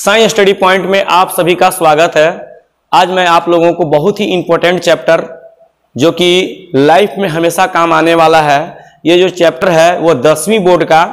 Science study point में आप सभी का स्वागत है। आज मैं आप लोगों को बहुत ही इंपॉर्टेंट चैप्टर जो कि लाइफ में हमेशा काम आने वाला है, ये जो चैप्टर है वो 10वीं बोर्ड का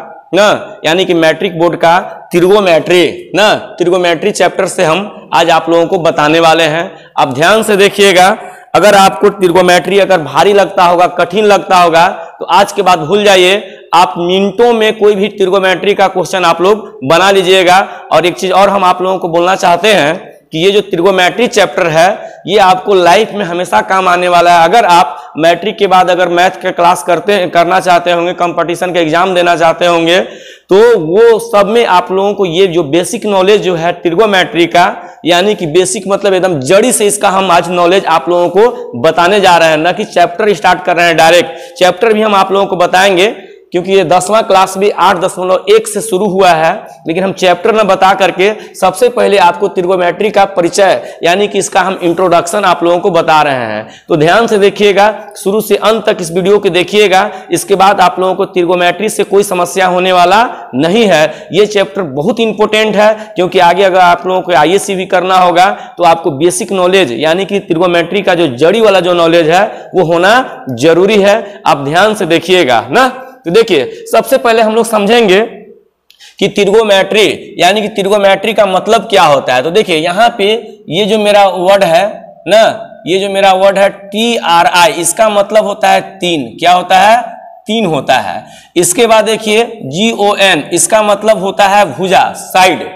यानी कि मैट्रिक बोर्ड का त्रिगोमेट्री चैप्टर से हम आज आप लोगों को बताने वाले हैं। आप ध्यान से देखिएगा, अगर आपको त्रिगोमेट्री अगर भारी लगता होगा, कठिन लगता होगा तो आज के बाद भूल जाइए। आप मिनटों में कोई भी त्रिगोमेट्री का क्वेश्चन आप लोग बना लीजिएगा। और एक चीज और हम आप लोगों को बोलना चाहते हैं कि ये जो त्रिगोमेट्री चैप्टर है ये आपको लाइफ में हमेशा काम आने वाला है। अगर आप मैट्रिक के बाद अगर मैथ का क्लास करना चाहते होंगे, कंपटीशन के एग्जाम देना चाहते होंगे, तो वो सब में आप लोगों को ये जो बेसिक नॉलेज जो है त्रिगोमेट्री का, यानी कि बेसिक मतलब एकदम जड़ी से इसका हम आज नॉलेज आप लोगों को बताने जा रहे हैं। ना कि चैप्टर स्टार्ट कर रहे हैं डायरेक्ट, चैप्टर भी हम आप लोगों को बताएंगे क्योंकि ये 10वां क्लास भी 8.1 से शुरू हुआ है। लेकिन हम चैप्टर न बता करके सबसे पहले आपको त्रिगोमेट्री का परिचय यानी कि इसका हम इंट्रोडक्शन आप लोगों को बता रहे हैं। तो ध्यान से देखिएगा, शुरू से अंत तक इस वीडियो को देखिएगा। इसके बाद आप लोगों को त्रिगोमेट्री से कोई समस्या होने वाला नहीं है। ये चैप्टर बहुत इंपॉर्टेंट है क्योंकि आगे अगर आप लोगों को आईएससी भी करना होगा तो आपको बेसिक नॉलेज यानी कि त्रिगोमेट्री का जो जड़ी वाला जो नॉलेज है वो होना जरूरी है। आप ध्यान से देखिएगा ना। तो देखिए, सबसे पहले हम लोग समझेंगे कि त्रिगोमेट्री यानी कि त्रिगोमेट्री का मतलब क्या होता है। तो देखिए यहाँ पे ये जो मेरा वर्ड है ना, ये जो मेरा वर्ड है TRI, इसका मतलब होता है तीन। क्या होता है? तीन होता है। इसके बाद देखिए GON, इसका मतलब होता है भुजा, साइड।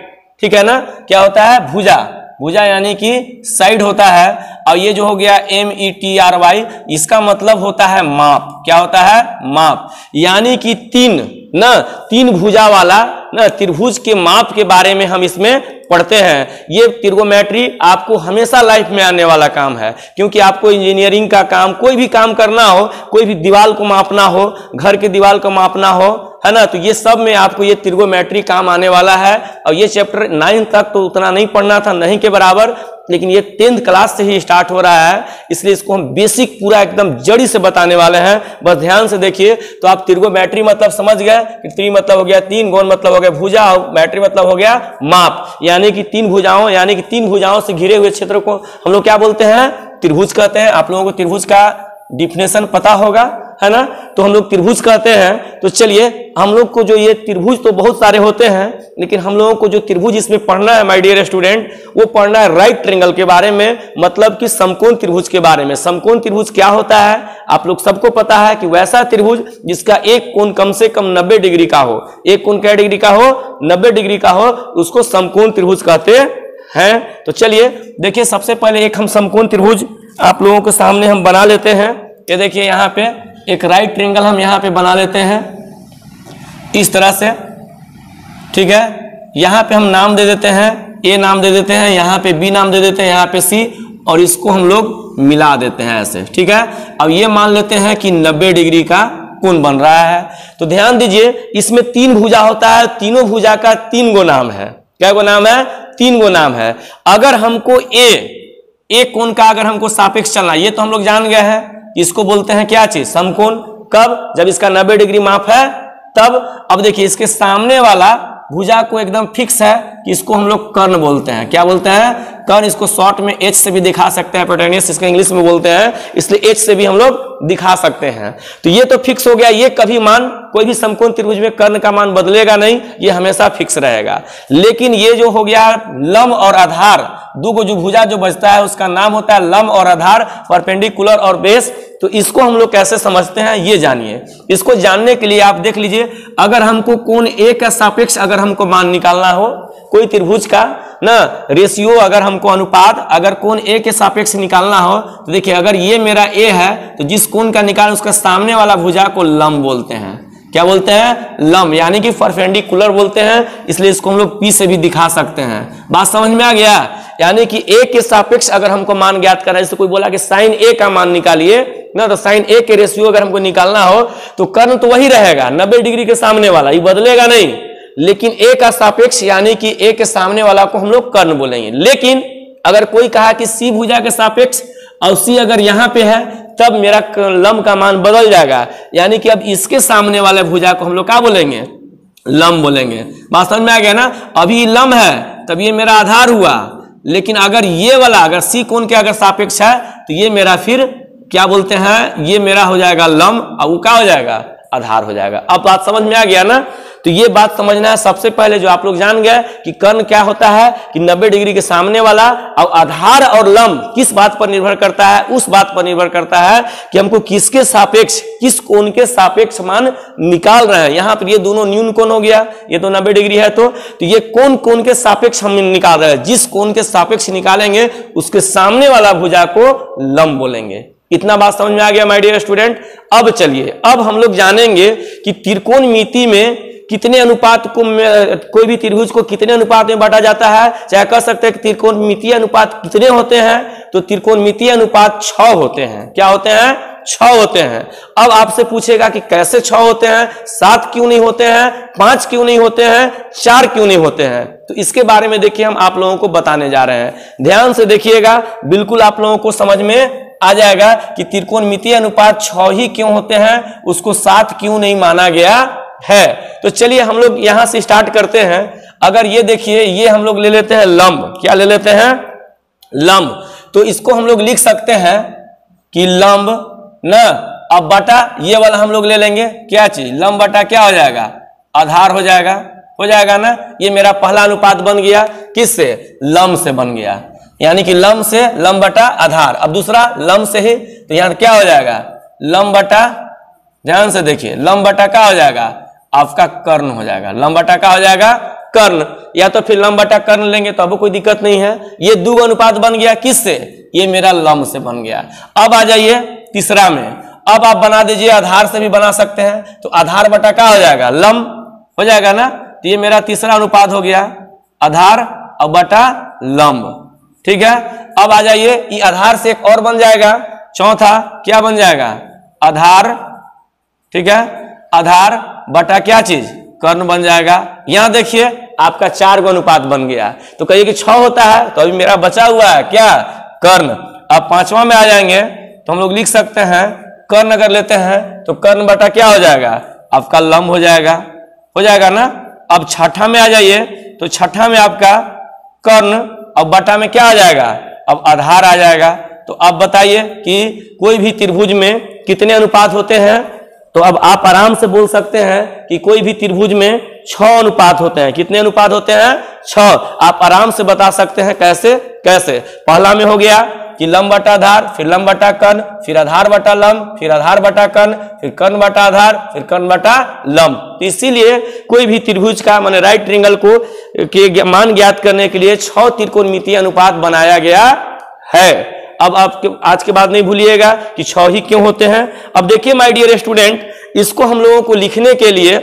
ठीक है ना, क्या होता है? भुजा, भुजा यानी कि साइड होता है। और ये जो हो गया METRY, इसका मतलब होता है माप। क्या होता है? माप। यानी कि तीन भुजा वाला त्रिभुज के माप के बारे में हम इसमें पढ़ते हैं। ये त्रिगोमेट्री आपको हमेशा लाइफ में आने वाला काम है क्योंकि आपको इंजीनियरिंग का काम, कोई भी काम करना हो, कोई भी दीवार को मापना हो, घर के दीवार को मापना हो, है ना, तो ये सब में आपको ये त्रिगोमेट्री काम आने वाला है। और ये चैप्टर 9 तक तो उतना नहीं पढ़ना था, नहीं के बराबर, लेकिन ये 10th क्लास से ही स्टार्ट हो रहा है, इसलिए इसको हम बेसिक पूरा एकदम जड़ी से बताने वाले हैं। बस ध्यान से देखिए। तो आप त्रिगोमेट्री मतलब समझ गए कि त्रि मतलब हो गया तीन, गोन मतलब हो गया भुजा, और मैट्री मतलब हो गया माप। यानी कि तीन भुजाओं से घिरे हुए क्षेत्र को हम लोग क्या बोलते हैं? त्रिभुज कहते हैं। आप लोगों को त्रिभुज का डिफिनेशन पता होगा, है ना, तो हम लोग त्रिभुज कहते हैं। तो चलिए, हम लोग को जो ये त्रिभुज तो बहुत सारे होते हैं, लेकिन हम लोगों को जो त्रिभुज इसमें पढ़ना है माय डियर स्टूडेंट, वो पढ़ना है राइट ट्रायंगल के बारे में, मतलब कि समकोण त्रिभुज के बारे में। समकोण त्रिभुज क्या होता है आप लोग सबको पता है कि वैसा त्रिभुज जिसका एक कोण कम से कम 90 डिग्री का हो। एक कोण क्या डिग्री का हो? 90 डिग्री का हो, उसको समकोण त्रिभुज कहते हैं। तो चलिए देखिए, सबसे पहले एक हम समकोण त्रिभुज आप लोगों के सामने हम बना लेते हैं। ये देखिए, यहाँ पे एक राइट ट्रायंगल हम यहाँ पे बना लेते हैं इस तरह से। ठीक है, यहाँ पे हम नाम दे देते हैं, A नाम दे देते हैं, यहाँ पे B नाम दे देते हैं, यहाँ पे C, और इसको हम लोग मिला देते हैं ऐसे। ठीक है, अब ये मान लेते हैं कि 90 डिग्री का कोण बन रहा है। तो ध्यान दीजिए, इसमें तीन भुजा होता है, तीनों भुजा का 3 गो नाम है। क्या गो नाम है? 3 गो नाम है। अगर हमको एक कोण का अगर हमको सापेक्ष चलना, ये तो हम लोग जान गए हैं, इसको बोलते हैं क्या चीज? समकोण। कब? जब इसका 90 डिग्री माप है तब। अब देखिए, इसके सामने वाला भुजा को एकदम फिक्स है कि इसको हम लोग कर्ण बोलते हैं। क्या बोलते हैं? कर्ण। इसको शॉर्ट में H से भी दिखा सकते हैं, हाइपोटेन्यूस इसका इंग्लिश में बोलते हैं, इसलिए H से भी हम लोग दिखा सकते हैं। तो ये तो फिक्स हो गया। ये कभी मान, कोई भी समकोण त्रिभुज में कर्ण का मान बदलेगा नहीं, ये हमेशा फिक्स रहेगा। लेकिन ये जो हो गया लंब और आधार, दो गो जो भुजा जो बचता है उसका नाम होता है लंब और आधार, परपेंडिकुलर और बेस। तो इसको हम लोग कैसे समझते हैं ये जानिए। इसको जानने के लिए आप देख लीजिए, अगर हमको कोण A का सापेक्ष अगर हमको मान निकालना हो, कोई त्रिभुज का ना रेशियो, अगर हमको अनुपात अगर कोण A के सापेक्ष निकालना हो, तो देखिए, अगर ये मेरा A है तो जिस कोण का निकाल उसका सामने वाला भुजा को लंब बोलते हैं। क्या बोलते हैं? लंब, यानी कि परपेंडिकुलर बोलते हैं। इसलिए इसको हम लोग P से भी दिखा सकते हैं। बात समझ में आ गया? यानी कि A के सापेक्ष अगर हमको मान ज्ञात करना है, जैसे कोई बोला कि साइन A का मान निकालिए ना, तो साइन A के रेशियो अगर हमको निकालना हो तो कर्ण तो वही रहेगा 90 डिग्री के सामने वाला, ये बदलेगा नहीं। लेकिन A का सापेक्ष यानी कि A के सामने वाला को हम लोग कर्ण बोलेंगे। लेकिन अगर कोई कहा कि C भुजा के सापेक्ष और C अगर यहाँ पे है, तब मेरा लंब का मान बदल जाएगा। यानी कि अब इसके सामने वाले भुजा को हम लोग क्या बोलेंगे? लंब बोलेंगे। बात समझ में आ गया ना? अभी लंब है, तब ये मेरा आधार हुआ। लेकिन अगर ये वाला अगर सी कोण के अगर सापेक्ष है तो ये मेरा फिर क्या बोलते हैं, ये मेरा हो जाएगा लंब और वो क्या हो जाएगा, आधार हो जाएगा। अब बात समझ में आ गया ना। तो ये बात समझना है सबसे पहले जो आप लोग जान गए कि कर्ण क्या होता है कि 90 डिग्री के सामने वाला, और आधार और लंब किस बात पर निर्भर करता है, उस बात पर निर्भर करता है कि हमको किसके सापेक्ष, किस कोण के सापेक्ष मान निकाल रहे हैं। यहां पर ये दोनों न्यून कोण हो गया, ये तो 90 डिग्री है, तो ये कौन कोण के सापेक्ष हम निकाल रहे हैं, जिस कोण के सापेक्ष निकालेंगे उसके सामने वाला भुजा को लंब बोलेंगे। इतना बात समझ में आ गया माय डियर स्टूडेंट। अब चलिए, अब हम लोग जानेंगे कि त्रिकोणमिति में कितने अनुपात को, कोई भी त्रिभुज को कितने अनुपात में बांटा जाता है, चाहे कह सकते हैं कि त्रिकोणमितीय अनुपात कितने होते हैं, तो त्रिकोणमितीय अनुपात 6 होते हैं। क्या होते हैं, 6 होते हैं। अब आपसे पूछेगा कि कैसे 6 होते हैं, 7 क्यों नहीं होते हैं, 5 क्यों नहीं होते हैं, 4 क्यों नहीं होते हैं, तो इसके बारे में देखिए हम आप लोगों को बताने जा रहे हैं। ध्यान से देखिएगा, बिल्कुल आप लोगों को समझ में आ जाएगा कि त्रिकोणमितीय अनुपात 6 ही क्यों होते हैं, उसको 7 क्यों नहीं माना गया है। तो चलिए हम लोग यहां से स्टार्ट करते हैं। अगर ये देखिए, ये हम लोग ले लेते हैं लंब, क्या ले लेते हैं, लंब। तो इसको हम लोग लिख सकते हैं कि लंब ना, अब बटा ये वाला हम लोग ले लेंगे, क्या चीज, लंब बटा क्या हो जाएगा, आधार हो जाएगा ना। ये मेरा पहला अनुपात बन गया, किससे, लंब से बन गया, यानी कि लंब से लंब बटा आधार। अब दूसरा लंब से ही, तो यहां क्या हो जाएगा, लंब बटा, ध्यान से देखिए, लंब बटा क्या हो जाएगा, आपका कर्ण हो जाएगा, लंब बटा क्या हो जाएगा, कर्ण, या तो फिर लंब बटा कर्ण लेंगे तो अब कोई दिक्कत नहीं है। ये दो अनुपात बन गया, किससे, ये मेरा लंब से बन गया। अब आ जाइए तीसरा में, अब आप बना दीजिए, आधार से भी बना सकते हैं, तो आधार बटा क्या हो जाएगा, लंब हो जाएगा ना। तो ये मेरा तीसरा अनुपात हो गया, आधार और बटा लंब, ठीक है। अब आ जाइए, ये आधार से एक और बन जाएगा, चौथा क्या बन जाएगा, आधार, ठीक है, आधार बटा क्या चीज, कर्ण बन जाएगा। यहां देखिए आपका 4 गो अनुपात बन गया। तो कहिए कि 6 होता है, तो अभी मेरा बचा हुआ है क्या, कर्ण। अब पांचवा में आ जाएंगे तो हम लोग लिख सकते हैं, कर्ण अगर लेते हैं तो कर्ण बटा क्या हो जाएगा, आपका लंब हो जाएगा ना। अब छठा में आ जाइए, तो छठा में आपका कर्ण, अब बटा में क्या आ जाएगा, अब आधार आ जाएगा। तो अब बताइए कि कोई भी त्रिभुज में कितने अनुपात होते हैं, तो अब आप आराम से बोल सकते हैं कि कोई भी त्रिभुज में 6 अनुपात होते हैं। कितने अनुपात होते हैं, 6। आप आराम से बता सकते हैं कैसे, पहला में हो गया कि लंब बटा आधार, फिर लंब बटा कर्ण, फिर आधार बटा लंब, फिर आधार बटा कर्ण, फिर कर्ण बटा आधार, फिर कर्ण बटा लंब। तो इसीलिए कोई भी त्रिभुज का माने राइट ट्रायंगल को के मान ज्ञात करने के लिए 6 त्रिकोणमितीय अनुपात बनाया गया है। अब आपके आज के बाद नहीं भूलिएगा कि 6 ही क्यों होते हैं। अब देखिए माय डियर स्टूडेंट, इसको हम लोगों को लिखने के लिए,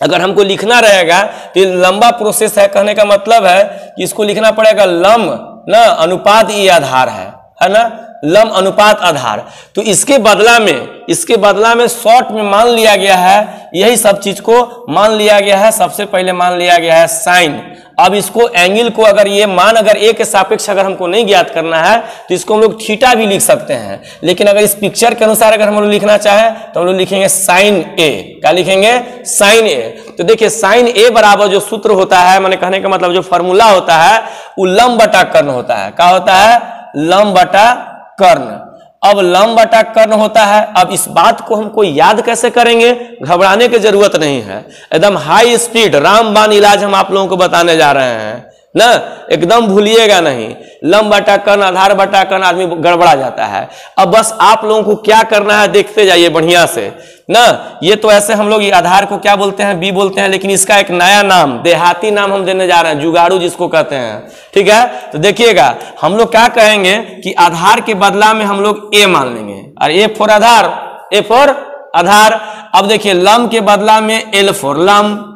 अगर हमको लिखना रहेगा तो ये लंबा प्रोसेस है। कहने का मतलब है कि इसको लिखना पड़ेगा लंब ना अनुपात ये आधार है ना, लंब अनुपात आधार। तो इसके बदला में शॉर्ट में मान लिया गया है, यही सब चीज को मान लिया गया है। सबसे पहले मान लिया गया है साइन। अब इसको एंगल को, अगर ये मान अगर ए के सापेक्ष अगर हमको नहीं ज्ञात करना है तो इसको हम लोग थीटा भी लिख सकते हैं। लेकिन अगर इस पिक्चर के अनुसार अगर हम लोग लिखना चाहें तो हम लोग लिखेंगे साइन ए। क्या लिखेंगे, साइन ए। तो देखिए साइन ए बराबर जो सूत्र होता है, मैंने कहने का मतलब जो फॉर्मूला होता है वो लंब बटा कर्ण होता है। क्या होता है, लंब बटा कर्ण। अब लंब बटा कर्ण होता है। अब इस बात को हमको याद कैसे करेंगे, घबराने की जरूरत नहीं है। एकदम हाई स्पीड रामबाण इलाज हम आप लोगों को बताने जा रहे हैं ना, एकदम भूलिएगा नहीं। लंब बटा कर्ण, आधार बटा कर्ण, आदमी गड़बड़ा जाता है। अब बस आप लोगों को क्या करना है, देखते जाइए बढ़िया से ना। ये तो ऐसे हम लोग ये आधार को क्या बोलते हैं, बी बोलते हैं, लेकिन इसका एक नया नाम, देहाती नाम हम देने जा रहे हैं, जुगाड़ू जिसको कहते हैं, ठीक है। तो देखिएगा हम लोग क्या कहेंगे कि आधार के बदला में हम लोग ए मान लेंगे, और A for Aadhaar, A for आधार। अब देखिए लंब के बदला में एल फॉर लंब,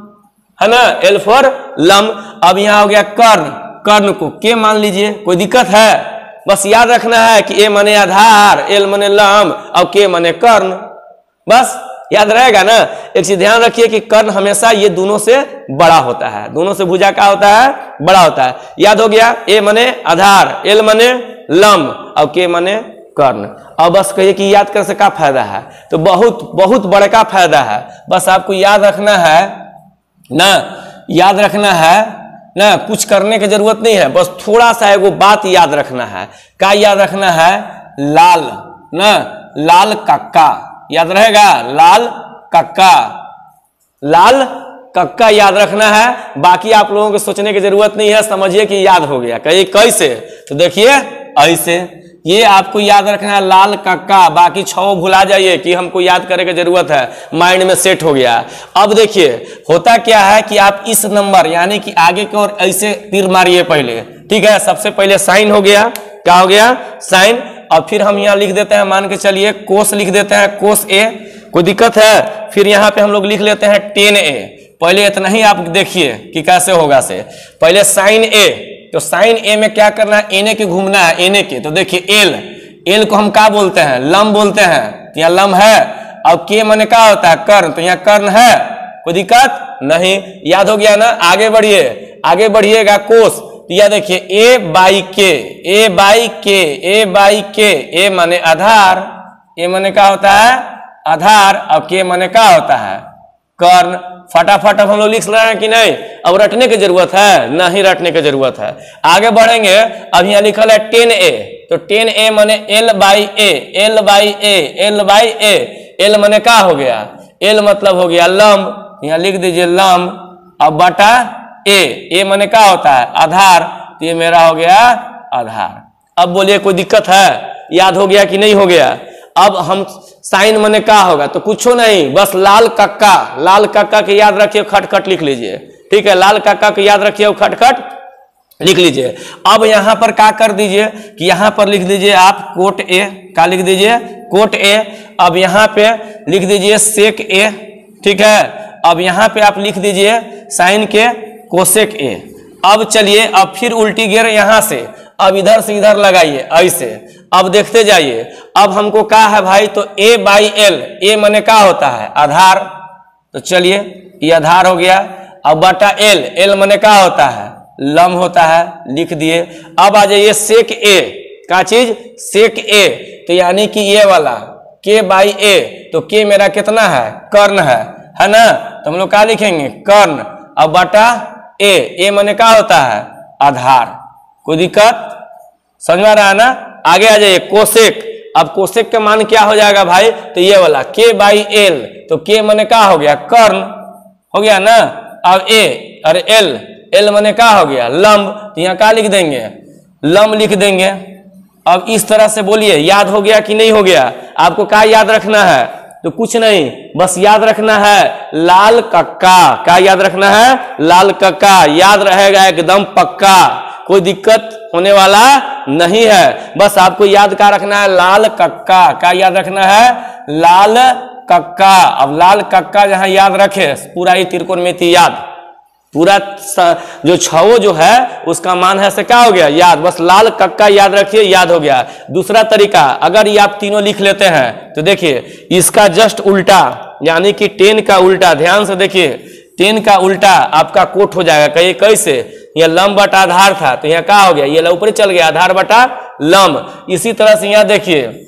है ना, एल फॉर लंब। अब यहां हो गया कर्ण, कर्ण को के मान लीजिए, कोई दिक्कत है। बस याद रखना है कि ए माने आधार, एल माने लंब और के माने कर्ण, बस याद रहेगा ना। एक चीज ध्यान रखिए कि कर्ण हमेशा ये दोनों से बड़ा होता है, दोनों से भुजा क्या होता है, बड़ा होता है। याद हो गया, ए माने आधार, एल माने लंब और के माने कर्ण। अब बस कहिए कि याद करने से क्या फायदा है, तो बहुत बहुत बड़ा फायदा है। बस आपको याद रखना है ना, याद रखना है ना, कुछ करने की जरूरत नहीं है, बस थोड़ा सा एगो बात याद रखना है। क्या याद रखना है? लाल ना, लाल कक्का याद रहेगा, लाल कक्का, लाल कक्का याद रखना है। बाकी आप लोगों को सोचने की जरूरत नहीं है, समझिए कि याद हो गया। कहिए कैसे? तो देखिए ऐसे, ये आपको याद रखना है लाल कक्का, बाकी 6 भुला जाइए कि हमको याद करने की जरूरत है, माइंड में सेट हो गया। अब देखिए होता क्या है कि आप इस नंबर यानी कि आगे की ओर ऐसे तीर मारिए पहले, ठीक है। सबसे पहले साइन हो गया, क्या हो गया? साइन। और फिर हम यहाँ लिख देते हैं, मान के चलिए कोस लिख देते हैं, कोस ए, कोई दिक्कत है? फिर यहाँ पे हम लोग लिख लेते हैं टेन ए। पहले इतना ही आप देखिए कि कैसे होगा से। पहले साइन ए, तो साइन ए में क्या करना है? एने के घूमना है, एने के। तो देखिए एल, एल को हम क्या बोलते हैं? लम बोलते हैं। तो यहाँ लम है। अब के माने क्या होता है? कर्ण। तो यहाँ कर्ण है, कोई दिक्कत नहीं, याद हो गया ना। आगे बढ़िए, आगे बढ़िएगा कोस। तो यह देखिए ए बाई के, ए बाई के, ए बाई के, ए माने आधार, ए माने क्या होता है? आधार। अब के माने क्या होता है? कर्ण। फटाफट अब हम लोग लिख रहे हैं कि नहीं? अब रटने की जरूरत है? नहीं रटने की जरूरत है। आगे बढ़ेंगे। अब यहाँ लिखल है 10a, तो 10a माने L by A, L by A, L by A. L माने क्या हो गया? एल मतलब हो गया लंब, यहाँ लिख दीजिए लंब। अब बटा ए, ए माने क्या होता है? आधार। तो ये मेरा हो गया आधार। अब बोलिए कोई दिक्कत है? याद हो गया कि नहीं हो गया? अब हम साइन माने क्या होगा? तो कुछ नहीं, बस लाल कक्का, लाल कक्का के याद रखिए, खटखट लिख लीजिए, ठीक है। लाल कक्का के याद रखिए, खटखट लिख लीजिए। अब यहां पर क्या कर दीजिए कि यहां पर लिख दीजिए आप कोट ए, क्या लिख दीजिए? Cot A. अब यहां पे लिख दीजिए सेक ए, ठीक है। अब यहां पे आप लिख दीजिए साइन के कोसेक ए। अब चलिए, अब फिर उल्टी गियर यहां से, अब इधर से इधर लगाइए ऐसे। अब देखते जाइए, अब हमको क्या है भाई? तो ए बाई एल, ए माने क्या होता है? आधार। तो चलिए ये आधार हो गया। अब बटा एल, एल माने क्या होता है? लम होता है, लिख दिए। अब आ जाइए सेक ए, क्या चीज? सेक ए। तो यानी कि ये वाला के बाई ए, तो के मेरा कितना है? कर्ण है ना। तो हम लोग क्या लिखेंगे? कर्ण। अब बटा ए, ए माने क्या होता है? आधार। कोई दिक्कत? समझ में आ रहा है ना? आगे आ जाइए कोसेक। अब कोसेक का मान क्या हो जाएगा भाई? तो ये वाला के बाई एल, तो के माने क्या हो गया? कर्ण हो गया ना। अब ए और एल, एल माने क्या हो गया? लंब। तो यहाँ क्या लिख देंगे? लंब लिख देंगे। अब इस तरह से बोलिए, याद हो गया कि नहीं हो गया? आपको क्या याद रखना है? तो कुछ नहीं, बस याद रखना है लाल कक्का। क्या याद रखना है? लाल कक्का। याद रहेगा एकदम पक्का, कोई दिक्कत होने वाला नहीं है। बस आपको याद क्या रखना है? लाल कक्का। क्या याद रखना है? लाल कक्का। अब लाल कक्का जहां याद रखे, पूरा ही त्रिकोणमिति याद, पूरा जो छवो जो है उसका मान है से क्या हो गया? याद। बस लाल कक्का याद रखिए, याद हो गया। दूसरा तरीका, अगर ये आप तीनों लिख लेते हैं तो देखिए इसका जस्ट उल्टा, यानी कि 10 का उल्टा, ध्यान से देखिए 10 का उल्टा आपका कोट हो जाएगा। कहिए कैसे? यह लंब बटा आधार था, तो यहाँ क्या हो गया? ये ऊपर चल गया, आधार बटा लंब। इसी तरह से यहाँ देखिए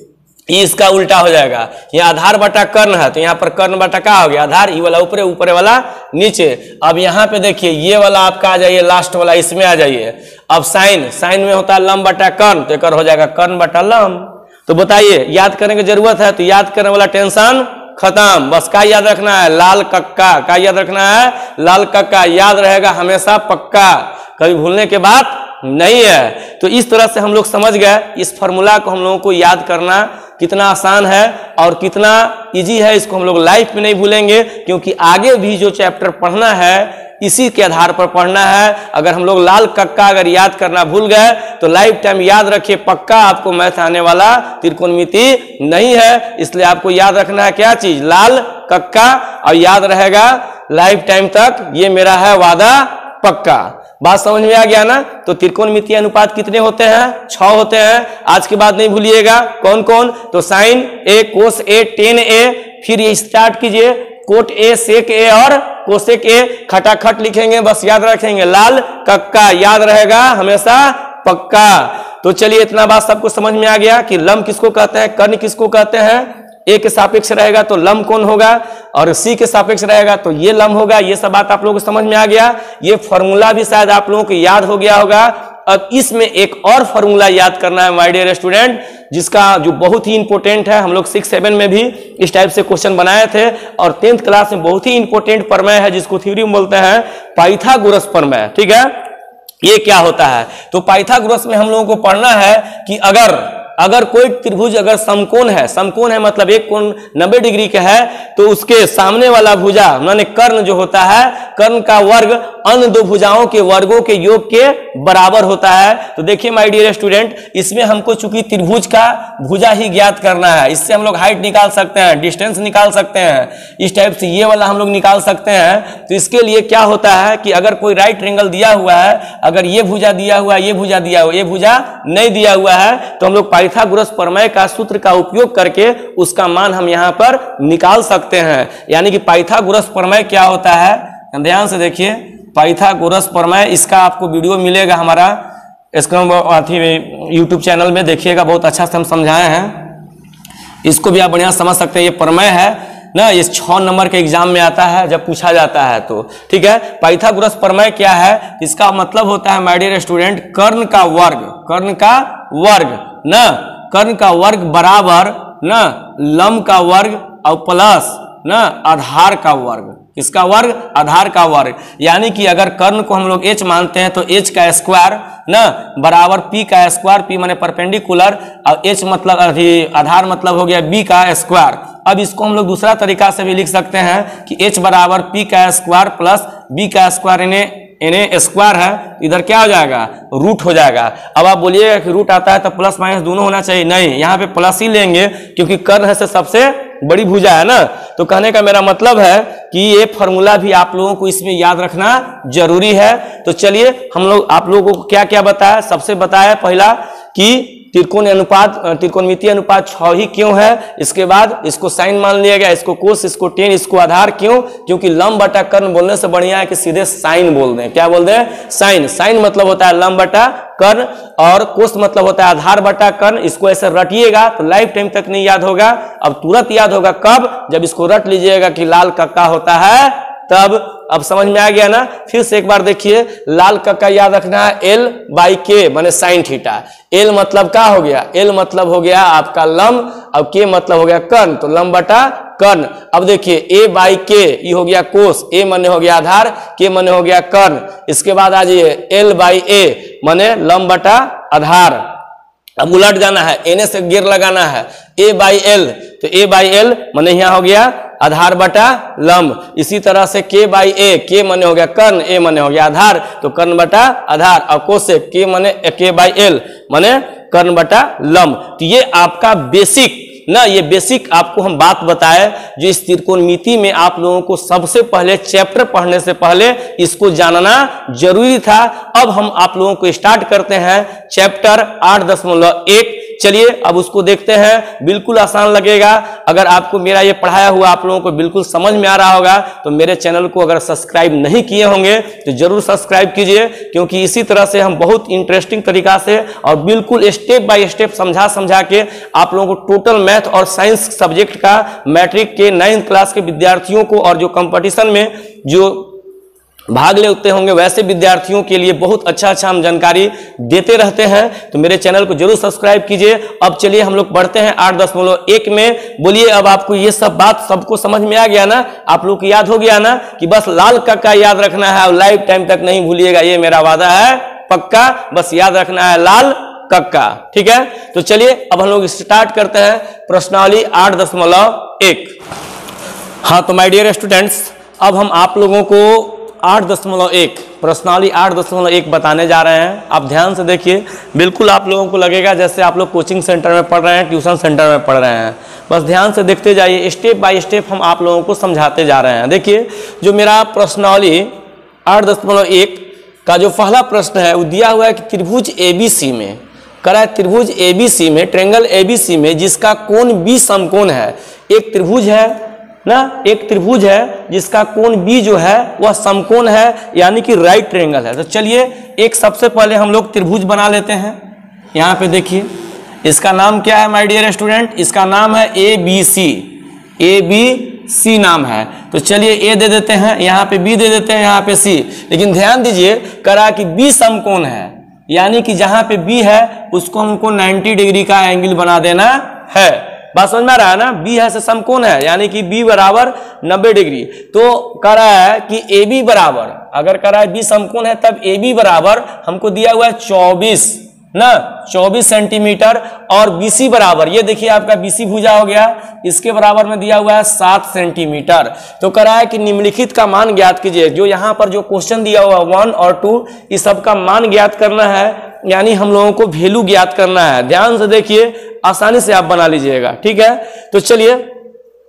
इसका उल्टा हो जाएगा, यहाँ आधार बटा कर्ण है, तो यहाँ पर कर्ण बटा क्या हो गया? आधार। ये वाला ऊपर, ऊपर वाला नीचे। अब यहाँ पे देखिए ये वाला आपका आ जाइए, लास्ट वाला इसमें आ जाइए। अब साइन, साइन में होता है लंब बटा कर्ण, तो एक हो जाएगा कर्ण बटा लंब। तो बताइए याद करने की जरूरत है? तो याद करने वाला टेंशन खत्म। बस क्या याद रखना है? लाल कक्का। क्या याद रखना है? लाल कक्का। याद रहेगा हमेशा पक्का, कभी भूलने के बात नहीं है। तो इस तरह से हम लोग समझ गए इस फॉर्मूला को हम लोगों को याद करना कितना आसान है और कितना इजी है। इसको हम लोग लाइफ में नहीं भूलेंगे, क्योंकि आगे भी जो चैप्टर पढ़ना है इसी के आधार पर पढ़ना है। अगर हम लोग लाल कक्का अगर याद करना भूल गए तो लाइफ टाइम याद रखिए, पक्का आपको मैथ आने वाला त्रिकोणमिति नहीं है। इसलिए आपको याद रखना है क्या चीज? लाल कक्का। और याद रहेगा लाइफ टाइम तक, ये मेरा है वादा पक्का। बात समझ में आ गया ना? तो त्रिकोणमितीय अनुपात कितने होते हैं? 6 होते हैं। आज के बाद नहीं भूलिएगा कौन कौन? तो साइन ए, कोस ए, टेन ए। फिर ये स्टार्ट कीजिए कोट ए, सेक ए और कोसेक ए। खटाखट लिखेंगे, बस याद रखेंगे लाल कक्का। याद रहेगा हमेशा पक्का। तो चलिए इतना बात सबको समझ में आ गया कि लंब किसको कहते हैं, कर्ण किसको कहते हैं, ए के सापेक्ष रहेगा तो लंब कोण होगा, और सी के सापेक्ष रहेगा तो ये लंब होगा। ये सब बात आप लोगों को समझ में आ गया। ये फॉर्मूला भी शायद आप लोगों को याद हो गया होगा। अब इसमें एक और फॉर्मूला याद करना है माय डियर स्टूडेंट, जिसका जो बहुत ही इंपॉर्टेंट है। हम लोग 6-7 में भी इस टाइप से क्वेश्चन बनाए थे, और 10th क्लास में बहुत ही इंपॉर्टेंट प्रमेय है जिसको थ्योरी में बोलते हैं पाइथागोरस प्रमेय। ठीक है, ये क्या होता है? तो पाइथागोरस में हम लोगों को पढ़ना है कि अगर कोई त्रिभुज अगर समकोण है मतलब एक कोण 90 डिग्री का है, तो उसके सामने वाला भुजा माने कर्ण जो होता है, कर्ण का वर्ग अन्य दो भुजाओं के वर्गों के योग के बराबर होता है। तो देखिए माय डियर स्टूडेंट, इसमें हमको चूंकि त्रिभुज का भुजा ही ज्ञात करना है, इससे हम लोग हाइट निकाल सकते हैं, डिस्टेंस निकाल सकते हैं, इस टाइप से ये वाला हम लोग निकाल सकते हैं। तो इसके लिए क्या होता है कि अगर कोई राइट ट्रायंगल दिया हुआ है, अगर ये भुजा दिया हुआ है, ये भुजा दिया हुआ है, ये भुजा नहीं दिया हुआ है, तो हम लोग पाइथागोरस प्रमेय का सूत्र का उपयोग करके उसका मान हम यहां पर निकाल सकते हैं। यानी कि पाइथागोरस प्रमेय क्या होता है, ध्यान से देखिए। पाइथागोरस प्रमेय, इसका आपको वीडियो मिलेगा हमारा यूट्यूब चैनल में, देखिएगा, बहुत अच्छा से हम समझाए हैं। इसको भी आप बढ़िया समझ सकते हैं। ये प्रमेय है ना, ये 6 नंबर के एग्जाम में आता है जब पूछा जाता है तो। ठीक है, पाइथागोरस प्रमेय क्या है? इसका मतलब होता है माय डियर स्टूडेंट, कर्ण का वर्ग ना, कर्ण का वर्ग बराबर ना लंब का वर्ग और प्लस ना आधार का वर्ग। इसका वर्ग, आधार का वर्ग। यानी कि अगर कर्ण को हम लोग h मानते हैं तो h का स्क्वायर ना बराबर p का स्क्वायर, p माने परपेंडिकुलर, और h मतलब आधार मतलब हो गया b का स्क्वायर। अब इसको हम लोग दूसरा तरीका से भी लिख सकते हैं कि h बराबर p का स्क्वायर प्लस b का स्क्वायर इन्हें स्क्वायर है, इधर क्या हो जाएगा? रूट हो जाएगा। अब आप बोलिएगा कि रूट आता है तो प्लस माइनस दोनों होना चाहिए, नहीं, यहाँ पे प्लस ही लेंगे क्योंकि कर्ण से सबसे बड़ी भुजा है ना। तो कहने का मेरा मतलब है कि ये फॉर्मूला भी आप लोगों को इसमें याद रखना जरूरी है। तो चलिए हम लोग आप लोगों को क्या क्या बताया। सबसे बताया पहला कि त्रिकोणमितीय अनुपात 6 ही क्यों है। इसके बाद इसको साइन मान लिया गया, इसको कोस, इसको टेन, इसको आधार। क्यों? क्योंकि लंब बटा कर्ण बोलने से बढ़िया है कि सीधे साइन बोल दें। क्या बोल दें? साइन। साइन मतलब होता है लंब बटा कर्ण, और कोस मतलब होता है आधार बटा कर्ण। इसको ऐसे रटिएगा तो लाइफ टाइम तक नहीं याद होगा। अब तुरंत याद होगा कब? जब इसको रट लीजिएगा कि लाल कक्का होता है तब। अब समझ में आ गया ना? फिर से एक बार देखिए, लाल कक्का याद रखना है L/K माने साइन थीटा। L मतलब क्या हो गया? L मतलब हो गया आपका लंब, और K मतलब हो गया कर्ण, तो लंब बटा कर्ण। अब देखिए A/K ये हो गया कोस, A माने हो गया आधार, K माने हो गया कर्ण। इसके बाद आ जाइए L/A माने लंब बटा आधार। अब उलट जाना है, एने से गिर लगाना है, A/L, तो A/L माने यहाँ हो गया आधार बटा लंब। इसी तरह से K/A, K माने हो गया कर्ण, A माने हो गया आधार, तो कर्ण बटा आधार, और कोसेक K/L माने कर्ण बटा लंब। तो ये आपका बेसिक ना, ये बेसिक आपको हम बात बताए जो इस त्रिकोणमिति में आप लोगों को सबसे पहले चैप्टर पढ़ने से पहले इसको जानना जरूरी था। अब हम आप लोगों को स्टार्ट करते हैं चैप्टर 8.1। चलिए अब उसको देखते हैं। बिल्कुल आसान लगेगा। अगर आपको मेरा ये पढ़ाया हुआ आप लोगों को बिल्कुल समझ में आ रहा होगा तो मेरे चैनल को अगर सब्सक्राइब नहीं किए होंगे तो जरूर सब्सक्राइब कीजिए, क्योंकि इसी तरह से हम बहुत इंटरेस्टिंग तरीका से और बिल्कुल स्टेप बाय स्टेप समझा के आप लोगों को टोटल मैथ और साइंस सब्जेक्ट का मैट्रिक के 9th क्लास के विद्यार्थियों को और जो कंपटीशन में जो भाग लेते होंगे वैसे विद्यार्थियों के लिए बहुत अच्छा हम जानकारी देते रहते हैं। तो मेरे चैनल को जरूर सब्सक्राइब कीजिए। अब चलिए हम लोग बढ़ते हैं 8.1 में। बोलिए अब आपको ये सब बात सबको समझ में आ गया ना? आप लोग को याद हो गया ना कि बस लाल कक्का याद रखना है और लाइफ टाइम तक नहीं भूलिएगा, ये मेरा वादा है पक्का। बस याद रखना है लाल कक्का, ठीक है। तो चलिए अब हम लोग स्टार्ट करते हैं प्रश्नावली 8.1। हाँ तो माय डियर स्टूडेंट्स, अब हम आप लोगों को 8.1 प्रश्नावली 8.1 बताने जा रहे हैं। आप ध्यान से देखिए, बिल्कुल आप लोगों को लगेगा जैसे आप लोग कोचिंग सेंटर में पढ़ रहे हैं, ट्यूशन सेंटर में पढ़ रहे हैं। बस ध्यान से देखते जाइए, स्टेप बाय स्टेप हम आप लोगों को समझाते जा रहे हैं। देखिए जो मेरा प्रश्नावली 8.1 का जो पहला प्रश्न है वो दिया हुआ है कि त्रिभुज ABC में करा है, त्रिभुज ABC में, ट्रायंगल ABC में जिसका कोण B समकोण है। एक त्रिभुज है ना, एक त्रिभुज है जिसका कोण B जो है वह समकोण है, यानी कि राइट ट्रायंगल है। तो चलिए एक सबसे पहले हम लोग त्रिभुज बना लेते हैं। यहाँ पे देखिए इसका नाम क्या है माय डियर स्टूडेंट? इसका नाम है ABC। ABC नाम है। तो चलिए ए दे देते हैं, यहाँ पे बी दे देते हैं, यहाँ पे सी। लेकिन ध्यान दीजिए करा कि बी समकोण है, यानी कि जहां पे बी है उसको हमको 90 डिग्री का एंगल बना देना है। बात समझ में आ रहा है ना? बी है से समकोण है, यानी कि बी बराबर 90 डिग्री। तो कह रहा है कि ए बी बराबर, अगर कह रहा है बी समकोण है तब ए बी बराबर हमको दिया हुआ है 24 सेंटीमीटर, और बीसी बराबर, ये देखिए आपका बीसी भुजा हो गया, इसके बराबर में दिया हुआ है 7 सेंटीमीटर। तो कह रहा है कि निम्नलिखित का मान ज्ञात कीजिए। जो यहाँ पर जो क्वेश्चन दिया हुआ 1 और 2, इस सब का मान ज्ञात करना है, यानी हम लोगों को वैल्यू ज्ञात करना है। ध्यान से देखिए, आसानी से आप बना लीजिएगा, ठीक है? तो चलिए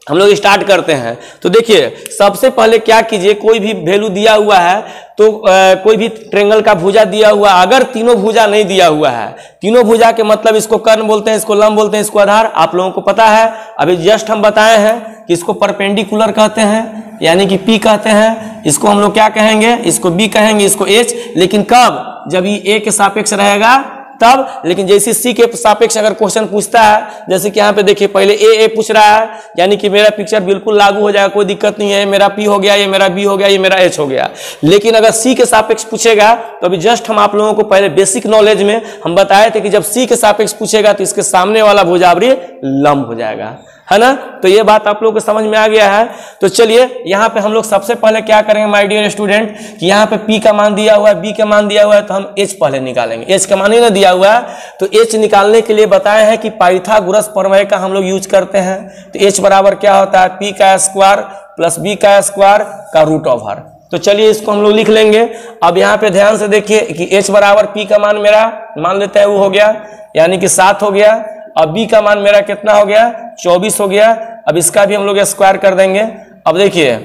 हम लोग स्टार्ट करते हैं। तो देखिए सबसे पहले क्या कीजिए, कोई भी वैल्यू दिया हुआ है तो कोई भी ट्रायंगल का भुजा दिया हुआ, अगर तीनों भुजा नहीं दिया हुआ है, तीनों भुजा के मतलब इसको कर्ण बोलते हैं, इसको लंब बोलते हैं, इसको आधार, आप लोगों को पता है। अभी जस्ट हम बताए हैं कि इसको परपेंडिकुलर कहते हैं, यानी कि P कहते हैं। इसको हम लोग क्या कहेंगे? इसको B कहेंगे, इसको H। लेकिन कब? जब ये A के सापेक्ष रहेगा तब। लेकिन जैसे सी के सापेक्ष अगर क्वेश्चन पूछता है, जैसे कि यहाँ पे देखिए पहले ए पूछ रहा है, यानी कि मेरा पिक्चर बिल्कुल लागू हो जाएगा, कोई दिक्कत नहीं है, मेरा पी हो गया, ये मेरा बी हो गया, ये मेरा एच हो गया। लेकिन अगर सी के सापेक्ष पूछेगा तो अभी जस्ट हम आप लोगों को पहले बेसिक नॉलेज में हम बताए थे कि जब सी के सापेक्ष पूछेगा तो इसके सामने वाला भुजावरी लंब हो जाएगा, है ना? तो ये बात आप लोगों को समझ में आ गया है। तो चलिए यहाँ पे हम लोग सबसे पहले क्या करेंगे माय डियर स्टूडेंट, कि यहाँ पे P का मान दिया हुआ है, B का मान दिया हुआ है, तो हम H पहले निकालेंगे। H का मान ही ना दिया हुआ है, तो H निकालने के लिए बताए हैं कि पाइथागोरस प्रमेय का हम लोग यूज करते हैं। तो H बराबर क्या होता है? P का स्क्वायर प्लस B का स्क्वायर का रूट ओवर। तो चलिए इसको हम लोग लिख लेंगे। अब यहाँ पे ध्यान से देखिए कि H बराबर P का मान मेरा मान लेते हैं वो हो गया, यानी कि 7 हो गया। अब B का मान मेरा कितना हो गया? 24 हो गया। अब इसका भी हम लोग स्क्वायर कर देंगे। अब देखिए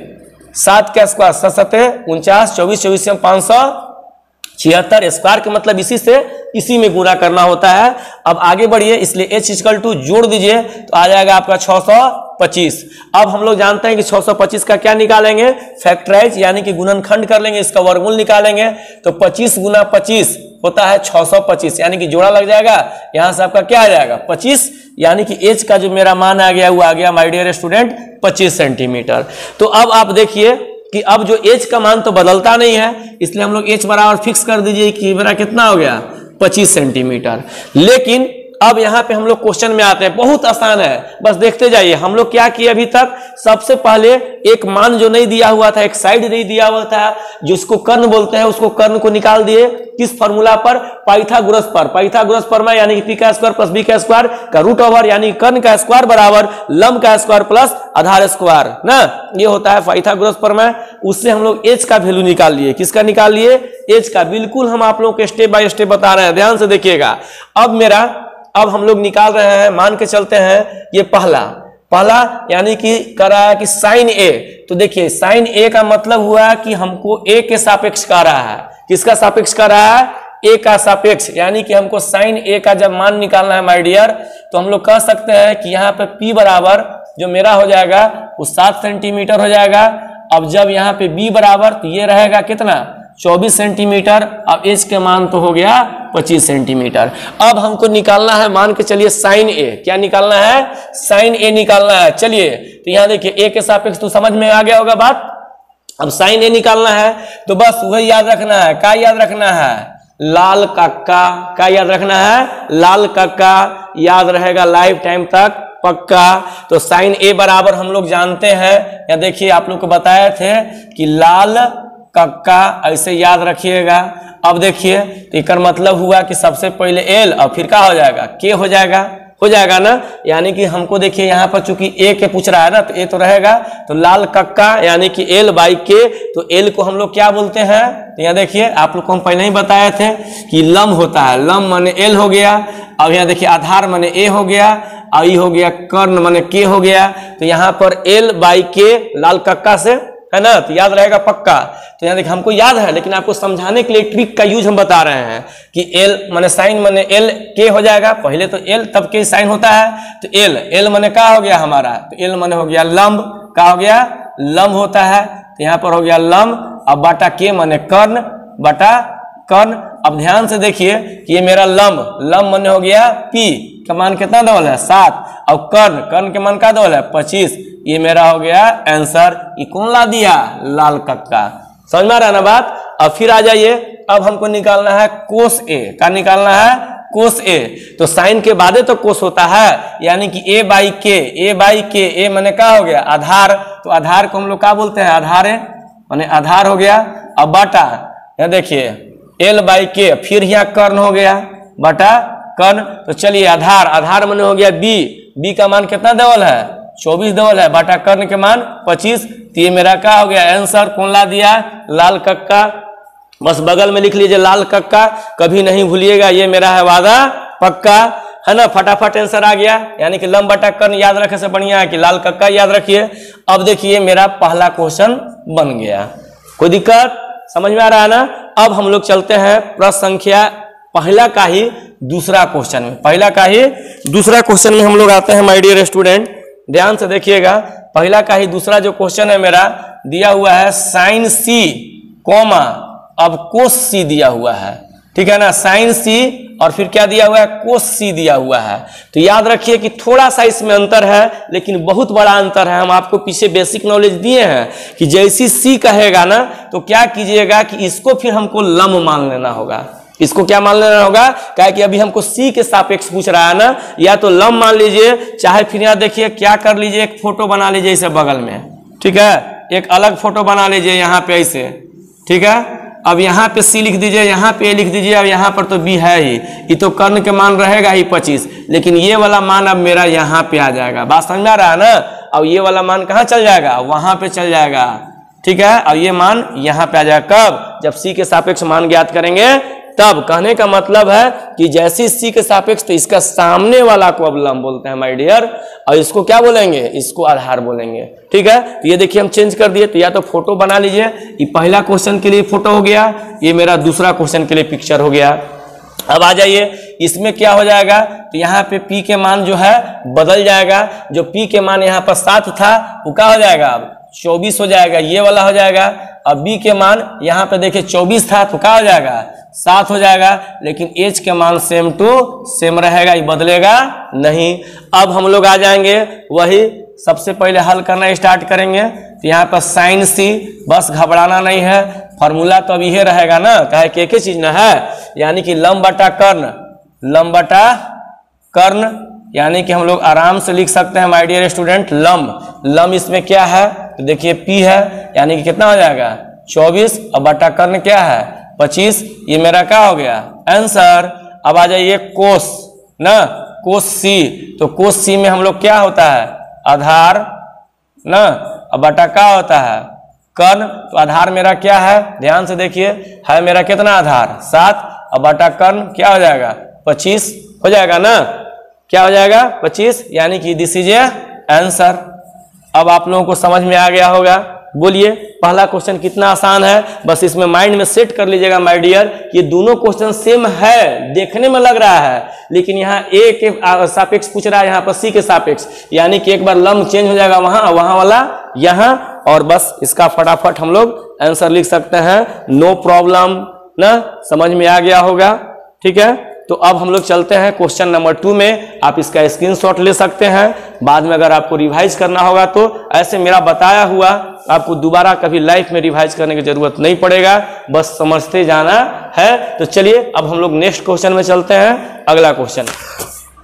7 का स्क्वायर 7 7 49, 24 24 से 576, स्क्वायर के मतलब इसी में गुणा करना होता है। अब आगे बढ़िए, इसलिए H इक्वल टू जोड़ दीजिए तो आ जाएगा आपका 625। अब हम लोग जानते हैं कि 625 का क्या निकालेंगे? फैक्टराइज, यानी कि गुणनखंड कर लेंगे, इसका वर्गमूल निकालेंगे। तो 25 गुना 25 होता है 625, यानी कि जोड़ा लग जाएगा, यहां से आपका क्या आ जाएगा? 25, यानी कि H का जो मेरा मान आ गया वो आ गया माय डियर स्टूडेंट 25 सेंटीमीटर। तो अब आप देखिए कि अब जो H का मान तो बदलता नहीं है, इसलिए हम लोग H बराबर फिक्स कर दीजिए कि मेरा कितना हो गया? 25 सेंटीमीटर। लेकिन अब यहाँ पे हम लोग क्वेश्चन में आते हैं, बहुत आसान है, बस देखते जाइए। हम लोग क्या किए अभी तक? सबसे पहले एक मान जो नहीं दिया हुआ था, एक साइड नहीं दिया हुआ था, जिसको कर्ण बोलते हैं, उसको कर्ण को निकाल दिए। किस फॉर्मूला पर? पाइथागोरस पर। पाइथागोरस प्रमेय, यानी कि P का स्क्वायर प्लस B का स्क्वायर का रूट ओवर, यानी कर्ण का स्क्वायर बराबर लंब का स्क्वायर प्लस आधार स्क्वायर ना, ये होता है पाइथागोरस प्रमेय। उससे हम लोग H का वैल्यू निकाल लिए। किसका निकाल लिए? H का। बिल्कुल हम आप लोगों को स्टेप बाय स्टेप बता रहे हैं, ध्यान से देखिएगा। अब हम लोग निकाल रहे हैं, मान के चलते हैं ये पहला, यानी कि कह रहा है कि साइन A। तो देखिए साइन A का मतलब हुआ कि हमको A के सापेक्ष कह रहा है। किसका सापेक्ष कह रहा है? A का सापेक्ष, यानी कि हमको साइन A का जब मान निकालना है माय डियर, तो हम लोग कह सकते हैं कि यहाँ पे P बराबर जो मेरा हो जाएगा वो 7 सेंटीमीटर हो जाएगा। अब जब यहाँ पे B बराबर, तो ये रहेगा कितना? 24 सेंटीमीटर। अब H के मान तो हो गया 25 सेंटीमीटर। अब हमको निकालना है, मान के चलिए साइन A। क्या निकालना है? साइन A निकालना है। चलिए तो यहाँ देखिए A के सापेक्ष तो समझ में आ गया होगा बात। अब साइन A निकालना है तो बस वही याद रखना है। क्या याद रखना है? लाल कक्का। क्या याद रखना है? लाल कक्का याद रहेगा लाइफ टाइम तक पक्का। तो साइन A बराबर हम लोग जानते हैं, या देखिए आप लोग को बताए थे कि लाल कक्का, ऐसे याद रखिएगा। अब देखिए तो इसका मतलब हुआ कि सबसे पहले L और फिर क्या हो जाएगा? K हो जाएगा ना। यानी कि हमको देखिए यहाँ पर चूंकि A के पूछ रहा है ना, तो A तो रहेगा, तो लाल कक्का यानी कि L बाई K। तो L को हम लोग क्या बोलते हैं? तो यहाँ देखिए आप लोग को हम पहले ही बताए थे कि लंब होता है, लंब माने L हो गया। अब यहाँ देखिए आधार माने A हो गया, और ये हो गया कर्ण माने K हो गया। तो यहाँ पर L बाई K लाल कक्का से, है ना, तो याद रहेगा पक्का। तो यहाँ देखिए हमको याद है, लेकिन आपको समझाने के लिए ट्रिक का यूज हम बता रहे हैं कि L माने साइन माने L K हो जाएगा। पहले तो L तब K साइन होता है। तो L माने क्या हो गया हमारा? तो L माने हो गया लंब। क्या हो गया? लंब होता है। तो यहाँ पर हो गया लंब। अब बटा K माने कर्ण, बटा कर्ण। अब ध्यान से देखिए कि ये मेरा लंब माने हो गया P, का मान कितना डबल है 7, और कर्ण के मान का डबल है 25। ये मेरा हो गया आंसर। ये कौन ला दिया? लाल कक्का। समझ में आ रहा है ना बात? अब फिर आ जाइए, अब हमको निकालना है कोस ए। क्या निकालना है? कोस ए। तो साइन के बाद तो कोस होता है, यानी कि ए बाई के। ए मैंने क्या हो गया? आधार। तो आधार को हम लोग क्या बोलते हैं? आधार है, माने आधार हो गया। अब बटा यहाँ देखिए एल बाई के, फिर यहाँ कर्ण हो गया बटा कर्ण। तो चलिए आधार मैंने हो गया बी का मान कितना डबल है? 24 डबल है, बटा कर्ण के मान 25। तो ये मेरा क्या हो गया आंसर? कौन ला दिया? लाल कक्का। बस बगल में लिख लीजिए लाल कक्का, कभी नहीं भूलिएगा, ये मेरा है वादा पक्का, है ना। फटाफट आंसर आ गया, यानी कि लंब बटा कर्ण याद रखे से बढ़िया है कि लाल कक्का याद रखिए। अब देखिए मेरा पहला क्वेश्चन बन गया। कोई दिक्कत? समझ में आ रहा है ना? अब हम लोग चलते हैं प्रश्न संख्या पहला का ही दूसरा क्वेश्चन में। पहला का ही दूसरा क्वेश्चन में हम लोग आते हैं माय डियर स्टूडेंट, ध्यान से देखिएगा। पहला का ही दूसरा जो क्वेश्चन है मेरा दिया हुआ है साइन सी कॉमा अब कोस सी दिया हुआ है, ठीक है ना। साइन सी और फिर क्या दिया हुआ है? कोस सी दिया हुआ है। तो याद रखिए कि थोड़ा सा इसमें अंतर है, लेकिन बहुत बड़ा अंतर है। हम आपको पीछे बेसिक नॉलेज दिए हैं कि जैसी सी कहेगा ना तो क्या कीजिएगा कि इसको फिर हमको लंब मान लेना होगा। इसको क्या मान लेना होगा? क्या कि अभी हमको सी के सापेक्ष पूछ रहा है ना, या तो लंब मान लीजिए, चाहे फिर यहाँ देखिए क्या कर लीजिए, एक फोटो बना लीजिए इसे बगल में, ठीक है। एक अलग फोटो बना लीजिए यहाँ पे ऐसे, ठीक है। अब यहाँ पे सी लिख दीजिए, यहाँ पे ए लिख दीजिए, अब यहाँ पर तो बी है ही, ये तो कर्ण के मान रहेगा ही 25, लेकिन ये वाला मान अब मेरा यहाँ पे आ जाएगा। बात समझ में आ रहा है ना? अब ये वाला मान कहाँ चल जाएगा? वहां पे चल जाएगा, ठीक है। अब ये मान यहाँ पे आ जाएगा कब? जब सी के सापेक्ष मान ज्ञात करेंगे तब। कहने का मतलब है कि जैसी सी के सापेक्ष, तो इसका सामने वाला को अब लंब बोलते हैं माय डियर, और इसको क्या बोलेंगे? इसको आधार बोलेंगे, ठीक है। तो ये देखिए हम चेंज कर दिए, तो या तो फोटो बना लीजिए, ये पहला क्वेश्चन के लिए फोटो हो गया, ये मेरा दूसरा क्वेश्चन के लिए पिक्चर हो गया। अब आ जाइए, इसमें क्या हो जाएगा? तो यहाँ पे P के मान जो है बदल जाएगा। जो P के मान यहाँ पर 7 था वो क्या हो जाएगा? अब 24 हो जाएगा, ये वाला हो जाएगा। अब B के मान यहाँ पे देखिए 24 था तो क्या हो जाएगा? 7 हो जाएगा, लेकिन H के मान सेम टू सेम रहेगा, ये बदलेगा नहीं। अब हम लोग आ जाएंगे वही, सबसे पहले हल करना स्टार्ट करेंगे। तो यहाँ पर साइन सी, बस घबराना नहीं है, फॉर्मूला तो अब ये रहेगा ना, कहे कि एक ही चीज ना है, यानी कि लंब बटा कर्ण, यानी कि हम लोग आराम से लिख सकते हैं माय डियर स्टूडेंट लंब इसमें क्या है? तो देखिए P है, यानी कि कितना हो जाएगा? 24, और बटा कर्ण क्या है? 25। ये मेरा क्या हो गया? आंसर। अब आ जाइए कोस ना, कोस सी। तो कोस सी में हम लोग क्या होता है? आधार ना, अब बटा क्या होता है? कर्ण। तो आधार मेरा क्या है? ध्यान से देखिए, है मेरा कितना आधार? 7, और बटा कर्ण क्या हो जाएगा? 25 हो जाएगा ना। क्या हो जाएगा? 25, यानी कि दिस इज ए आंसर। अब आप लोगों को समझ में आ गया होगा। बोलिए पहला क्वेश्चन कितना आसान है, बस इसमें माइंड में सेट कर लीजिएगा माय डियर, ये दोनों क्वेश्चन सेम है, देखने में लग रहा है, लेकिन यहाँ ए के सापेक्ष पूछ रहा है, यहाँ पर सी के सापेक्ष, यानी कि एक बार लंब चेंज हो जाएगा वहां वाला यहाँ, और बस इसका फटाफट हम लोग आंसर लिख सकते हैं, नो प्रॉब्लम ना। समझ में आ गया होगा, ठीक है। तो अब हम लोग चलते हैं क्वेश्चन नंबर 2 में। आप इसका स्क्रीनशॉट ले सकते हैं, बाद में अगर आपको रिवाइज करना होगा तो ऐसे मेरा बताया हुआ आपको दोबारा कभी लाइफ में रिवाइज करने की जरूरत नहीं पड़ेगा, बस समझते जाना है। तो चलिए अब हम लोग नेक्स्ट क्वेश्चन में चलते हैं, अगला क्वेश्चन।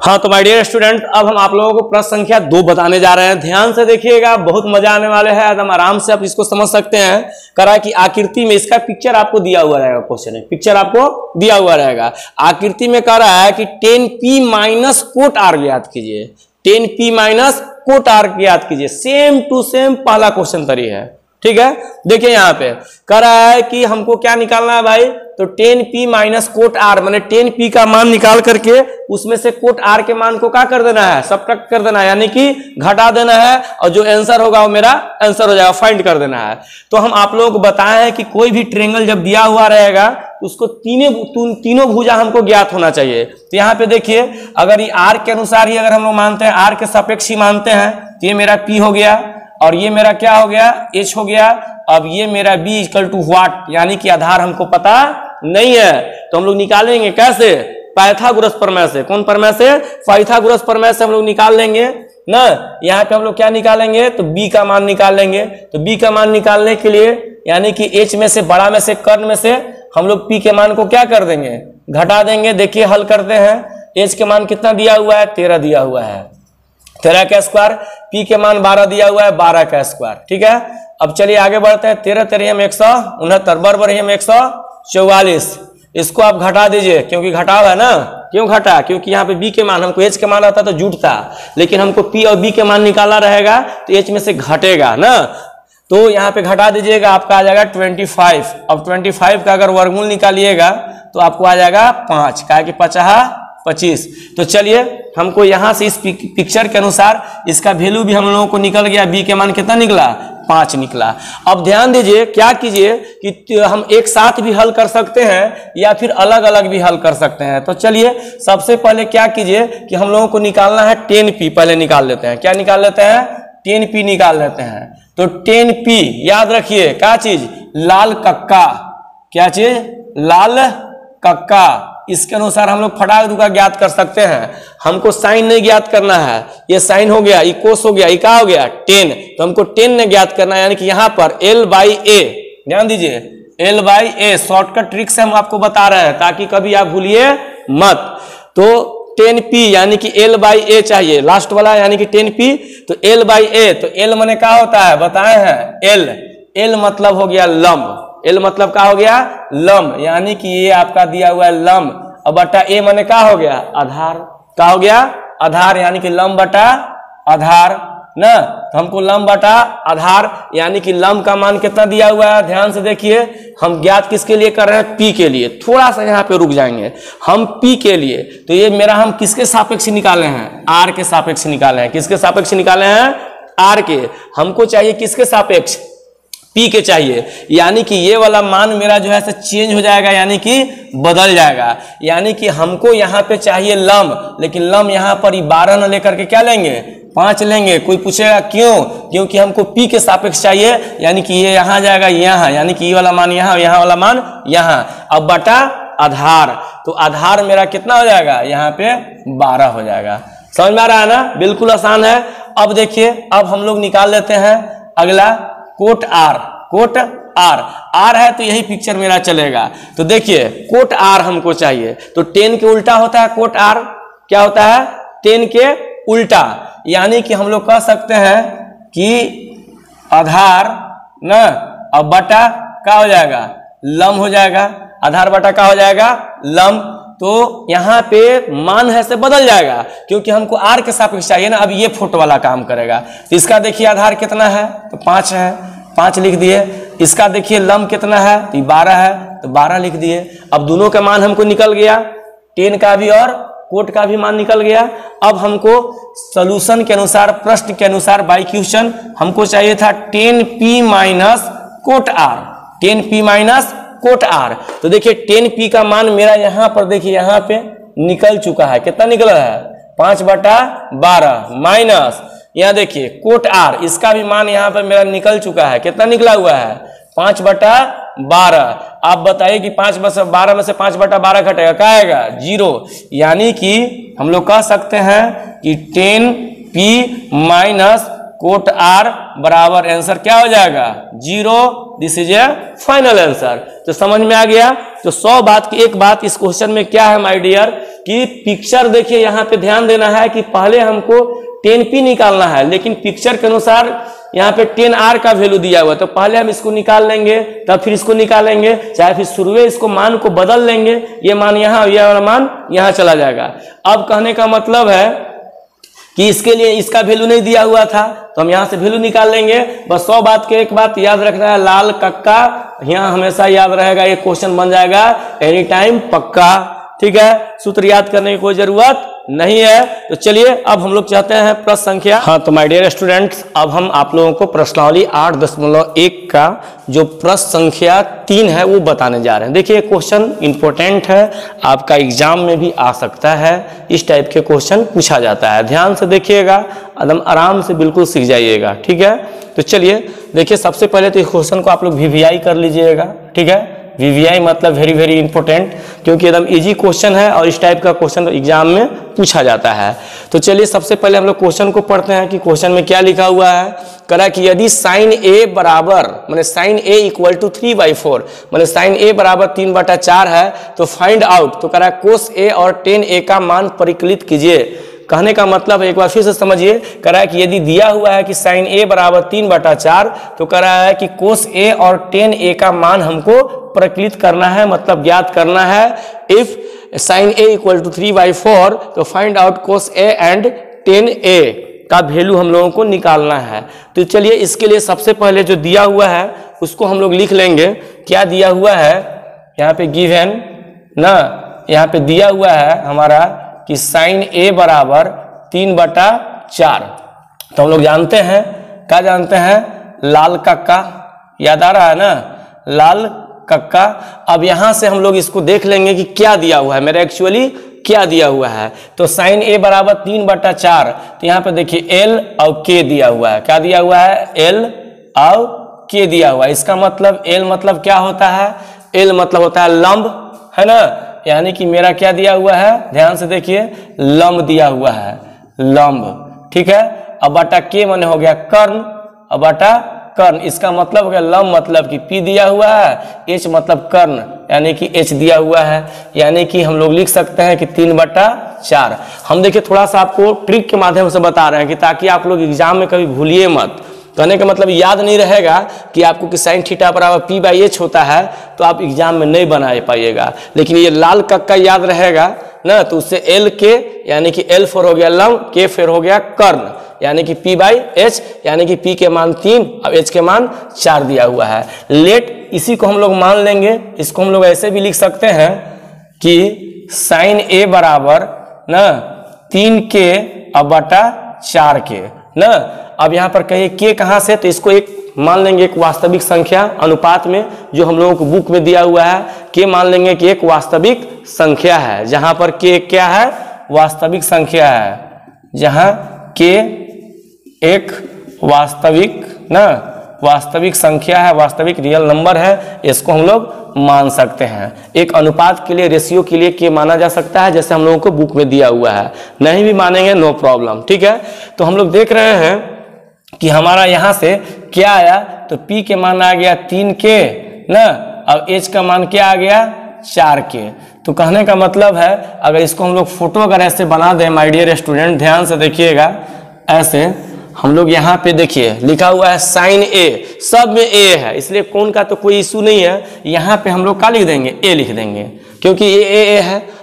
हाँ तो माय डियर स्टूडेंट, अब हम आप लोगों को प्रश्न संख्या 2 बताने जा रहे हैं। ध्यान से देखिएगा, बहुत मजा आने वाले है, एकदम आराम से आप इसको समझ सकते हैं। करा कि आकृति में इसका पिक्चर आपको दिया हुआ रहेगा, क्वेश्चन है पिक्चर आपको दिया हुआ रहेगा। आकृति में कह रहा है कि 10p माइनस कोट आर ज्ञात कीजिए, 10p माइनस कोट आर ज्ञात कीजिए। सेम टू सेम पहला क्वेश्चन तरी है, ठीक है। देखिए यहाँ पे कह रहा है कि हमको क्या निकालना है भाई, तो 10p माइनस कोट आर, मैंने 10p का मान निकाल करके उसमें से कोट आर के मान को क्या कर देना है? सब्ट्रैक्ट कर देना है, यानी कि घटा देना है, और जो आंसर होगा वो मेरा आंसर हो जाएगा, फाइंड कर देना है। तो हम आप लोगों को बताए हैं कि कोई भी ट्रायंगल जब दिया हुआ रहेगा तो उसको तीनों भुजा हमको ज्ञात होना चाहिए। तो यहाँ पे देखिए, अगर ये आर के अनुसार ही अगर हम लोग मानते हैं, आर के सापेक्ष ही मानते हैं, तो ये मेरा p हो गया, और ये मेरा क्या हो गया? h हो गया। अब ये मेरा b इक्वल टू व्हाट, यानी कि आधार हमको पता नहीं है, तो हम लोग निकालेंगे कैसे? पाइथागोरस प्रमेय से। कौन प्रमेय से? पाइथागोरस प्रमेय से हम लोग निकाल लेंगे ना। यहाँ पे हम लोग क्या निकालेंगे? तो b का मान निकाल लेंगे। तो b का मान निकालने के लिए यानी कि h में से, बड़ा में से, कर्ण में से हम लोग p के मान को क्या कर देंगे? घटा देंगे। देखिए हल करते हैं। h के मान कितना दिया हुआ है? 13 दिया हुआ है, 13 का स्क्वायर। p के मान 12 दिया हुआ है, 12 का स्क्वायर। ठीक है, अब चलिए आगे बढ़ते हैं। 13 13 में 169 बराबर है 144। इसको आप घटा दीजिए, क्योंकि घटाव है ना। क्यों घटा? क्योंकि यहाँ पे b के मान, हमको h के मान आता तो जुटता, लेकिन हमको p और b के मान निकालना रहेगा तो h में से घटेगा ना। तो यहाँ पे घटा दीजिएगा, आपका आ जाएगा 25। अब 25 का अगर वर्गमूल निकालिएगा तो आपको आ जाएगा 5, क्या कि 25। तो चलिए हमको यहाँ से इस पिक्चर के अनुसार इसका वैल्यू भी हम लोगों को निकल गया। b के मान कितना निकला? 5 निकला। अब ध्यान दीजिए, क्या कीजिए कि हम एक साथ भी हल कर सकते हैं या फिर अलग अलग भी हल कर सकते हैं। तो चलिए सबसे पहले क्या कीजिए कि हम लोगों को निकालना है 10p। पहले निकाल लेते हैं। क्या निकाल लेते हैं? 10p निकाल लेते हैं। तो 10p याद रखिए, क्या चीज? लाल कक्का। क्या चीज? लाल कक्का। इसके अनुसार हम लोग फटाक दुका ज्ञात कर सकते हैं। हमको साइन नहीं ज्ञात करना है, ये साइन हो गया, ये कोस हो गया, ये क्या हो गया? 10। तो हमको 10 ने ज्ञात करना है, यानी कि यहाँ पर l/a, ध्यान दीजिए, l/a शॉर्टकट ट्रिक से हम आपको बता रहे हैं ताकि कभी आप भूलिए मत। तो 10p यानी कि l/a चाहिए, लास्ट वाला यानी कि 10p। तो l/a, तो l माने क्या होता है? बताए हैं l मतलब हो गया लंब। l मतलब क्या हो गया? लंब, यानी कि ये आपका दिया हुआ है लंब। अब बटा a माने क्या हो गया? आधार। क्या हो गया? आधार, यानी कि लंब बटा आधार ना। तो हमको लंब बटा आधार यानी कि लंब का मान कितना दिया हुआ है? ध्यान से देखिए, हम ज्ञात किसके लिए कर रहे हैं? p के लिए। थोड़ा सा यहाँ पे रुक जाएंगे, हम p के लिए। तो ये मेरा हम किसके सापेक्ष निकाले हैं? r के सापेक्ष निकाले हैं। किसके सापेक्ष निकाले हैं? r के। हमको चाहिए किसके सापेक्ष? p के चाहिए, यानी कि ये वाला मान मेरा जो है चेंज हो जाएगा, यानी कि बदल जाएगा। यानी कि हमको यहाँ पे चाहिए लंब, लेकिन लंब यहाँ पर 12 न लेकर के क्या लेंगे? 5 लेंगे। कोई पूछेगा क्यों? क्योंकि हमको p के सापेक्ष चाहिए, यानी कि ये यहाँ जाएगा यहाँ, यानी कि ये वाला मान यहाँ, यहाँ वाला मान यहाँ। अब बटा आधार, तो आधार मेरा कितना हो जाएगा? यहाँ पे 12 हो जाएगा। समझ में आ रहा है ना? बिल्कुल आसान है। अब देखिए, अब हम लोग निकाल लेते हैं अगला कोट r। कोट r है तो यही पिक्चर मेरा चलेगा। तो देखिए कोट r हमको चाहिए, तो 10 के उल्टा होता है कोट r। क्या होता है? 10 के उल्टा, यानी कि हम लोग कह सकते हैं कि आधार ना, अब बटा क्या हो जाएगा? लंब हो जाएगा। आधार बटा क्या हो जाएगा? लंब। तो यहाँ पे मान है से बदल जाएगा, क्योंकि हमको r के सापेक्ष चाहिए ना। अब ये फोटो वाला काम करेगा। तो इसका देखिए आधार कितना है? तो 5 है, 5 लिख दिए। इसका देखिए लंब कितना है? तो 12 है, तो 12 लिख दिए। अब दोनों का मान हमको निकल गया, 10 का भी और कोट का भी मान निकल गया। अब हमको सोल्यूशन के अनुसार, प्रश्न के अनुसार बाय क्वेश्चन हमको चाहिए था 10p minus cot r। 10p minus cot r। तो देखिए 10p का मान मेरा यहाँ पर देखिए यहाँ पे निकल चुका है। कितना निकला है? 5/12 माइनस यहाँ देखिए कोट r, इसका भी मान यहाँ पर मेरा निकल चुका है। कितना निकला हुआ है? 5/12। आप बताइए कि 5/12 में से 5/12 घटेगा, क्या आएगा? 0। यानी कि हम लोग कह सकते हैं कि 10p माइनस कोट r बराबर आंसर क्या हो जाएगा? 0। This is A final answer. तो समझ में आ गया। तो 100 बात की एक बात इस क्वेश्चन में क्या है माय डियर, कि पिक्चर देखिए, यहाँ पे ध्यान देना है कि पहले हमको 10p निकालना है, लेकिन पिक्चर के अनुसार यहाँ पे 10r का वैल्यू दिया हुआ है। तो पहले हम इसको निकाल लेंगे, तब फिर इसको निकालेंगे, चाहे फिर शुरू में इसको मान को बदल लेंगे। ये मान यहाँ, ये वाला मान यहाँ चला जाएगा। अब कहने का मतलब है कि इसके लिए इसका वैल्यू नहीं दिया हुआ था, तो हम यहाँ से वैल्यू निकाल लेंगे। बस 100 बात के एक बात याद रखना है, लाल कक्का यहाँ हमेशा याद रहेगा। ये क्वेश्चन बन जाएगा एनी टाइम पक्का। ठीक है, सूत्र याद करने की कोई जरूरत नहीं है। तो चलिए अब हम लोग चाहते हैं प्रश्न संख्या। हाँ, तो माय डियर स्टूडेंट्स, अब हम आप लोगों को प्रश्नावली 8.1 का जो प्रश्न संख्या 3 है वो बताने जा रहे हैं। देखिए क्वेश्चन इंपॉर्टेंट है, आपका एग्जाम में भी आ सकता है। इस टाइप के क्वेश्चन पूछा जाता है। ध्यान से देखिएगा, एकदम आराम से बिल्कुल सीख जाइएगा। ठीक है, तो चलिए देखिए, सबसे पहले तो इस क्वेश्चन को आप लोग VVI कर लीजिएगा। ठीक है, VVI मतलब वेरी वेरी इंपॉर्टेंट, क्योंकि एकदम इजी क्वेश्चन है और इस टाइप का क्वेश्चन तो एग्जाम में पूछा जाता है। तो चलिए सबसे पहले हम लोग क्वेश्चन को पढ़ते हैं कि क्वेश्चन में क्या लिखा हुआ है। करा कि यदि साइन ए बराबर माने साइन ए इक्वल टू 3/4 माने साइन ए बराबर 3/4 है तो फाइंड आउट, तो करा कोस ए और टेन ए का मान परिकलित कीजिए। कहने का मतलब एक बार फिर से समझिए, कह रहा है कि यदि दिया हुआ है कि साइन ए बराबर 3/4 तो कह रहा है कि कोस ए और टेन ए का मान हमको परिकलित करना है, मतलब ज्ञात करना है। If sine A equal to 3/4 तो find out cos A and tan A का वैल्यू हम लोगों को निकालना है। तो चलिए इसके लिए सबसे पहले जो दिया हुआ है उसको हम लोग लिख लेंगे। क्या दिया हुआ है यहाँ पे गिवन ना, यहाँ पे दिया हुआ है हमारा कि साइन ए बराबर 3/4। तो हम लोग जानते हैं, क्या जानते हैं, लाल कक्का, याद आ रहा है ना, लाल कक्का। अब यहां से हम लोग इसको देख लेंगे कि क्या दिया हुआ है, मेरा एक्चुअली क्या दिया हुआ है। तो साइन ए बराबर 3/4, तो यहाँ पे देखिए एल और के दिया हुआ है। क्या दिया हुआ है, एल और के दिया हुआ है। इसका मतलब एल मतलब क्या होता है, एल मतलब होता है लंब, है ना, यानी कि मेरा क्या दिया हुआ है, ध्यान से देखिए, लंब दिया हुआ है, लंब, ठीक है। अब बटा के माने हो गया कर्ण, अब बटा कर्ण, इसका मतलब हो गया लंब मतलब कि पी दिया हुआ है, एच मतलब कर्ण यानी कि एच दिया हुआ है, यानी कि हम लोग लिख सकते हैं कि 3/4। हम देखिए थोड़ा सा आपको ट्रिक के माध्यम से बता रहे हैं कि ताकि आप लोग एग्जाम में कभी भूलिए मत। कहने का मतलब याद नहीं रहेगा कि आपको कि साइन थीटा बराबर P/H होता है तो आप एग्जाम में नहीं बना पाइएगा, लेकिन ये लाल कक्का याद रहेगा ना, तो उससे एल के यानी कि एल फोर हो गया लंब, के फिर हो गया कर्ण यानी कि P/H यानी कि P के मान 3 और H के मान 4 दिया हुआ है। लेट इसी को हम लोग मान लेंगे, इसको हम लोग ऐसे भी लिख सकते हैं कि साइन ए बराबर ना 3K/4 के ना। अब यहाँ पर कहिए के कहाँ से, तो इसको एक मान लेंगे एक वास्तविक संख्या अनुपात में, जो हम लोगों को बुक में दिया हुआ है के मान लेंगे कि एक वास्तविक संख्या है, जहां पर के क्या है, वास्तविक संख्या है, जहां के एक वास्तविक ना, वास्तविक संख्या है, वास्तविक रियल नंबर है, इसको हम लोग मान सकते हैं। एक अनुपात के लिए, रेशियो के लिए के माना जा सकता है, जैसे हम लोगों को बुक में दिया हुआ है। नहीं भी मानेंगे नो प्रॉब्लम, ठीक है। तो हम लोग देख रहे हैं कि हमारा यहां से क्या आया, तो P के मान आ गया 3K ना, अब H का मान क्या आ गया 4K। तो कहने का मतलब है अगर इसको हम लोग फोटो अगर ऐसे बना दें, माय डियर स्टूडेंट ध्यान से देखिएगा, ऐसे हम लोग यहाँ पे देखिए लिखा हुआ है साइन ए, सब में ए है, इसलिए कौन का तो कोई इशू नहीं है। यहाँ पे हम लोग क्या लिख देंगे, ए लिख देंगे, क्योंकि ए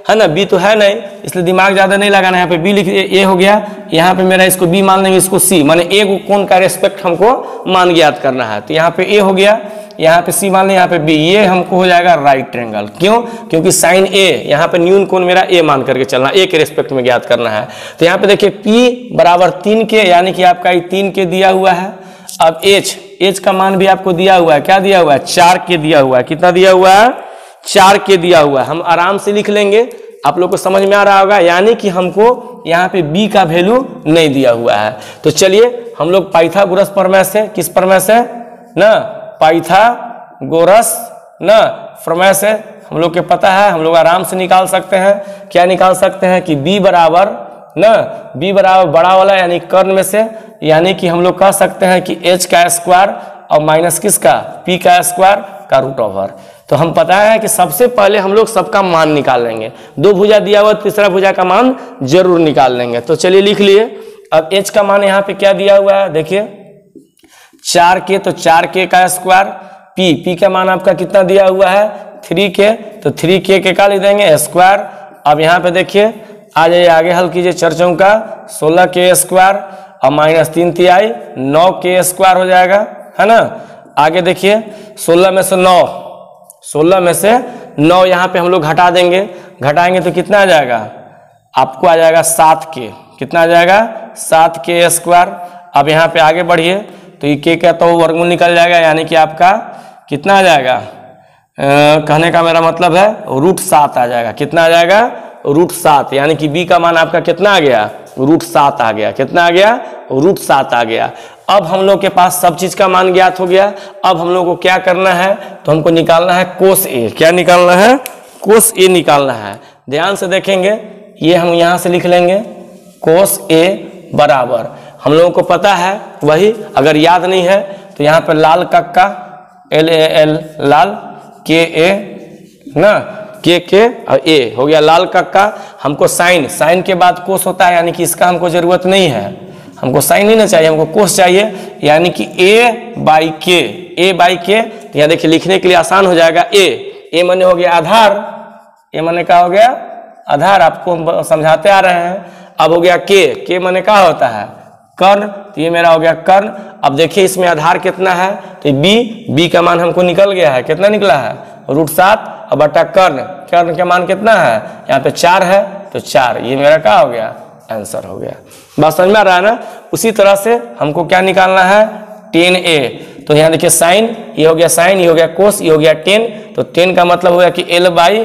है ना, बी तो है नहीं, इसलिए दिमाग ज्यादा नहीं लगाना। यहाँ पे बी लिख, ए हो गया, यहाँ पे मेरा इसको बी मान लेंगे, इसको सी, माने ए को कौन का रेस्पेक्ट हमको मान ज्ञात करना है। तो यहाँ पे ए हो गया, यहाँ पे सी मान लें, यहाँ पे बी, ये हमको हो जाएगा राइट ट्रायंगल। क्यों, क्योंकि साइन ए, यहाँ पे न्यून कोण मेरा ए मान करके चलना, ए के रेस्पेक्ट में ज्ञात करना है। तो यहाँ पे देखिए P बराबर 3K यानी कि आपका 3K दिया हुआ है। अब H का मान भी आपको दिया हुआ है, क्या दिया हुआ है 4K दिया हुआ है। कितना दिया हुआ है 4K दिया हुआ है। हम आराम से लिख लेंगे, आप लोग को समझ में आ रहा होगा, यानी कि हमको यहाँ पे B का वैल्यू नहीं दिया हुआ है। तो चलिए हम लोग पाइथागोरस प्रमेय से, किस प्रमेय से ना, पाइथागोरस ना प्रमेय से हम लोग के पता है, हम लोग आराम से निकाल सकते हैं। क्या निकाल सकते हैं कि B बराबर ना, B बराबर बड़ा वाला यानी कर्ण में से, यानी कि हम लोग कह सकते हैं कि H का स्क्वायर और माइनस किसका, P का स्क्वायर का रूट ओवर। तो हम पता है कि सबसे पहले हम लोग सबका मान निकाल लेंगे, दो भुजा दिया हुआ, तीसरा भुजा का मान जरूर निकाल लेंगे। तो चलिए लिख लिए। अब H का मान यहाँ पे क्या दिया हुआ है, देखिए 4K, तो 4K का स्क्वायर, P का मान आपका कितना दिया हुआ है 3K, तो 3K के का लिख देंगे स्क्वायर। अब यहाँ पे देखिए आ जाइए, आगे हल कीजिए, 4 चौका 16K स्क्वायर और माइनस 3 तिहाई 9K स्क्वायर हो जाएगा, है ना। आगे देखिए 16 में से 9, 16 में से 9 यहाँ पे हम लोग घटा देंगे, घटाएंगे तो कितना आ जाएगा, आपको आ जाएगा 7K। कितना आ जाएगा 7K स्क्वायर। अब यहाँ पे आगे बढ़िए तो ये K का तो वर्गमूल निकल जाएगा, यानी कि आपका कितना आ जाएगा, कहने का मेरा मतलब है √7 आ जाएगा। कितना आ जाएगा √7, यानी कि B का मान आपका कितना आ गया √7 आ गया। कितना आ गया √7 आ गया। अब हम लोग के पास सब चीज का मान ज्ञात हो गया। अब हम लोग को क्या करना है, तो हमको निकालना है कोस ए। क्या निकालना है, कोस ए निकालना है। ध्यान से देखेंगे, ये हम यहां से लिख लेंगे कोस ए बराबर, हम लोगों को पता है वही, अगर याद नहीं है तो यहाँ पे लाल कक्का LAL लाल के ए ना, के और ए हो गया लाल कक्का। हमको साइन, साइन के बाद कोस होता है, यानी कि इसका हमको जरूरत नहीं है, हमको साइन नहीं ना चाहिए, हमको कोस चाहिए, यानी कि ए बाई के। तो यहाँ देखिए लिखने के लिए आसान हो जाएगा। ए माने हो गया आधार, ए माने क्या हो गया आधार, आपको समझाते आ रहे हैं। अब हो गया के माने क्या होता है कर्ण, तो ये मेरा हो गया कर्ण। अब देखिए इसमें आधार कितना है, तो बी का मान हमको निकल गया है, कितना निकला है √7 और बटा कर्ण का मान कितना है, यहाँ पे 4 है, तो 4, ये मेरा क्या हो गया आंसर हो गया। बात समझ में आ रहा है ना। उसी तरह से हमको क्या निकालना है, tan A। तो यहाँ देखिए साइन, ये हो गया साइन, ये हो गया कोस, ये हो गया tan। तो tan का मतलब हो गया कि L बाई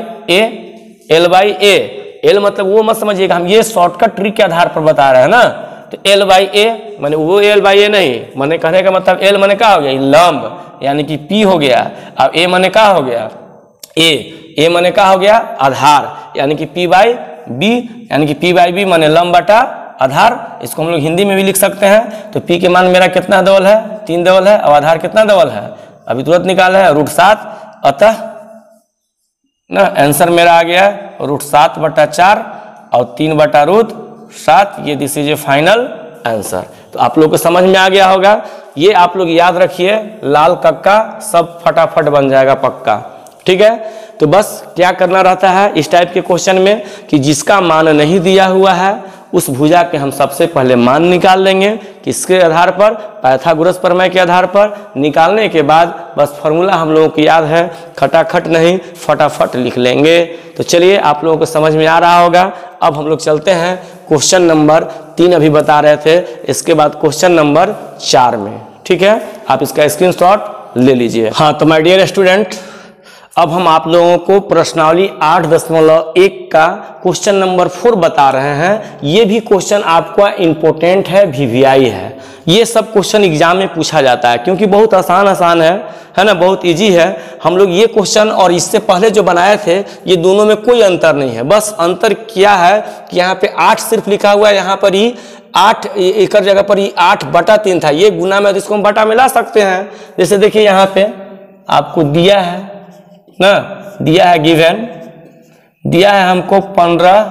ए। L मतलब वो मत समझिएगा, हम ये शॉर्टकट ट्रिक के आधार पर बता रहे हैं ना। तो L बाई ए माने वो L बाई ए नहीं, माने कहने का मतलब L माने क्या हो गया लंब, यानी कि P हो गया। अब A माने क्या हो गया ए माने क्या हो गया आधार, यानी कि P बाई बी, यानी कि P बाई बी माने लंब बटा आधार। इसको हम लोग हिंदी में भी लिख सकते हैं। तो P के मान मेरा कितना डबल है, 3 डबल है, और आधार कितना डबल है, अभी तुरंत निकाला है √7। अतः ना आंसर मेरा आ गया √7 बटा 4 और 3 बटा √7। ये this is A final answer. तो आप लोग को समझ में आ गया होगा। ये आप लोग याद रखिए, लाल कक्का सब फटाफट बन जाएगा पक्का, ठीक है। तो बस क्या करना रहता है इस टाइप के क्वेश्चन में कि जिसका मान नहीं दिया हुआ है उस भुजा के हम सबसे पहले मान निकाल लेंगे, किसके आधार पर, पाइथागोरस प्रमेय के आधार पर। निकालने के बाद बस फॉर्मूला हम लोगों को याद है, खटाखट नहीं फटाफट लिख लेंगे। तो चलिए आप लोगों को समझ में आ रहा होगा। अब हम लोग चलते हैं क्वेश्चन नंबर 3 अभी बता रहे थे, इसके बाद क्वेश्चन नंबर 4 में, ठीक है। आप इसका स्क्रीनशॉट ले लीजिए। हाँ तो माय डियर स्टूडेंट, अब हम आप लोगों को प्रश्नावली 8.1 का क्वेश्चन नंबर 4 बता रहे हैं। ये भी क्वेश्चन आपका इंपॉर्टेंट है, VVI है। ये सब क्वेश्चन एग्जाम में पूछा जाता है क्योंकि बहुत आसान है ना, बहुत इजी है। हम लोग ये क्वेश्चन और इससे पहले जो बनाए थे ये दोनों में कोई अंतर नहीं है। बस अंतर क्या है कि यहाँ पे 8 सिर्फ लिखा हुआ है, यहाँ पर ही 8 एक जगह पर ही 8/3 था, ये गुना में, इसको हम बटा में ला सकते हैं। जैसे देखिए यहाँ पे आपको दिया है ना, दिया है गिवन, दिया है हमको 15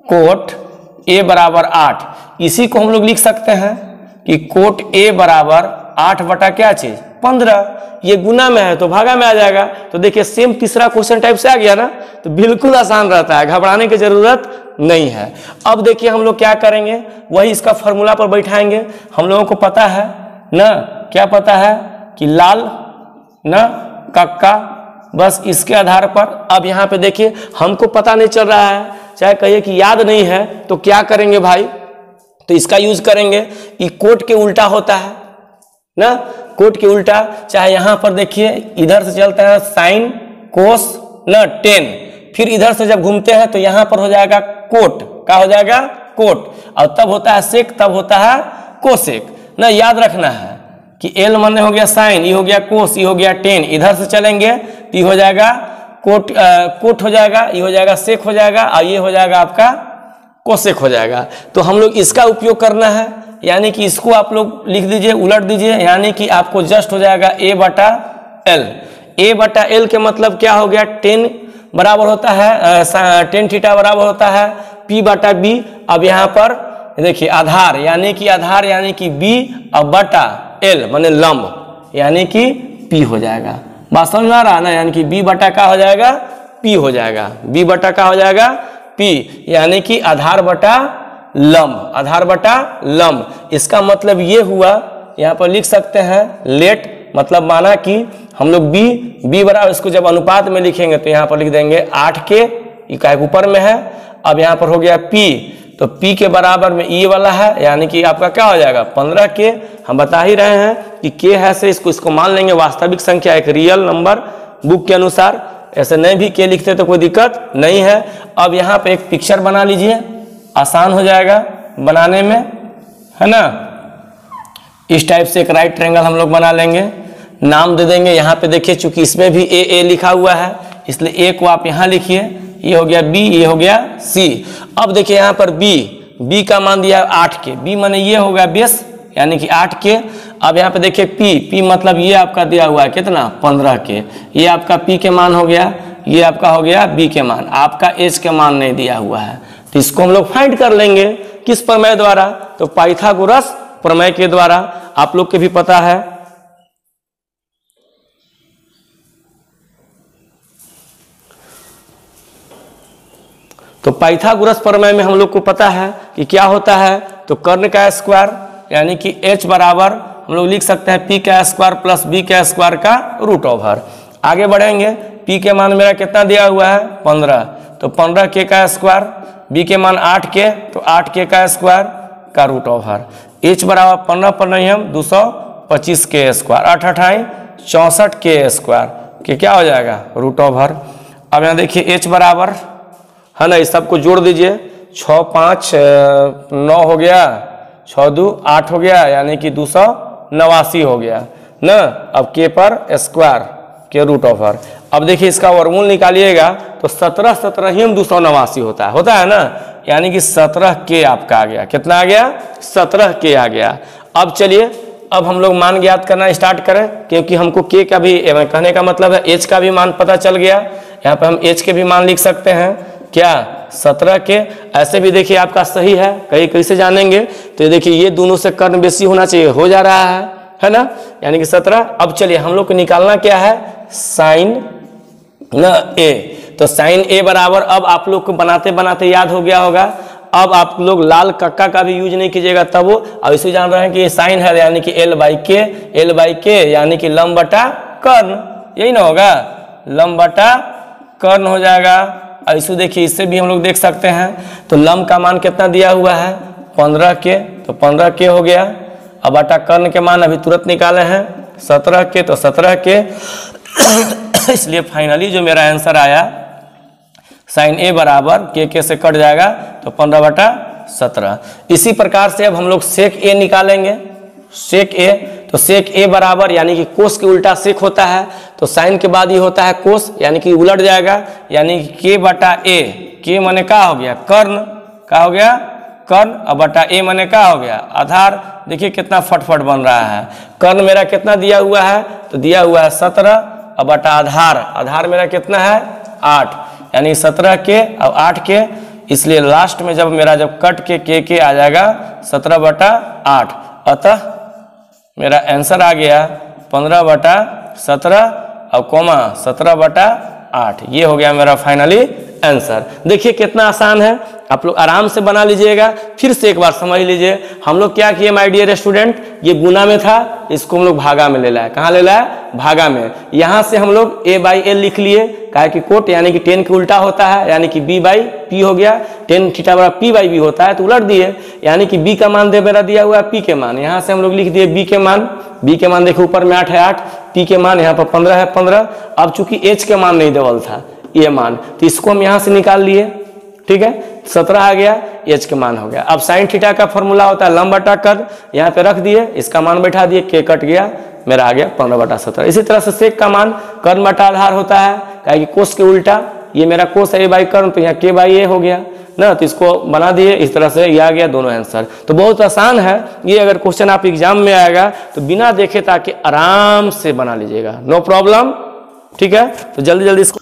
कोट A बराबर 8। इसी को हम लोग लिख सकते हैं कि कोट A बराबर 8 बटा क्या चीज 15। ये गुना में है तो भागा में आ जाएगा। तो देखिए सेम तीसरा क्वेश्चन टाइप से आ गया ना, तो बिल्कुल आसान रहता है, घबराने की जरूरत नहीं है। अब देखिए हम लोग क्या करेंगे, वही इसका फॉर्मूला पर बैठाएंगे। हम लोगों को पता है ना, क्या पता है कि लाल ना कक्का, बस इसके आधार पर। अब यहाँ पे देखिए हमको पता नहीं चल रहा है, चाहे कहिए कि याद नहीं है, तो क्या करेंगे भाई, तो इसका यूज करेंगे। ये कोट के उल्टा होता है ना, कोट के उल्टा। चाहे यहाँ पर देखिए इधर से चलता है साइन कोस ना 10, फिर इधर से जब घूमते हैं तो यहाँ पर हो जाएगा कोट, क्या हो जाएगा कोट, और तब होता है सेक, तब होता है कोसेक ना। याद रखना है कि L माने हो गया साइन, ये हो गया कोस, ये हो गया 10। इधर से चलेंगे तो ये हो जाएगा कोट हो जाएगा, ये हो जाएगा सेक हो जाएगा, और ये हो जाएगा आपका कोसेक हो जाएगा। तो हम लोग इसका उपयोग करना है, यानी कि इसको आप लोग लिख दीजिए, उलट दीजिए, यानी कि आपको जस्ट हो जाएगा A बटा L। A बटा L के मतलब क्या हो गया, 10 बराबर होता है tan थीटा बराबर होता है P बटा B। अब यहाँ पर देखिए आधार, यानी कि B और बटा L माने लंब, यानी कि P हो जाएगा। बात समझ में आ रहा है ना, यानी कि B बटा का हो जाएगा P हो जाएगा, B बटा का हो जाएगा P, यानी कि आधार बटा लंब, आधार बटा लंब। इसका मतलब ये हुआ, यहाँ पर लिख सकते हैं लेट, मतलब माना कि हम लोग B बराबर, इसको जब अनुपात में लिखेंगे तो यहाँ पर लिख देंगे 8 के, इकाई ऊपर में है। अब यहाँ पर हो गया P, तो P के बराबर में ये वाला है, यानी कि आपका क्या हो जाएगा 15 के। हम बता ही रहे हैं कि के है से इसको मान लेंगे वास्तविक संख्या, एक रियल नंबर बुक के अनुसार। ऐसे नहीं भी के लिखते तो कोई दिक्कत नहीं है। अब यहाँ पे एक पिक्चर बना लीजिए, आसान हो जाएगा बनाने में, है ना। इस टाइप से एक राइट ट्रायंगल हम लोग बना लेंगे, नाम दे देंगे। यहाँ पे देखिए चूंकि इसमें भी ए लिखा हुआ है इसलिए ए को आप यहाँ लिखिए, ये हो गया बी, ये हो गया सी। अब देखिए यहाँ पर बी का मान दिया 8 के, बी माने ये हो गया बेस यानी कि 8 के। अब यहाँ पे देखिए पी मतलब ये आपका दिया हुआ है कितना 15 के, ये आपका पी के मान हो गया, ये आपका हो गया बी के मान, आपका एच के मान नहीं दिया हुआ है। तो इसको हम लोग फाइंड कर लेंगे किस प्रमेय द्वारा, तो पाइथागोरस प्रमेय के द्वारा। आप लोग के भी पता है, तो पाइथागोरस प्रमेय में हम लोग को पता है कि क्या होता है, तो कर्ण का स्क्वायर यानी कि h बराबर हम लोग लिख सकते हैं p का स्क्वायर प्लस b का स्क्वायर का रूट ओवर। आगे बढ़ेंगे, p के मान मेरा कितना दिया हुआ है 15, तो 15 के का स्क्वायर, b के मान 8 के तो 8 के का स्क्वायर का रूट ओवर। h बराबर 15 पर नहीं हम 225 के स्क्वायर, 8 8 64 के स्क्वायर के क्या हो जाएगा रूट ओवर। अब यहाँ देखिए h बराबर है ना, इस सबको जोड़ दीजिए, 6 5 9 हो गया, 6 2 8 हो गया यानी कि 289 हो गया ना। अब के पर स्क्वायर के रूट ओवर। अब देखिए इसका वर्गमूल निकालिएगा तो 17 17 ही 289 होता है ना, यानी कि 17 के आपका आ गया, कितना आ गया 17 के आ गया। अब चलिए अब हम लोग मान ज्ञात करना स्टार्ट करें, क्योंकि हमको के का भी कहने का मतलब है एच का भी मान पता चल गया। यहाँ पे हम एच के भी मान लिख सकते हैं क्या 17 के। ऐसे भी देखिए आपका सही है, कहीं कैसे जानेंगे, तो ये देखिए ये दोनों से कर्ण बेशी होना चाहिए, हो जा रहा है ना, यानी कि 17। अब चलिए हम लोग को निकालना क्या है साइन न ए, तो साइन ए बराबर, अब आप लोग को बनाते बनाते याद हो गया होगा, अब आप लोग लाल कक्का का भी यूज नहीं कीजिएगा तब वो, अब इसे जान रहे हैं कि ये साइन है यानी कि एल बाई के यानी कि लंब बटा कर्ण, यही ना होगा, लंब बटा कर्ण हो जाएगा। ऐसे देखिए इससे भी हम लोग देख सकते हैं, तो लंब का मान कितना दिया हुआ है 15 के, तो 15 के हो गया। अब बटा कर्ण के मान अभी तुरंत निकाले हैं 17 के, तो 17 के इसलिए फाइनली जो मेरा आंसर आया साइन ए बराबर के से कट जाएगा तो 15 बटा 17। इसी प्रकार से अब हम लोग सेक ए निकालेंगे, सेक ए, तो सेक ए बराबर यानी कि कोस के उल्टा सेक होता है, तो साइन के बाद ये होता है कोस यानी कि उलट जाएगा, यानी कि के बटा ए, के माने का हो गया कर्ण, का हो गया कर्ण, अब बटा ए माने का हो गया आधार। देखिए कितना फटफट बन रहा है, कर्ण मेरा कितना दिया हुआ है, तो दिया हुआ है 17, अब बटा आधार, आधार मेरा कितना है 8, यानी 17 के और 8 के, इसलिए लास्ट में जब मेरा जब कट के आ जाएगा 17 बटा 8, अतः मेरा आंसर आ गया 15 बटा 17 और कोमा 17 बटा 8। ये हो गया मेरा फाइनली आंसर। देखिए कितना आसान है, आप लोग आराम से बना लीजिएगा। फिर से एक बार समझ लीजिए, हम लोग क्या किए माय डियर स्टूडेंट, ये गुना में था, इसको हम लोग भागा में ले लाए। कहाँ ले लाए, भागा में। यहाँ से हम लोग a बाई एल लिख लिए, काहे कि कोट यानी कि 10 के उल्टा होता है, यानी कि b बाई पी हो गया, 10 थीटा बराबर p बाई बी होता है, तो उलट दिए, यानी कि b का मान दे मेरा दिया हुआ है p के मान, यहाँ से हम लोग लिख दिए b के मान देखो ऊपर में 8 है 8, p के मान यहाँ पर 15 है 15। अब चूंकि h के मान नहीं देवल था ये मान, तो इसको हम यहाँ से निकाल लिए, ठीक है, 17 आ गया, h के मान हो गया। अब साइन थीटा का फॉर्मूला होता है लंब बटा कर्ण, यहाँ पे रख दिए, इसका मान बैठा दिए, के कट गया, मेरा आ गया 15 बटा 17। इसी तरह से सेक का मान कर्ण बटा आधार होता है, कि कोस के उल्टा, ये मेरा कोस है a बाई कर्ण, तो यहाँ के बाई ए हो गया ना, तो इसको बना दिए, इस तरह से ये आ गया दोनों आंसर। तो बहुत आसान है ये, अगर क्वेश्चन आप एग्जाम में आएगा तो बिना देखे ताकि आराम से बना लीजिएगा, नो प्रॉब्लम, ठीक है। तो जल्दी जल्दी इसको,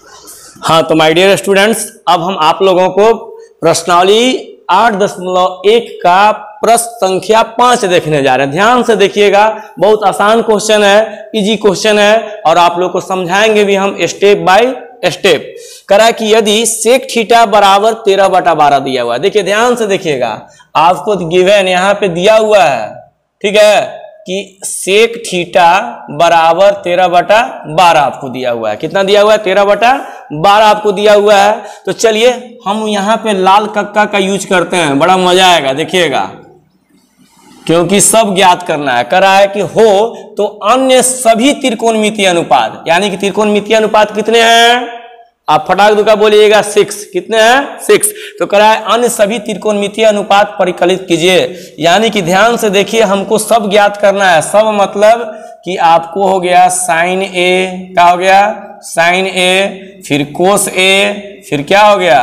हाँ तो माय डियर स्टूडेंट्स, अब हम आप लोगों को प्रश्नावली 8.1 का प्रश्न संख्या 5 देखने जा रहे हैं। ध्यान से देखिएगा, बहुत आसान क्वेश्चन है, इजी क्वेश्चन है, और आप लोग को समझाएंगे भी हम स्टेप बाय स्टेप। करा कि यदि सेक थीटा बराबर 13 बटा 12 दिया हुआ है, देखिए ध्यान से देखिएगा, आपको गिवन यहाँ पे दिया हुआ है, ठीक है, कि सेक थीटा बराबर 13 बटा 12 आपको दिया हुआ है। कितना दिया हुआ है, 13 बटा 12 आपको दिया हुआ है। तो चलिए हम यहाँ पे लाल कक्का का यूज करते हैं, बड़ा मजा आएगा, देखिएगा, क्योंकि सब ज्ञात करना है। करा है कि हो तो अन्य सभी त्रिकोणमितीय अनुपात, यानी कि त्रिकोणमितीय अनुपात कितने हैं आप फटाक दुका बोलिएगा 6। कितने हैं? 6। तो करा है अन्य सभी त्रिकोणमितीय अनुपात परिकलित कीजिए। यानी कि ध्यान से देखिए, हमको सब ज्ञात करना है। सब मतलब कि आपको हो गया साइन ए, क्या हो गया? साइन ए, फिर कोस ए, फिर क्या हो गया?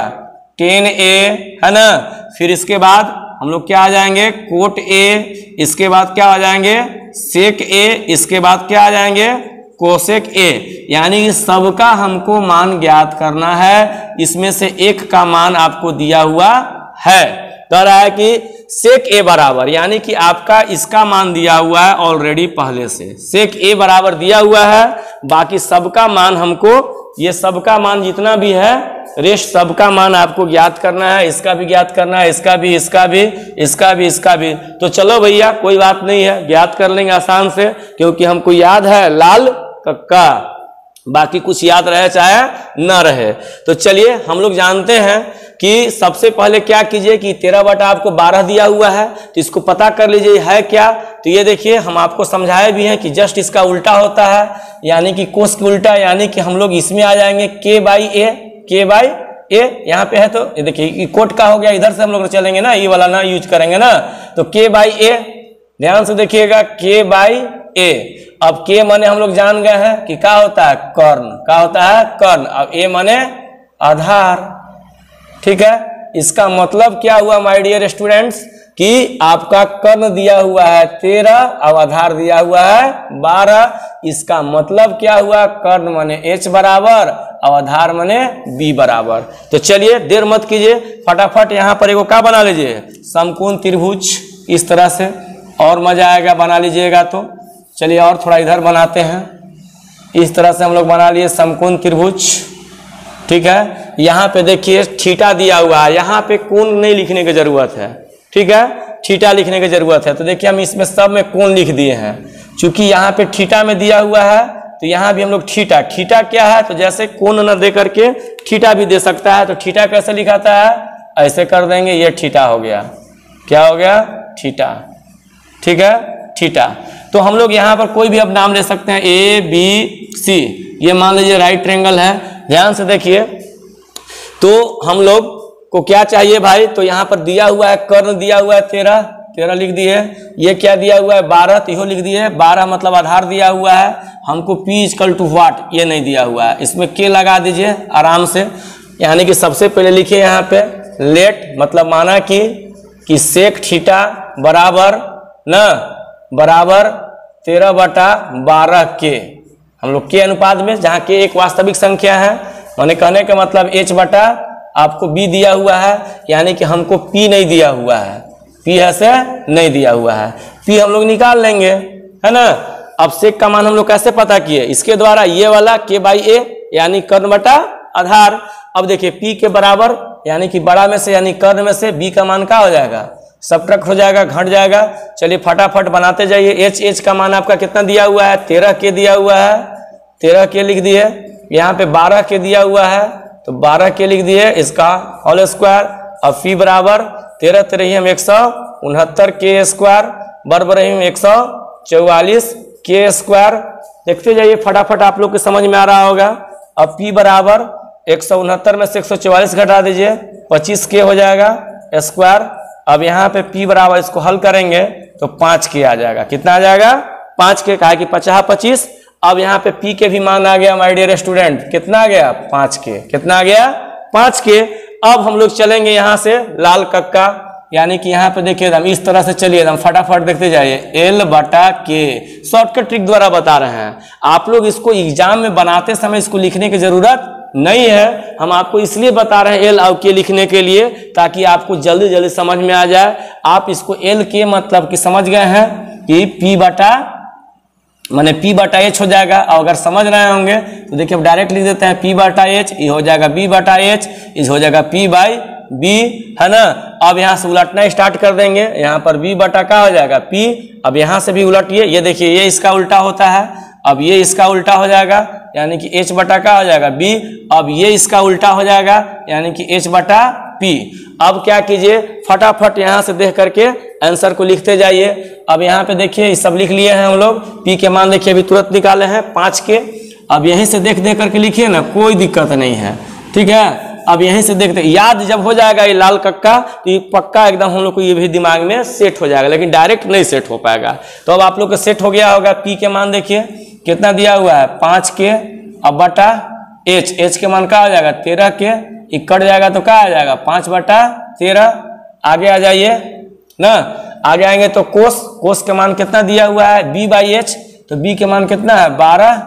टेन ए, है ना। फिर इसके बाद हम लोग क्या आ जाएंगे? Cot A. इसके बाद क्या आ जाएंगे? सेक ए। इसके बाद क्या आ जाएंगे? कोसेक ए। यानी कि सबका हमको मान ज्ञात करना है। इसमें से एक का मान आपको दिया हुआ है। कह रहा है कि सेक ए बराबर, यानी कि आपका इसका मान दिया हुआ है ऑलरेडी पहले से। सेक ए बराबर दिया हुआ है। बाकी सबका मान हमको, ये सबका मान जितना भी है, रेस्ट सबका मान आपको ज्ञात करना है। इसका भी ज्ञात करना है, इसका भी, इसका भी, इसका भी, इसका भी। तो चलो भैया, कोई बात नहीं है, ज्ञात कर लेंगे आसान से, क्योंकि हमको याद है लाल कक्का। बाकी कुछ याद रहे चाहे न रहे। तो चलिए, हम लोग जानते हैं कि सबसे पहले क्या कीजिए कि 13 बटा आपको 12 दिया हुआ है, तो इसको पता कर लीजिए है क्या। तो ये देखिए, हम आपको समझाए भी हैं कि जस्ट इसका उल्टा होता है, यानी कि कोस की उल्टा। यानी कि हम लोग इसमें आ जाएंगे के बाई ए। के बाई ए यहाँ पे है, तो ये देखिए कोट का हो गया। इधर से हम लोग चलेंगे ना, ये वाला ना यूज करेंगे ना। तो के बाई ए, ध्यान से देखिएगा, के बाई ए। अब के माने हम लोग जान गए हैं कि क्या होता है? कर्ण। क्या होता है? कर्ण। अब ए माने आधार। ठीक है, इसका मतलब क्या हुआ माय डियर स्टूडेंट्स कि आपका कर्ण दिया हुआ है 13, अब आधार दिया हुआ है 12। इसका मतलब क्या हुआ? कर्ण माने h बराबर, अब आधार माने b बराबर। तो चलिए देर मत कीजिए, फटाफट यहाँ पर एगो क्या बना लीजिए? समकोण त्रिभुज। इस तरह से और मजा आएगा, बना लीजिएगा। तो चलिए और थोड़ा इधर बनाते हैं। इस तरह से हम लोग बना लिए समकोण त्रिभुज। ठीक है, यहाँ पे देखिए थीटा दिया हुआ है, यहाँ पे कोण नहीं लिखने की जरूरत है। ठीक है, थीटा लिखने की जरूरत है। तो देखिए हम इसमें सब में कोण लिख दिए हैं। चूंकि यहाँ पे थीटा में दिया हुआ है, तो यहाँ भी हम लोग थीटा। थीटा क्या है? तो जैसे कोण न दे करके थीटा भी दे सकता है। तो थीटा कैसे लिखाता है? ऐसे कर देंगे, ये थीटा हो गया। क्या हो गया? थीटा। ठीक है, थीटा। तो हम लोग यहाँ पर कोई भी अब नाम ले सकते हैं, ए बी सी। ये मान लीजिए राइट ट्रायंगल है। ध्यान से देखिए, तो हम लोग को क्या चाहिए भाई? तो यहाँ पर दिया हुआ है कर्ण दिया हुआ है 13 लिख दिए। ये क्या दिया हुआ है? 12, तो इहो लिख दिए। 12 मतलब आधार दिया हुआ है। हमको P इक्वल टू व्हाट, ये नहीं दिया हुआ है। इसमें के लगा दीजिए आराम से। यानी कि सबसे पहले लिखिए यहाँ पे लेट, मतलब माना कि सेक थीटा बराबर न बराबर 13 बटा 12 के। हम लोग के अनुपात में, जहाँ के एक वास्तविक संख्या है, माने कहने का मतलब h बटा आपको b दिया हुआ है, यानी कि हमको p नहीं दिया हुआ है। p ऐसे नहीं दिया हुआ है। p हम लोग निकाल लेंगे, है ना। अब सेक का मान हम लोग कैसे पता किए? इसके द्वारा, ये वाला के बाई ए, यानी कर्ण बटा आधार। अब देखिए p के बराबर, यानी कि बड़ा में से, यानी कर्ण में से b का मान क्या हो जाएगा? सब्ट्रैक्ट हो जाएगा, घट जाएगा। चलिए फटाफट बनाते जाइए। h का मान आपका कितना दिया हुआ है? 13 के दिया हुआ है। 13 के लिख दिए। यहाँ पे 12 के दिया हुआ है, तो 12 के लिख दिए, इसका होल स्क्वायर। अब फी बराबर 13 13 हम 169 के स्क्वायर बराबर 144 के स्क्वायर। देखते जाइए फटाफट, आप लोग के समझ में आ रहा होगा। अब पी बराबर 169 में से 144 घटा दीजिए, 25 के हो जाएगा स्क्वायर। अब यहाँ पे p बराबर, इसको हल करेंगे तो 5 के आ जाएगा। कितना आ जाएगा? 5 के। कहा कि 50 25। अब यहाँ पे p के भी मान आ गया माय डियर स्टूडेंट। कितना आ गया? 5 के। कितना आ गया? 5 के। अब हम लोग चलेंगे यहाँ से लाल कक्का, यानी कि यहाँ पे देखिए हम इस तरह से चलिए, हम फटाफट देखते जाइए। l बटा के, शॉर्टकट ट्रिक द्वारा बता रहे हैं। आप लोग इसको एग्जाम में बनाते समय इसको लिखने की जरूरत नहीं है। हम आपको इसलिए बता रहे हैं एल और के लिखने के लिए, ताकि आपको जल्दी जल्दी समझ में आ जाए। आप इसको एल के मतलब कि समझ गए हैं कि पी बटा माने पी बटा एच हो जाएगा। और अगर समझ रहे होंगे तो देखिए अब डायरेक्ट लिख देते हैं, पी बटा एच, ये हो जाएगा बी बटा एच, इस हो जाएगा पी बाई बी, है ना। अब यहाँ से उलटना स्टार्ट कर देंगे। यहाँ पर बी बटा का हो जाएगा पी। अब यहाँ से भी उलटिए, ये देखिए ये इसका उल्टा होता है। अब ये इसका उल्टा हो जाएगा, यानी कि h बटा का हो जाएगा b। अब ये इसका उल्टा हो जाएगा, यानी कि h बटा p। अब क्या कीजिए, फटाफट यहाँ से देख करके आंसर को लिखते जाइए। अब यहाँ पे देखिए ये सब लिख लिए हैं हम लोग। p के मान देखिए अभी तुरंत निकाले हैं 5 के। अब यहीं से देख देख करके लिखिए ना, कोई दिक्कत नहीं है। ठीक है। अब यहीं से देखते हैं, याद जब हो जाएगा ये लाल कक्का तो ये पक्का एकदम हम लोग को ये भी दिमाग में सेट हो जाएगा, लेकिन डायरेक्ट नहीं सेट हो पाएगा। तो अब आप लोग को सेट हो गया होगा। पी के मान देखिए कितना दिया हुआ है 5 के अब बटा एच के मान क्या हो जाएगा 13 के, कट जाएगा तो क्या आ जाएगा 5/13। आगे आ जाइए ना, आगे आएंगे तो कोस के मान कितना दिया हुआ है b/h, तो b के मान कितना है 12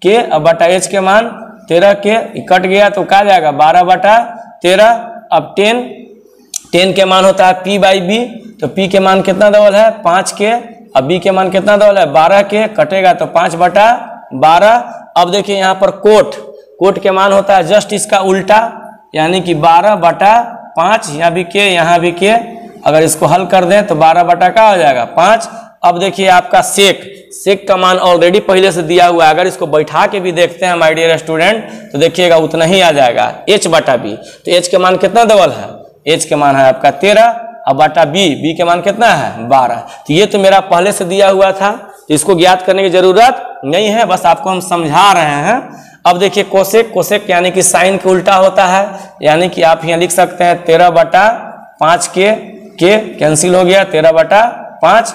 के अब बटा h के मान 13 के, कट गया तो क्या जाएगा 12/13। अब 10 के मान होता है p/b, तो p के मान कितना डबल है 5 के, अब b के मान कितना डबल है 12 के, कटेगा तो 5/12। अब देखिए यहाँ पर कोट के मान होता है जस्ट इसका उल्टा, यानी कि 12/5, यहाँ भी के, अगर इसको हल कर दें तो 12 का हो जाएगा 5। अब देखिए आपका सेक का मान ऑलरेडी पहले से दिया हुआ है, अगर इसको बैठा के भी देखते हैं माय डियर स्टूडेंट तो देखिएगा उतना ही आ जाएगा h/b। तो h के मान कितना डबल है, h के मान है आपका 13 अब बटा b के मान कितना है 12। तो ये तो मेरा पहले से दिया हुआ था, तो इसको ज्ञात करने की जरूरत नहीं है, बस आपको हम समझा रहे हैं। अब देखिए कोसेक यानी कि साइन के उल्टा होता है, यानी कि आप यहाँ लिख सकते हैं 13/5 के कैंसिल हो गया 13/5।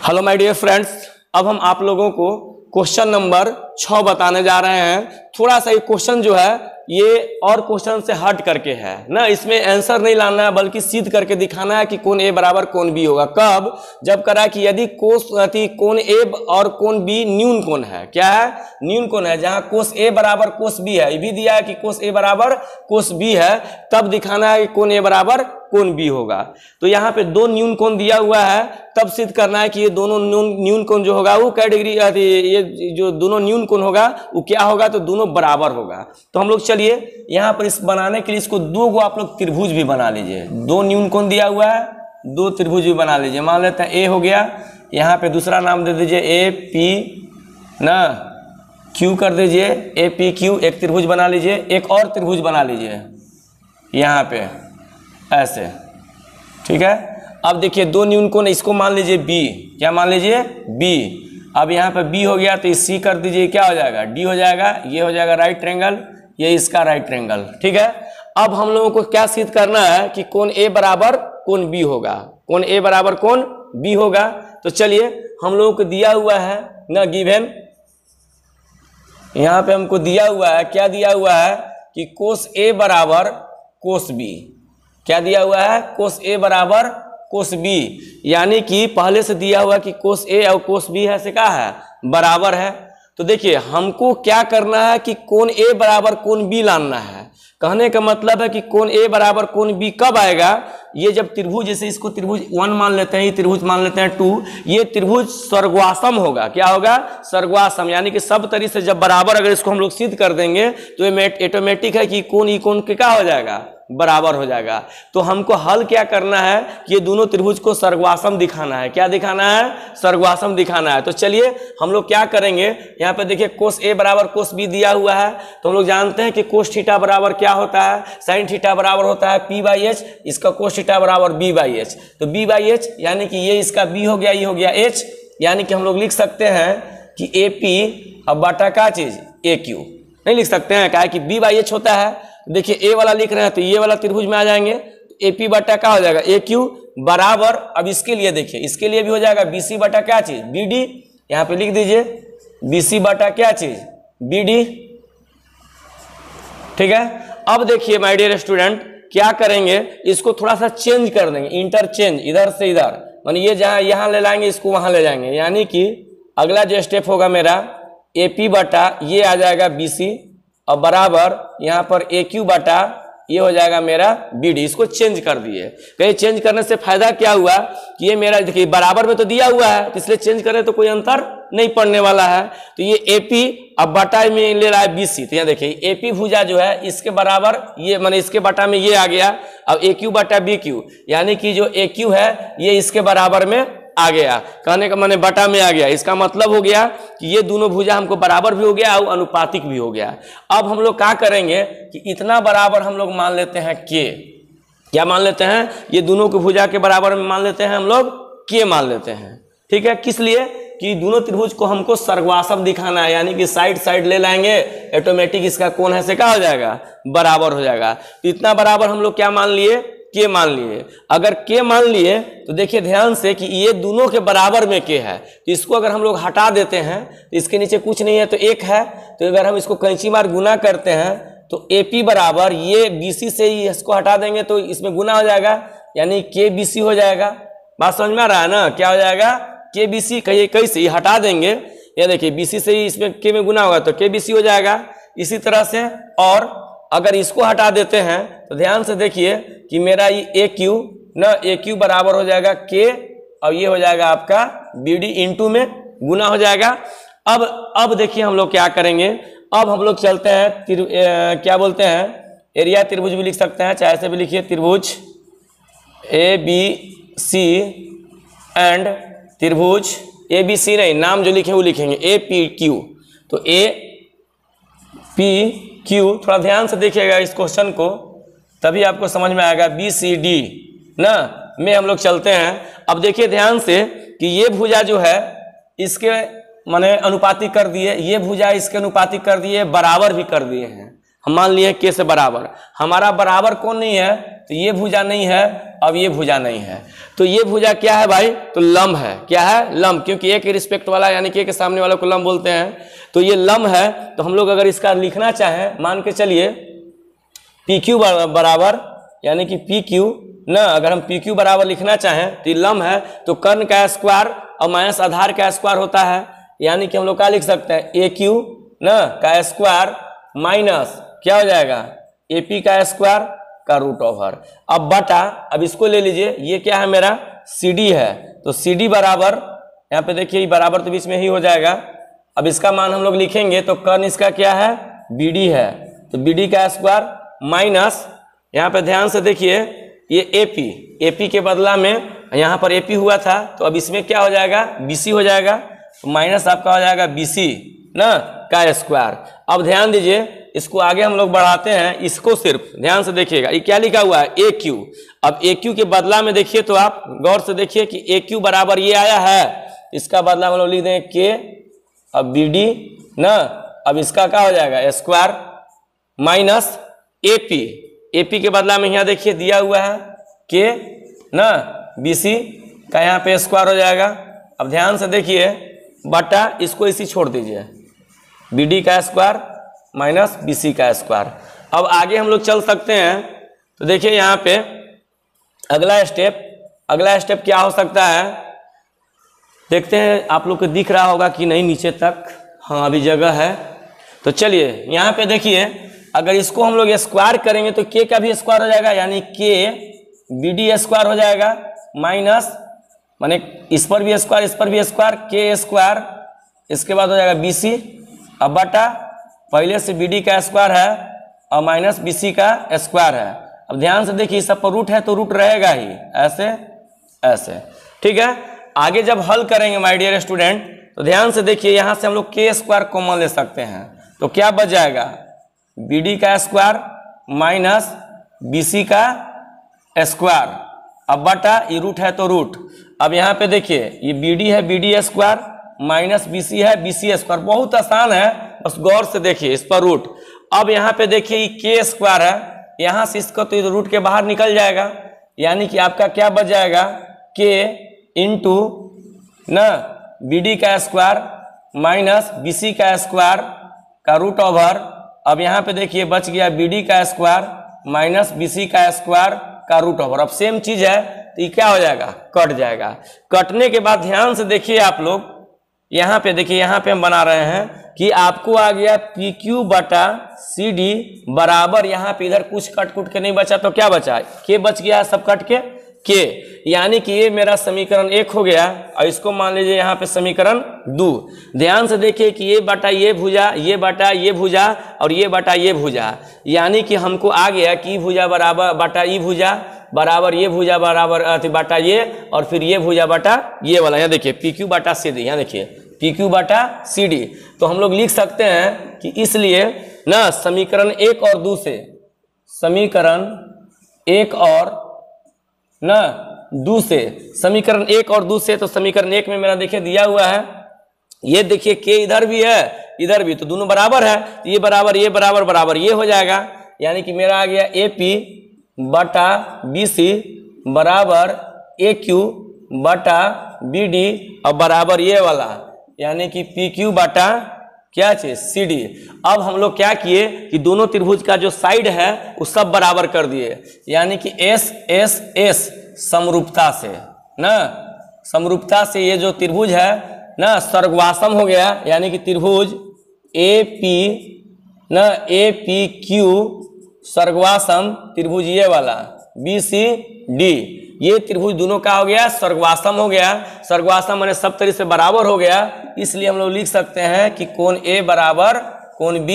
हेलो माय डियर फ्रेंड्स, अब हम आप लोगों को क्वेश्चन नंबर 6 बताने जा रहे हैं। थोड़ा सा ये क्वेश्चन जो है ये और क्वेश्चन से हट करके है ना, इसमें आंसर नहीं लाना है बल्कि सिद्ध करके दिखाना है कि कोण ए बराबर कोण बी होगा। कब? जब करा कि यदि कोण ए और कोण बी न्यून कोण है। क्या है? न्यून कोण है। जहां कोस ए बराबर कोस बी है, ये भी दिया है कि कोस ए बराबर कोस बी है, तब दिखाना है कि कोण ए बराबर कोण बी होगा। तो यहाँ पे 2 न्यून कोण दिया हुआ है, तब सिद्ध करना है कि ये दोनों न्यून कोण जो होगा वो क्या डिग्री, ये जो दोनों न्यून कोण होगा वो क्या होगा, तो दोनों बराबर होगा। तो हम लोग चलिए यहाँ पर इस बनाने के लिए इसको 2 को आप लोग त्रिभुज भी बना लीजिए। 2 न्यून कोण दिया हुआ है, 2 त्रिभुज भी बना लीजिए। मान लेते हैं ए हो गया, यहाँ पे दूसरा नाम दे दीजिए ए पी ना, क्यू कर दीजिए ए पी क्यू, एक त्रिभुज बना लीजिए। एक और त्रिभुज बना लीजिए यहाँ पे ऐसे, ठीक है। अब देखिए 2 न्यून कोण, इसको मान लीजिए बी, क्या मान लीजिए बी। अब यहाँ पे बी हो गया तो सी कर दीजिए, क्या हो जाएगा डी हो जाएगा, ये हो जाएगा राइट ट्रायंगल, ये इसका राइट ट्रायंगल, ठीक है। अब हम लोगों को क्या सिद्ध करना है कि कोण ए बराबर कोण बी होगा, कोण ए बराबर कोण बी होगा। तो चलिए हम लोगों को दिया हुआ है ना गिवन, यहाँ पे हमको दिया हुआ है, क्या दिया हुआ है कि कोस ए बराबर कोस बी। क्या दिया हुआ है? कोस ए बराबर कोस बी, यानी कि पहले से दिया हुआ कि कोस ए और कोस बी है से क्या है बराबर है। तो देखिए हमको क्या करना है कि कोण ए बराबर कोण बी लाना है। कहने का मतलब है कि कोण ए बराबर कोण बी कब आएगा, ये जब त्रिभुज, जैसे इसको त्रिभुज 1 मान लेते हैं, ये त्रिभुज मान लेते हैं 2, ये त्रिभुज सर्गवासम होगा। क्या होगा? सर्गवासम, यानी कि सब तरीके से जब बराबर अगर इसको हम लोग सिद्ध कर देंगे तो ये ऑटोमेटिक है कि कोण ई कोण के क्या हो जाएगा बराबर हो जाएगा। तो हमको हल क्या करना है कि ये दोनों त्रिभुज को सर्गवासम दिखाना है। क्या दिखाना है? सर्गवासम दिखाना है। तो चलिए हम लोग क्या करेंगे, यहाँ पे देखिए कोस ए बराबर कोस बी दिया हुआ है, तो हम लोग जानते हैं कि कोस थीटा बराबर क्या होता है, साइन थीटा बराबर होता है p/h, इसका कोस थीटा बराबर b/h। तो b/h यानी कि ये इसका b हो गया, ये हो गया h, यानी कि हम लोग लिख सकते हैं कि AP अब बटा का चीज AQ नहीं लिख सकते हैं, क्या है कि b/h होता है। देखिए ए वाला लिख रहे हैं तो ये वाला त्रिभुज में आ जाएंगे, AP बटा क्या हो जाएगा AQ बराबर, अब इसके लिए देखिए, इसके लिए भी हो जाएगा BC बटा क्या चीज BD, यहाँ पे लिख दीजिए BC बटा क्या चीज BD, ठीक है। अब देखिए माय डियर स्टूडेंट क्या करेंगे, इसको थोड़ा सा चेंज कर देंगे, इंटरचेंज, इधर से इधर, मानी ये जहां यहां ले लाएंगे इसको वहां ले जाएंगे, यानी कि अगला जो स्टेप होगा मेरा AP बटा ये आ जाएगा BC और बराबर यहाँ पर AQ बटा ये हो जाएगा मेरा BD। इसको चेंज कर दिए। कहीं चेंज करने से फायदा क्या हुआ कि ये मेरा देखिए बराबर में तो दिया हुआ है, तो इसलिए चेंज करें तो कोई अंतर नहीं पड़ने वाला है। तो ये AP अब बटा में ले रहा है BC, तो यहाँ देखिए AP भुजा जो है इसके बराबर ये माने इसके बटा में ये आ गया, अब AQ बटा BQ, यानी कि जो AQ है ये इसके बराबर में आ गया, कहने का माने बटा में आ गया। इसका मतलब हो गया कि ये दोनों भुजा हमको बराबर भी हो गया और अनुपातिक भी हो गया। अब हम लोग क्या करेंगे कि इतना बराबर हम लोग मान लेते हैं K, क्या मान लेते हैं, ये दोनों को भुजा के बराबर में मान लेते हैं हम लोग K मान लेते हैं, ठीक है। किस लिए? कि दोनों त्रिभुज को हमको सर्गवासव दिखाना है, यानी कि साइड साइड ले लाएंगे, ऑटोमेटिक इसका कोण है से क्या हो जाएगा, बराबर हो जाएगा। तो इतना बराबर हम लोग क्या मान लिए, के मान लिए। अगर के मान लिए तो देखिए ध्यान से कि ये दोनों के बराबर में के है, तो इसको अगर हम लोग हटा देते हैं तो इसके नीचे कुछ नहीं है तो एक है, तो अगर हम इसको कैंची मार गुना करते हैं तो AP बराबर ये BC से ही इसको हटा देंगे तो इसमें गुना हो जाएगा, यानी KBC हो जाएगा। बात समझ में आ रहा है ना, क्या हो जाएगा, KBC। कहिए कैसे, हटा देंगे, ये देखिए BC से ही इसमें K में गुना होगा तो KBC हो जाएगा। इसी तरह से और अगर इसको हटा देते हैं तो ध्यान से देखिए कि मेरा ये AQ ना, AQ बराबर हो जाएगा K और ये हो जाएगा आपका BD इंटू में गुना हो जाएगा। अब देखिए हम लोग क्या करेंगे, अब हम लोग चलते हैं क्या बोलते हैं, एरिया त्रिभुज भी लिख सकते हैं, चाहे से भी लिखिए त्रिभुज ABC एंड त्रिभुज ABC नहीं, नाम जो लिखे वो लिखेंगे APQ। तो APQ थोड़ा ध्यान से देखिएगा इस क्वेश्चन को, तभी आपको समझ में आएगा। BCD ना में हम लोग चलते हैं। अब देखिए ध्यान से कि ये भुजा जो है इसके माने अनुपातिक कर दिए, ये भुजा इसके अनुपातिक कर दिए, बराबर भी कर दिए हैं। हम मान लिए के से बराबर, हमारा बराबर कौन नहीं है, तो ये भुजा नहीं है, अब ये भुजा नहीं है, तो ये भुजा क्या है भाई, तो लंब है। क्या है, लंब, क्योंकि एक रिस्पेक्ट वाला यानी कि के सामने वाले को लंब बोलते हैं, तो ये लंब है। तो हम लोग अगर इसका लिखना चाहें, मान के चलिए PQ बराबर यानी कि PQ ना, अगर हम PQ बराबर लिखना चाहें तो ये लंब है, तो कर्ण का स्क्वायर और माइनस आधार का स्क्वायर होता है, यानी कि हम लोग क्या लिख सकते हैं, AQ ना का स्क्वायर माइनस क्या हो जाएगा, AP का स्क्वायर का रूट ओवर। अब बटा, अब इसको ले लीजिए, ये क्या है मेरा CD है, तो CD बराबर यहाँ पे देखिए बराबर तो बीच में ही हो जाएगा। अब इसका मान हम लोग लिखेंगे तो कर्ण इसका क्या है, BD है, तो BD का स्क्वायर माइनस यहाँ पे ध्यान से देखिए ये AP के बदला में यहाँ पर AP हुआ था, तो अब इसमें क्या हो जाएगा, BC हो जाएगा, तो माइनस आपका हो जाएगा BC ना का स्क्वायर। अब ध्यान दीजिए इसको आगे हम लोग बढ़ाते हैं, इसको सिर्फ ध्यान से देखिएगा, ये क्या लिखा हुआ है, AQ। अब AQ के बदला में देखिए तो आप गौर से देखिए कि AQ बराबर ये आया है, इसका बदला हम लोग लिख देंगे K, अब BD ना, अब इसका क्या हो जाएगा स्क्वायर माइनस AP के बदला में यहाँ देखिए दिया हुआ है K ना, BC का यहाँ पे स्क्वायर हो जाएगा। अब ध्यान से देखिए बटा, इसको इसी छोड़ दीजिए, BD का स्क्वायर माइनस BC का स्क्वायर। अब आगे हम लोग चल सकते हैं, तो देखिए यहाँ पे अगला स्टेप क्या हो सकता है, देखते हैं आप लोग को दिख रहा होगा कि नहीं नीचे तक, हाँ अभी जगह है। तो चलिए यहाँ पे देखिए, अगर इसको हम लोग स्क्वायर करेंगे तो K का भी स्क्वायर हो जाएगा, यानी K BD स्क्वायर हो जाएगा माइनस माने इस पर भी स्क्वायर, इस पर भी स्क्वायर, K स्क्वायर, इसके बाद हो जाएगा BC। अब बटा, पहले से BD का स्क्वायर है और माइनस BC का स्क्वायर है। अब ध्यान से देखिए सब पर रूट है तो रूट रहेगा ही, ऐसे ऐसे, ठीक है। आगे जब हल करेंगे माय डियर स्टूडेंट, तो ध्यान से देखिए यहाँ से हम लोग K स्क्वायर कॉमन ले सकते हैं, तो क्या बच जाएगा, BD का स्क्वायर माइनस BC का स्क्वायर। अब बटा, ये रूट है तो रूट। अब यहाँ पे देखिए ये BD है, BD स्क्वायर माइनस BC है, BC स्क्वायर, बहुत आसान है, बस गौर से देखिए इस पर रूट। अब यहाँ पे देखिए ये K स्क्वायर है, यहाँ से इसका तो रूट के बाहर निकल जाएगा, यानी कि आपका क्या बच जाएगा, K इंटू ना BD का स्क्वायर माइनस BC का स्क्वायर का रूट ओवर। अब यहाँ पे देखिए बच गया BD का स्क्वायर माइनस BC का स्क्वायर का रूट ओवर। अब सेम चीज है तो ये क्या हो जाएगा, कट जाएगा। कटने के बाद ध्यान से देखिए आप लोग, यहाँ पे देखिए, यहाँ पे हम बना रहे हैं कि आपको आ गया PQ बटा CD बराबर, यहाँ पे इधर कुछ कट कुट के नहीं बचा तो क्या बचा, K बच गया सब कट के K, यानी कि ये मेरा समीकरण 1 हो गया और इसको मान लीजिए यहाँ पे समीकरण 2। ध्यान से देखिए कि ये बटा ये भुजा, ये बटा ये भुजा और ये बटा ये भुजा, यानी कि हमको आ गया कि भुजा बराबर बटा ई भुजा बराबर ये भुजा बराबर बटा ये, और फिर ये भुजा बटा ये वाला। यहाँ देखिए PQ बटा CD, यहाँ देखिए PQ बटा CD। तो हम लोग लिख सकते हैं कि इसलिए ना समीकरण 1 और 2 से, समीकरण 1 और ना 2 से, समीकरण 1 और 2 से, तो समीकरण 1 में मेरा देखिए दिया हुआ है ये देखिए के इधर भी है इधर भी, तो दोनों बराबर है, तो ये बराबर ये बराबर बराबर ये हो जाएगा, यानी कि मेरा आ गया AP बटा BC बराबर AQ बटा BD और बराबर ये वाला यानी कि PQ बटा क्या चीज CD। अब हम लोग क्या किए कि दोनों त्रिभुज का जो साइड है वो सब बराबर कर दिए, यानी कि S समरूपता से ना, समरूपता से ये जो त्रिभुज है ना सर्गवासम हो गया, यानी कि त्रिभुज APQ सर्गवासम त्रिभुज ये वाला BCD, ये त्रिभुज दोनों का हो गया सर्गवासम हो गया। सर्गवासम माने सब तरह से बराबर हो गया, इसलिए हम लोग लिख सकते हैं कि कोण A बराबर कोण B,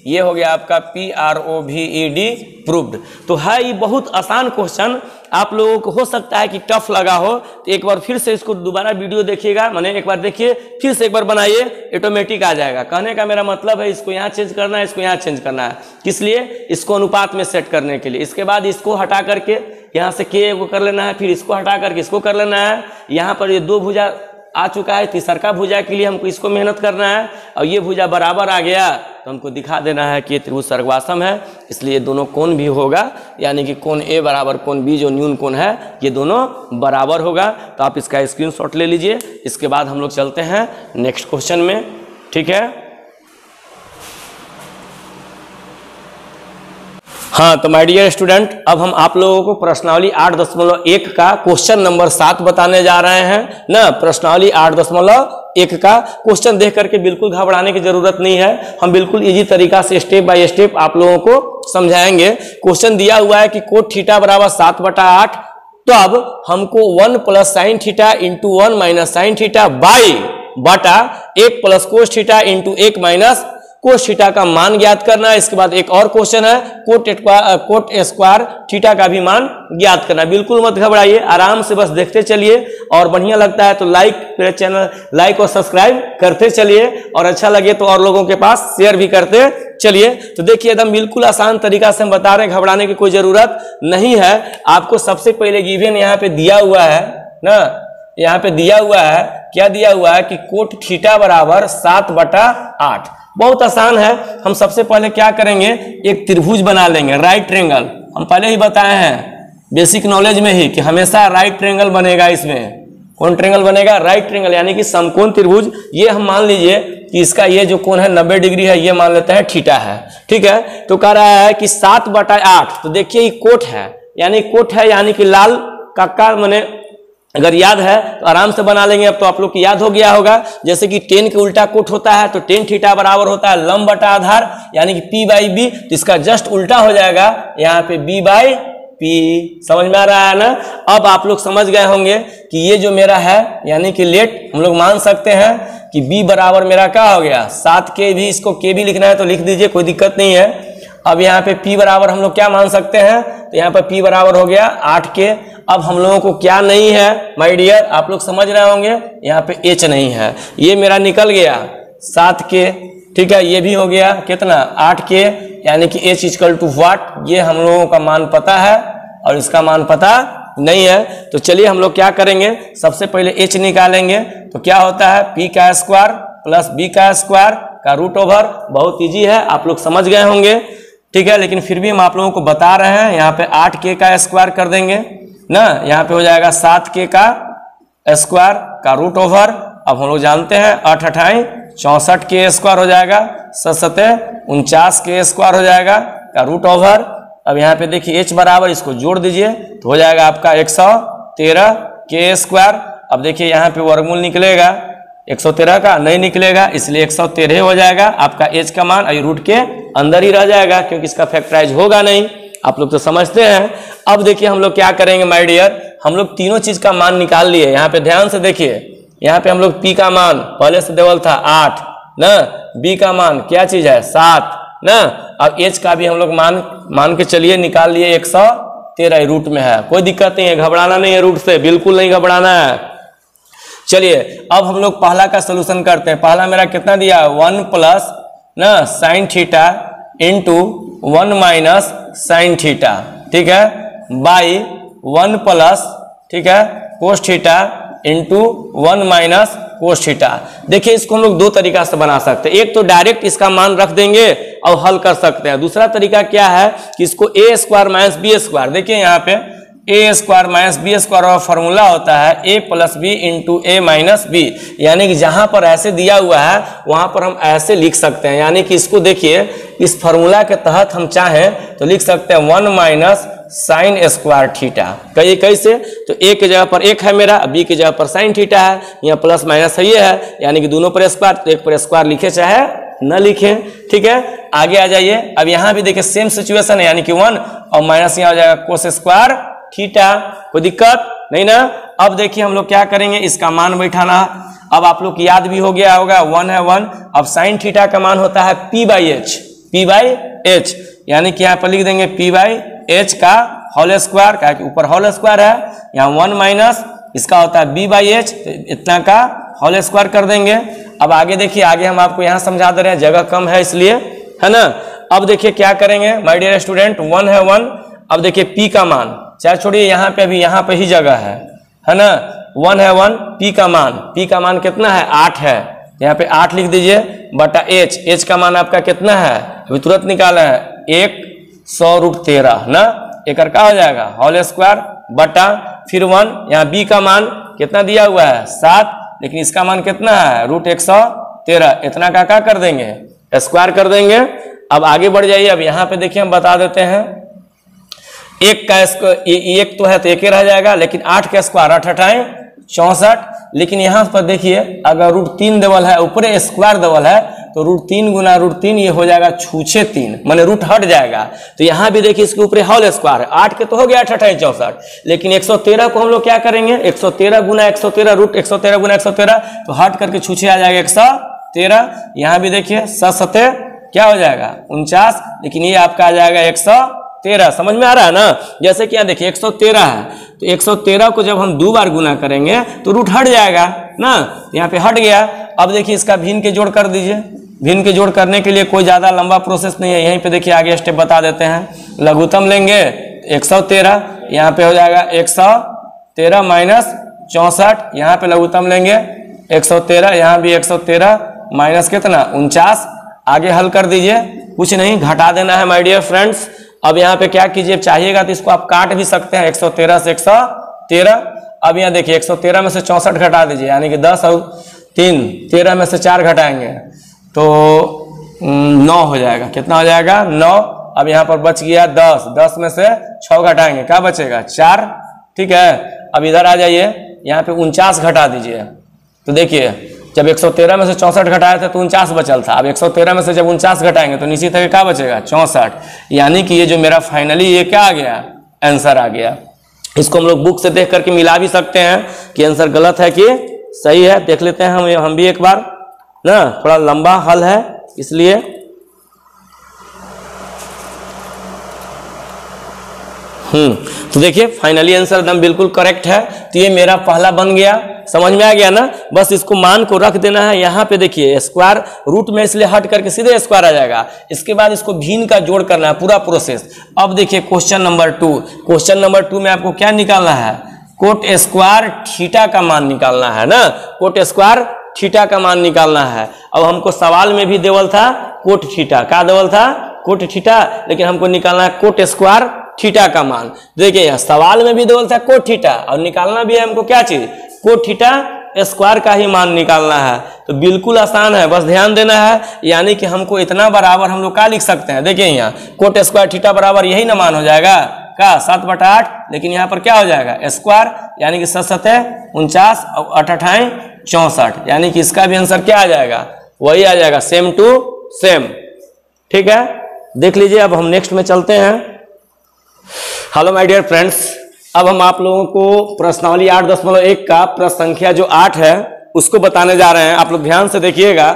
ये हो गया आपका PROVED प्रूव्ड। तो है ये बहुत आसान क्वेश्चन, आप लोगों को हो सकता है कि टफ लगा हो, तो एक बार फिर से इसको दोबारा वीडियो देखिएगा, माने एक बार देखिए फिर से एक बार बनाइए, ऑटोमेटिक आ जाएगा। कहने का मेरा मतलब है इसको यहाँ चेंज करना है, इसको यहाँ चेंज करना है, किस लिए? इसको अनुपात में सेट करने के लिए। इसके बाद इसको हटा करके यहाँ से के को कर लेना है, फिर इसको हटा करके इसको कर लेना है। यहाँ पर ये दो भुजा आ चुका है, तीसरा भुजा के लिए हमको इसको मेहनत करना है, और ये भुजा बराबर आ गया तो हमको दिखा देना है कि ये त्रिभुज सर्गवासम है, इसलिए दोनों कोण भी होगा, यानी कि कोण A बराबर कोण B जो न्यून कोण है ये दोनों बराबर होगा। तो आप इसका स्क्रीनशॉट ले लीजिए। इसके बाद हम लोग चलते हैं नेक्स्ट क्वेश्चन में, ठीक है। हाँ, तो माय डियर स्टूडेंट, अब हम आप लोगों को प्रश्नावली 8.1 का क्वेश्चन नंबर 7 बताने जा रहे हैं ना। प्रश्नावली 8.1 का क्वेश्चन देख करके बिल्कुल घबराने की जरूरत नहीं है, हम बिल्कुल इजी तरीका से स्टेप बाय स्टेप आप लोगों को समझाएंगे। क्वेश्चन दिया हुआ है कि कोट थीटा बराबर 7/8, तो अब हमको 1 plus sine theta into 1 minus sine theta by बटा 1 plus cos theta into 1 minus cos theta का मान ज्ञात करना है। इसके बाद एक और क्वेश्चन है कोट स्क्वायर थीटा का भी मान ज्ञात करना है। बिल्कुल मत घबराइए, आराम से बस देखते चलिए, और बढ़िया लगता है तो मेरे चैनल लाइक और सब्सक्राइब करते चलिए, और अच्छा लगे तो और लोगों के पास शेयर भी करते चलिए। तो देखिए एकदम बिल्कुल आसान तरीका से हम बता रहे हैं, घबराने की कोई जरूरत नहीं है। आपको सबसे पहले गिवन यहाँ पे दिया हुआ है ना, यहाँ पे दिया हुआ है, क्या दिया हुआ है कि कोट थीटा बराबर 7/8। बहुत आसान है, हम सबसे पहले क्या करेंगे, एक त्रिभुज बना लेंगे, राइट ट्रायंगल। हम पहले ही बताए हैं बेसिक नॉलेज में ही कि हमेशा राइट ट्रायंगल बनेगा। इसमें कौन ट्रायंगल बनेगा? राइट ट्रायंगल, यानी कि समकोण त्रिभुज। ये हम मान लीजिए कि इसका ये जो कोण है 90 डिग्री है, ये मान लेते हैं थीटा है, ठीक है। तो कह रहा है कि 7/8, तो देखिए ये कोट है, यानी कि लाल काका मने अगर याद है तो आराम से बना लेंगे। अब तो आप लोग की याद हो गया होगा, जैसे कि टेन के उल्टा कोट होता है तो टेन थीटा बराबर होता है लंब बटा आधार, यानी कि P/B, तो इसका जस्ट उल्टा हो जाएगा यहाँ पे B/P। समझ में आ रहा है ना? अब आप लोग समझ गए होंगे कि ये जो मेरा है, यानी कि लेट हम लोग मान सकते हैं कि B बराबर मेरा क्या हो गया 7K भी, इसको K भी लिखना है तो लिख दीजिए, कोई दिक्कत नहीं है। अब यहाँ पे P बराबर हम लोग क्या मान सकते हैं, तो यहाँ पर P बराबर हो गया 8K। अब हम लोगों को क्या नहीं है माय डियर, आप लोग समझ रहे होंगे, यहाँ पे H नहीं है, ये मेरा निकल गया 7K, ठीक है। ये भी हो गया कितना 8K, यानी कि H इक्वल टू व्हाट, ये हम लोगों का मान पता है और इसका मान पता नहीं है। तो चलिए हम लोग क्या करेंगे, सबसे पहले H निकालेंगे, तो क्या होता है P का स्क्वायर प्लस B का स्क्वायर का रूट ओवर। बहुत ईजी है, आप लोग समझ गए होंगे, ठीक है। लेकिन फिर भी हम आप लोगों को बता रहे हैं, यहाँ पे 8K का स्क्वायर कर देंगे ना, यहाँ पे हो जाएगा 7K का स्क्वायर का रूट ओवर। अब हम लोग जानते हैं 8 8 64K स्क्वायर हो जाएगा, 7 49K स्क्वायर हो जाएगा का रूट ओवर। अब यहाँ पे देखिए H बराबर, इसको जोड़ दीजिए तो हो जाएगा आपका 113K स्क्वायर। अब देखिए यहाँ पे वर्गमूल निकलेगा, 113 का नहीं निकलेगा, इसलिए 113 हो जाएगा आपका H का मान, और रूट के अंदर ही रह जाएगा क्योंकि इसका फैक्टराइज होगा नहीं। आप लोग तो समझते हैं। अब देखिए हम लोग क्या करेंगे माय डियर, हम लोग तीनों चीज का मान निकाल लिए। यहाँ पे ध्यान से देखिए, यहाँ पे हम लोग P का मान पहले से देवल था 8 ना, B का मान क्या चीज है 7 ना, अब H का भी हम लोग मान के चलिए निकाल लिए 113 रूट में है, कोई दिक्कत नहीं है, घबराना नहीं है, रूट से बिल्कुल नहीं घबराना है। चलिए अब हम लोग पहला का सोल्यूशन करते हैं। पहला मेरा कितना दिया, 1 प्लस ना sine theta into 1 minus sine theta, ठीक है, बाई 1 प्लस, ठीक है, cos theta into 1 minus cos theta. देखिए इसको हम लोग दो तरीका से बना सकते हैं, एक तो डायरेक्ट इसका मान रख देंगे और हल कर सकते हैं, दूसरा तरीका क्या है कि इसको ए स्क्वायर माइनस बी स्क्वायर, देखिए यहाँ पे ए स्क्वायर माइनस बी स्क्वायर और फॉर्मूला होता है ए प्लस बी इंटू ए माइनस बी, यानी कि जहां पर ऐसे दिया हुआ है वहां पर हम ऐसे लिख सकते हैं, यानी कि इसको देखिए इस फॉर्मूला के तहत हम चाहें तो लिख सकते हैं 1 माइनस साइन स्क्वायर थीटा। कहिए कैसे, तो ए की जगह पर एक है मेरा, बी की जगह पर साइन थीटा है, यहाँ प्लस माइनस है ये है, यानी कि दोनों पर स्क्वायर, तो एक पर स्क्वायर लिखे चाहे न लिखे। ठीक है, आगे आ जाइए। अब यहाँ भी देखिए सेम सिचुएशन है, यानी कि 1 और माइनस यहाँ हो जाएगा कोस स्क्वायर थीटा, कोई दिक्कत नहीं ना। अब देखिए हम लोग क्या करेंगे, इसका मान बैठाना। अब आप लोग याद भी हो गया होगा 1 है 1। अब साइन थीटा का मान होता है p बाई एच, यानी कि यहाँ पर लिख देंगे p बाई एच का होल स्क्वायर, क्या कि ऊपर होल स्क्वायर है, यहाँ 1 माइनस इसका होता है b बाई एच, तो इतना का होल स्क्वायर कर देंगे। अब आगे देखिए, आगे हम आपको यहाँ समझा दे रहे हैं, जगह कम है इसलिए, है ना। अब देखिए क्या करेंगे माय डियर स्टूडेंट, 1 है 1। अब देखिए p का मान, चाहे छोड़िए यहाँ पे, अभी यहाँ पे ही जगह है ना। 1 है 1, p का मान कितना है 8 है, यहाँ पे 8 लिख दीजिए बटा h का मान आपका कितना है, अभी तुरंत निकाला है 100√13 ना, एक का हो जाएगा होल स्क्वायर बटा फिर 1, यहाँ b का मान कितना दिया हुआ है 7, लेकिन इसका मान कितना है √113, इतना का क्या कर देंगे स्क्वायर कर देंगे। अब आगे बढ़ जाइए, अब यहाँ पे देखिए हम बता देते हैं, एक का एक तो है तो एक ही रह जाएगा, लेकिन 8 का स्क्वायर 8 8 64, लेकिन यहाँ पर देखिए अगर √3 डबल है, ऊपर स्क्वायर डबल है, तो √3 गुना √3 ये हो जाएगा 6 3, माने रूट हट जाएगा। तो यहाँ भी देखिए इसके ऊपर होल स्क्वायर है, 8 के तो हो गया 8 8 64, लेकिन 113 को हम लोग क्या करेंगे 113 गुना 113, √113 गुना 113, तो हट करके 6 आ जाएगा 113। यहाँ भी देखिए 7 क्या हो जाएगा 49, लेकिन ये आपका आ जाएगा 113। समझ में आ रहा है ना। जैसे कि यहाँ देखिए 113 है, तो 113 को जब हम 2 बार गुना करेंगे तो रूट हट जाएगा ना, यहाँ पे हट गया। अब देखिए इसका भिन्न के जोड़ कर दीजिए। भिन्न के जोड़ करने के लिए कोई ज़्यादा लंबा प्रोसेस नहीं है, यहीं पे देखिए आगे स्टेप बता देते हैं। लघुत्तम लेंगे 113, यहाँ पे हो जाएगा 113 माइनस 64, यहाँ पे लघुत्तम लेंगे 113, यहाँ भी 113 माइनस कितना 49। आगे हल कर दीजिए, कुछ नहीं घटा देना है माय डियर फ्रेंड्स। अब यहाँ पे क्या कीजिए, चाहिएगा तो इसको आप काट भी सकते हैं, 113 से 113। अब यहाँ देखिए 113 में से 64 घटा दीजिए, यानी कि 10 और 3 13 में से 4 घटाएंगे तो 9 हो जाएगा। कितना हो जाएगा 9। अब यहाँ पर बच गया 10, 10 में से 6 घटाएंगे, क्या बचेगा 4। ठीक है, अब इधर आ जाइए, यहाँ पे 49 घटा दीजिए। तो देखिए जब 113 में से 64 घटाया था तो 49 बचल था, अब 113 में से जब 49 घटाएंगे तो निश्चित है क्या बचेगा 64, यानी कि ये जो मेरा फाइनली ये क्या आ गया आंसर आ गया। इसको हम लोग बुक से देख करके मिला भी सकते हैं कि आंसर गलत है कि सही है। देख लेते हैं हम भी एक बार ना, थोड़ा लंबा हल है इसलिए। तो देखिए फाइनली आंसर एकदम बिल्कुल करेक्ट है। तो ये मेरा पहला बन गया, समझ में आ गया ना। बस इसको मान को रख देना है, यहाँ पे देखिए स्क्वायर रूट में इसलिए हट करके सीधे स्क्वायर आ जाएगा। इसके बाद इसको भिन्न का जोड़ करना है, पूरा प्रोसेस। अब देखिए क्वेश्चन नंबर 2, क्वेश्चन नंबर 2 में आपको क्या निकालना है, कोट स्क्वायर थीटा का मान निकालना है ना, कोट स्क्वायर थीटा का मान निकालना है। अब हमको सवाल में भी देवल था कोट थीटा, क्या देवल था कोट थीटा, लेकिन हमको निकालना है कोट स्क्वायर थीटा का मान। देखिए यहाँ सवाल में भी देवल था कोट थीटा, और निकालना भी है हमको क्या चीज कोट थीटा स्क्वायर का ही मान निकालना है। तो बिल्कुल आसान है, बस ध्यान देना है। यानी कि हमको इतना बराबर हम लोग क्या लिख सकते हैं, देखिए यहाँ कोट स्क्वायर थीटा बराबर यही ना मान हो जाएगा का 7/8, लेकिन यहाँ पर क्या हो जाएगा स्क्वायर, यानी कि 7 7 49 और 8 8 64, यानी कि इसका भी आंसर क्या आ जाएगा वही आ जाएगा, सेम टू सेम। ठीक है, देख लीजिए। अब हम नेक्स्ट में चलते हैं। हेलो माय डियर फ्रेंड्स, अब हम आप लोगों को प्रश्नावली 8.1 का प्रश्न संख्या जो 8 है उसको बताने जा रहे हैं। आप लोग ध्यान से देखिएगा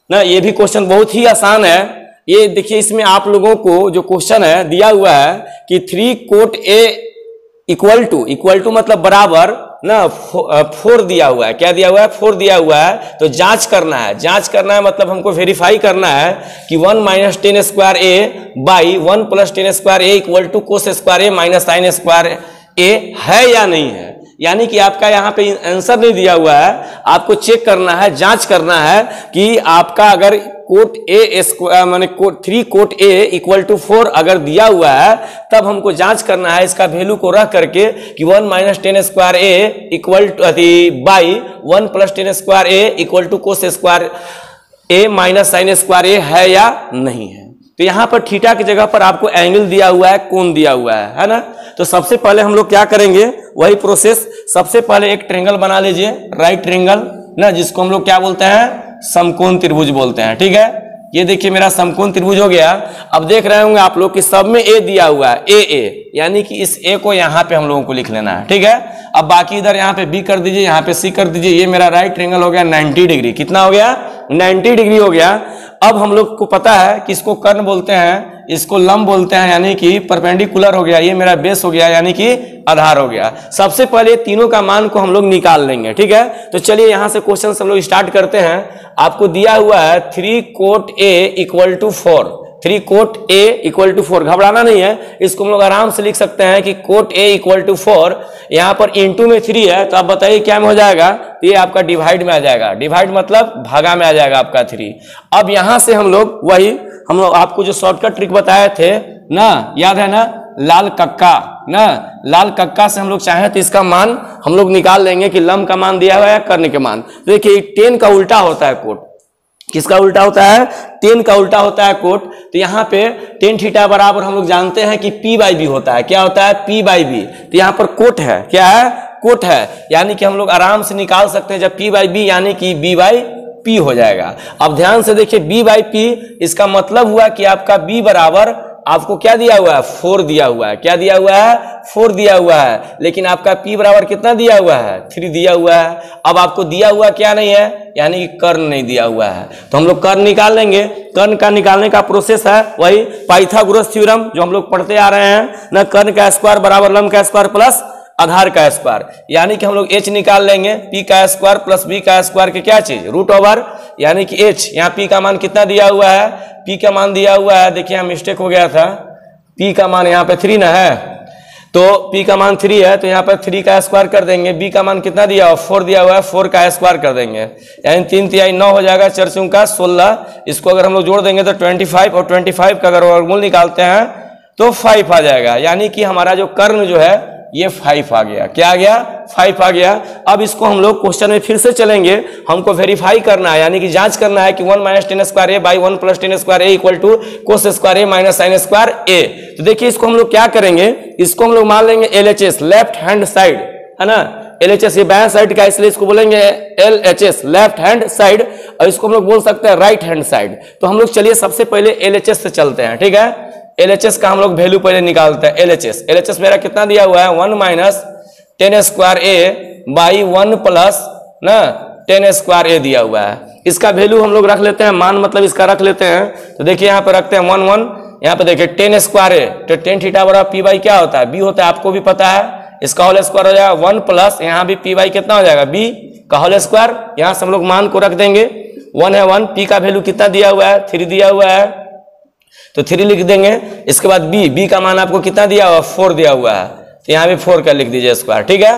ना, ये भी क्वेश्चन बहुत ही आसान है। ये देखिए इसमें आप लोगों को जो क्वेश्चन है दिया हुआ है कि 3 कोट ए इक्वल टू मतलब बराबर ना 4 दिया हुआ है। क्या दिया हुआ है 4 दिया हुआ है। तो जांच करना है मतलब हमको वेरीफाई करना है कि 1 minus 10 square A by 1 plus 10 square A equal to cos square A minus sine square A है या नहीं है। यानी कि आपका यहाँ पे आंसर नहीं दिया हुआ है, आपको चेक करना है, जांच करना है कि आपका अगर कोट ए स्क्वायर माने 3 कोट ए इक्वल टू 4 अगर दिया हुआ है, तब हमको जांच करना है इसका वैल्यू को रख करके कि 1 minus tan square A equal to by 1 plus tan square A equal to cos square A minus sine square A है या नहीं है। तो यहां पर थीटा की जगह पर आपको एंगल दिया हुआ है, कोण दिया हुआ है ना। तो सबसे पहले हम लोग क्या करेंगे, वही प्रोसेस, सबसे पहले एक ट्रायंगल बना लीजिए, राइट ट्रायंगल ना, जिसको हम लोग क्या बोलते हैं, समकोण त्रिभुज बोलते हैं। ठीक है, ये देखिए मेरा समकोण त्रिभुज हो गया। अब देख रहे होंगे आप लोग कि सब में ए दिया हुआ है, ए यानी कि इस ए को यहाँ पे हम लोगों को लिख लेना है। ठीक है, अब बाकी इधर यहाँ पे बी कर दीजिए, यहाँ पे सी कर दीजिए। ये मेरा राइट ट्रायंगल हो गया 90 डिग्री। कितना हो गया, 90 डिग्री हो गया। अब हम लोग को पता है कि इसको कर्ण बोलते हैं, इसको लंब बोलते हैं, यानी कि परपेंडिकुलर हो गया। ये मेरा बेस हो गया, यानी कि आधार हो गया। सबसे पहले तीनों का मान को हम लोग निकाल लेंगे। ठीक है, तो चलिए यहां से क्वेश्चन हम लोग स्टार्ट करते हैं। आपको दिया हुआ है 3 quote A equal to 4, 3 quote A equal to 4। घबराना नहीं है, इसको हम लोग आराम से लिख सकते हैं कि कोट ए इक्वल टू 4, यहाँ पर इंटू में 3 है, तो आप बताइए क्या में हो जाएगा, ये आपका डिवाइड में आ जाएगा। डिवाइड मतलब भागा में आ जाएगा आपका 3। अब यहां से हम लोग वही हम लोग आपको जो शॉर्टकट ट्रिक बताए थे ना, याद है ना, लाल कक्का ना, लाल कक्का से हम लोग चाहें तो इसका मान हम लोग निकाल लेंगे कि लंब का मान दिया हुआ है, कर्ण के मान। तो देखिए 10 का उल्टा होता है कोट, किसका उल्टा होता है, 10 का उल्टा होता है कोट। तो यहाँ पे tan थीटा बराबर हम लोग जानते हैं कि p बाई बी होता है। क्या होता है, p बाई बी। तो यहाँ पर कोट है, क्या है, कोट है, यानी कि हम लोग आराम से निकाल सकते हैं जब p बाई बी, यानी कि b बाई p हो जाएगा। अब ध्यान से देखिए b बाई p, इसका मतलब हुआ कि आपका b बराबर आपको क्या दिया हुआ है, 4 दिया हुआ है। क्या दिया हुआ है, 4 दिया हुआ है। लेकिन आपका p बराबर कितना दिया हुआ है, 3 दिया हुआ है। अब आपको दिया हुआ क्या नहीं है, यानी कि कर्ण नहीं दिया हुआ है। तो हम लोग कर्ण निकाल लेंगे। कर्ण का निकालने का प्रोसेस है वही पाइथागोरस थ्योरम जो हम लोग पढ़ते आ रहे हैं ना, कर्ण का स्क्वायर बराबर लंब का स्क्वायर प्लस आधार का स्क्वायर, यानी कि हम लोग h निकाल लेंगे, p का स्क्वायर प्लस b का स्क्वायर की क्या चीज, रूट ओवर, यानी कि h। यहाँ p का मान कितना दिया हुआ है, p का मान दिया हुआ है, देखिए यहाँ मिस्टेक हो गया था, p का मान यहाँ पे 3 ना है, तो p का मान 3 है, तो यहाँ पर 3 का स्क्वायर कर देंगे। b का मान कितना दिया हुआ, 4 दिया हुआ है, 4 का स्क्वायर कर देंगे, यानी 3 तिहाई 9 हो जाएगा, 4 चौका 16। इसको अगर हम लोग जोड़ देंगे तो 25, और 25 का अगर वर्गमूल निकालते हैं तो 5 आ जाएगा, यानी कि हमारा जो कर्ण जो है ये 5 आ गया। क्या आ गया, 5 आ गया। अब इसको हम लोग क्वेश्चन में फिर से चलेंगे, हमको वेरीफाई करना है, यानी कि जांच करना है कि 1 minus tan square A by 1 plus tan square A equal to cos square A minus sine square A. तो देखिए इसको हम लोग क्या करेंगे, इसको हम लोग मान लेंगे LHS, लेफ्ट हैंड साइड है ना, LHS ये बाएं साइड का, इसलिए इसको बोलेंगे LHS, लेफ्ट हैंड साइड, और इसको हम लोग बोल सकते हैं राइट हैंड साइड। तो हम लोग चलिए सबसे पहले LHS से चलते हैं। ठीक है, LHS का हम लोग वैल्यू पहले निकालते हैं। LHS मेरा कितना दिया हुआ है, 1 minus tan square A by 1 plus ना टेन स्क्वायर ए दिया हुआ है। इसका वैल्यू हम लोग रख लेते हैं, मान मतलब इसका रख लेते हैं। तो देखिए यहाँ पे रखते हैं 1 1, यहाँ पे देखिए टेन स्क्वायर ए, तो टेन थीटा बराबर p बाई क्या होता है, b होता है, आपको भी पता है। इसका होल स्क्वायर हो जाएगा 1 प्लस, यहाँ भी p बाई कितना हो जाएगा, b का होल स्क्वायर। यहाँ से हम लोग मान को रख देंगे, 1 है 1, p का वैल्यू कितना दिया हुआ है, 3 दिया हुआ है, तो 3 लिख देंगे। इसके बाद b का मान आपको कितना दिया हुआ, 4 दिया हुआ है, तो यहाँ भी 4 का लिख दीजिए स्क्वायर। ठीक है,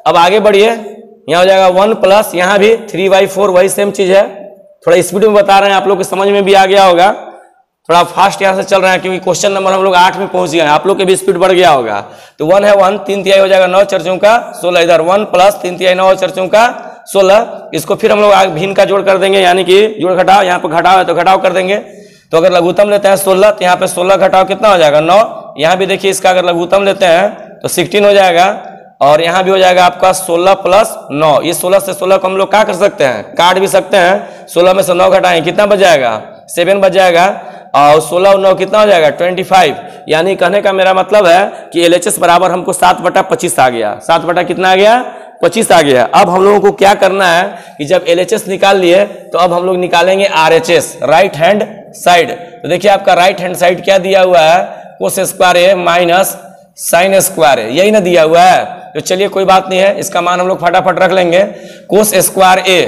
अब आगे बढ़िए, यहाँ हो जाएगा 1 प्लस, यहाँ भी 3/4, वही सेम चीज है। थोड़ा स्पीड में बता रहे हैं, आप लोग के समझ में भी आ गया होगा। थोड़ा फास्ट यहाँ से चल रहे हैं क्योंकि क्वेश्चन नंबर हम लोग 8 में पहुंच गए हैं, आप लोग के भी स्पीड बढ़ गया होगा। तो 1 है 1, 3 तिहाई हो जाएगा 9 4 चौका 16, इधर 1 प्लस 3 तिहाई 9 4 चौका 16। इसको फिर हम लोग भिन्न का जोड़ कर देंगे, यानी कि जोड़ घटाव, यहाँ पे घटाव है तो घटाव कर देंगे। तो अगर लघुत्तम लेते हैं 16, तो यहाँ पे 16 घटाव कितना हो जाएगा, 9। यहाँ भी देखिए इसका अगर लघुत्तम लेते हैं तो 16 हो जाएगा, और यहाँ भी हो जाएगा आपका 16 प्लस 9। ये 16 से 16 को हम लोग क्या कर सकते हैं, काट भी सकते हैं। 16 में से 9 घटाएं, कितना बच जाएगा, 7 बच जाएगा, और 16 और 9 कितना हो जाएगा, 25। यानी कहने का मेरा मतलब है कि LHS बराबर हमको 7/25 आ गया। 7 कितना आ गया, 25 आ गया। अब हम लोगों को क्या करना है कि जब LHS निकाल लिए तो अब हम लोग निकालेंगे RHS, राइट हैंड साइड। तो देखिए आपका राइट हैंड साइड क्या दिया हुआ है, कोस square A minus sine square ए, यही ना दिया हुआ है। तो चलिए कोई बात नहीं है, इसका मान हम लोग फटाफट रख लेंगे। कोस स्क्वायर ए,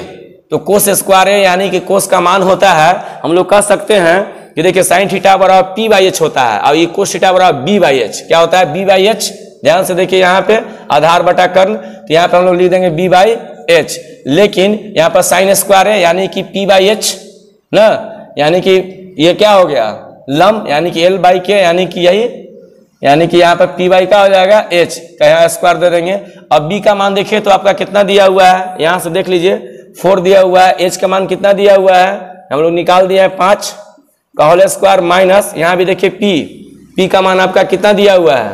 तो कोस स्क्वायर ए यानी कि कोस का मान होता है, हम लोग कह सकते हैं कि देखिए साइन थीटा बराबर p/h होता है, और ये कोस थीटा बराबर b/h। क्या होता है, b/h ध्यान से देखिए यहाँ पे आधार बटा कर्ण, तो यहाँ पे हम लोग लिख देंगे b बाई एच, लेकिन यहाँ पर साइन स्क्वायर है यानी कि p बाई एच ना, यानी कि ये क्या हो गया लम, यानी कि l बाई के, यानी कि यही, यानी कि यहाँ पर p बाई का हो जाएगा h का, यहाँ स्क्वायर दे देंगे। अब b का मान देखिए तो आपका कितना दिया हुआ है, यहाँ से देख लीजिए 4 दिया हुआ है, h का मान कितना दिया हुआ है हम लोग निकाल दिया है 5 का होल स्क्वायर माइनस यहाँ भी देखिए p का मान आपका कितना दिया हुआ है,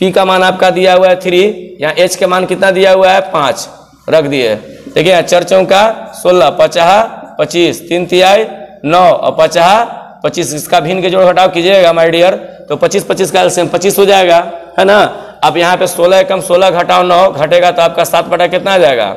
p का मान आपका दिया हुआ है 3, यहाँ h का मान कितना दिया हुआ है 5 रख दिए। देखिए 4 चौका 16, 50 25, 3 तिहाई 9 और 50 25, इसका भिन्न के जोड़ घटाव कीजिएगा माय डियर, तो 25 25 का एलसीएम 25 हो जाएगा, है ना। अब यहाँ पे 16 कम 16 घटाओ 9 घटेगा तो आपका 7 बटा कितना आ जाएगा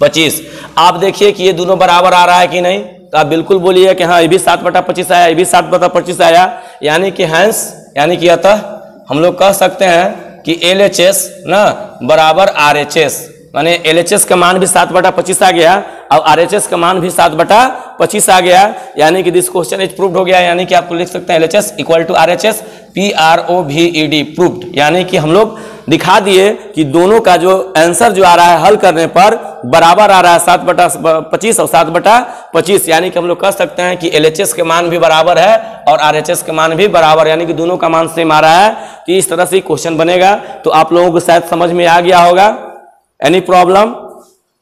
25। आप देखिए कि ये दोनों बराबर आ रहा है कि नहीं, तो आप बिल्कुल बोलिए कि हाँ ये भी 7 बटा 25 आया, ये भी 7 बटा 25 आया, यानी कि हैंस, यानी कि अतः हम लोग कह सकते हैं कि LHS ना बराबर RHS, माने LHS का मान भी 7 बटा 25 आ गया और RHS का मान भी 7 बटा 25 आ गया, यानी कि दिस क्वेश्चन इज प्रूव्ड हो गया। यानी कि आपको लिख सकते हैं LHS equal to RHS, PROVED proved, यानी कि हम लोग दिखा दिए कि दोनों का जो आंसर जो आ रहा है हल करने पर बराबर आ रहा है 7 बटा 25 और 7 बटा 25, यानी कि हम लोग कह सकते हैं कि LHS के मान भी बराबर है और RHS के मान भी बराबर, यानी कि दोनों का मान सेम आ रहा है। तो इस तरह से क्वेश्चन बनेगा, तो आप लोगों को शायद समझ में आ गया होगा। Any problem?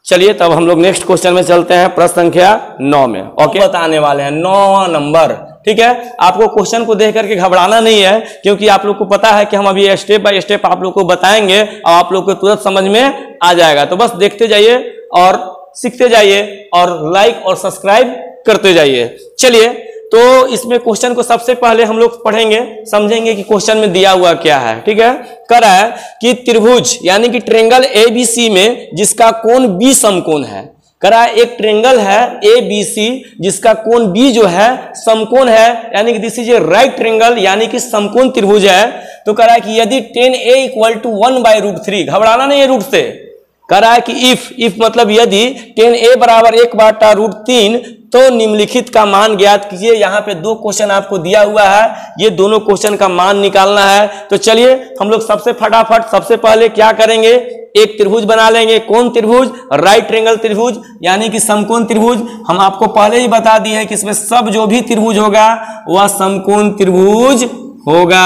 चलिए तब हम लोग नेक्स्ट क्वेश्चन में चलते हैं, प्रश्न संख्या 9 में। ओके, बताने वाले हैं 9 नंबर, ठीक है। आपको क्वेश्चन को देख करके घबराना नहीं है, क्योंकि आप लोग को पता है कि हम अभी स्टेप बाय स्टेप आप लोग को बताएंगे और आप लोग को तुरंत समझ में आ जाएगा। तो बस देखते जाइए और सीखते जाइए और लाइक और सब्सक्राइब करते जाइए। चलिए, तो इसमें क्वेश्चन को सबसे पहले हम लोग पढ़ेंगे, समझेंगे कि क्वेश्चन में दिया हुआ क्या है, ठीक है। कह रहा है कि त्रिभुज यानी कि ट्रेंगल ABC में जिसका कोण B समकोण है, कह रहा है एक ट्रेंगल है ABC जिसका कोण B जो है समकोण है, यानी कि this is a right triangle, यानी कि समकोण त्रिभुज है। तो कह रहा है कि यदि tan A इक्वल टू 1/√3, घबराना नहीं है रूट से, कह रहा है कि इफ मतलब यदि tan A बराबर 1/√3 तो निम्नलिखित का मान ज्ञात कीजिए। यहाँ पे 2 क्वेश्चन आपको दिया हुआ है, ये दोनों क्वेश्चन का मान निकालना है। तो चलिए हम लोग सबसे फटाफट सबसे पहले क्या करेंगे, एक त्रिभुज बना लेंगे। कौन त्रिभुज? राइट ट्रेंगल त्रिभुज, यानी कि समकोण त्रिभुज। हम आपको पहले ही बता दिए हैं कि इसमें सब जो भी त्रिभुज होगा वह समकोण त्रिभुज होगा।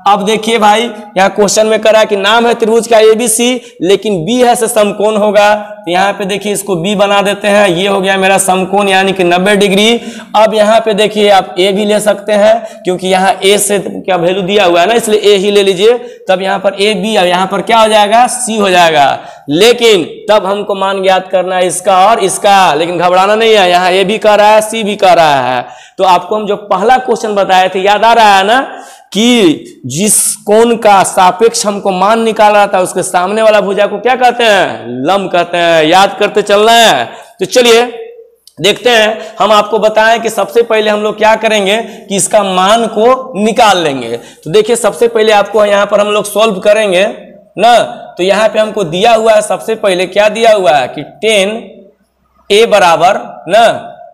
अब देखिए भाई, यहाँ क्वेश्चन में करा कि नाम है त्रिभुज का ABC, लेकिन B है से समकोण होगा, तो यहाँ पे देखिए इसको B बना देते हैं। ये हो गया मेरा समकोण, यानी कि 90 डिग्री। अब यहाँ पे देखिए आप A भी ले सकते हैं, क्योंकि यहाँ A से क्या वैल्यू दिया हुआ है ना, इसलिए A ही ले लीजिए। तब यहाँ पर AB और यहाँ पर क्या हो जाएगा, C हो जाएगा। लेकिन तब हमको मान ज्ञात करना है इसका और इसका, लेकिन घबराना नहीं है, यहाँ A भी कह रहा है C भी कह रहा है। तो आपको हम जो पहला क्वेश्चन बताए थे याद आ रहा है ना, कि जिस कोण का सापेक्ष हमको मान निकाल रहा था उसके सामने वाला भुजा को क्या कहते हैं, लंब कहते हैं। याद करते चलना है। तो चलिए देखते हैं, हम आपको बताएं कि सबसे पहले हम लोग क्या करेंगे कि इसका मान को निकाल लेंगे। तो देखिए सबसे पहले आपको यहाँ पर हम लोग सॉल्व करेंगे ना, तो यहाँ पे हमको दिया हुआ है, सबसे पहले क्या दिया हुआ है कि tan A बराबर ना,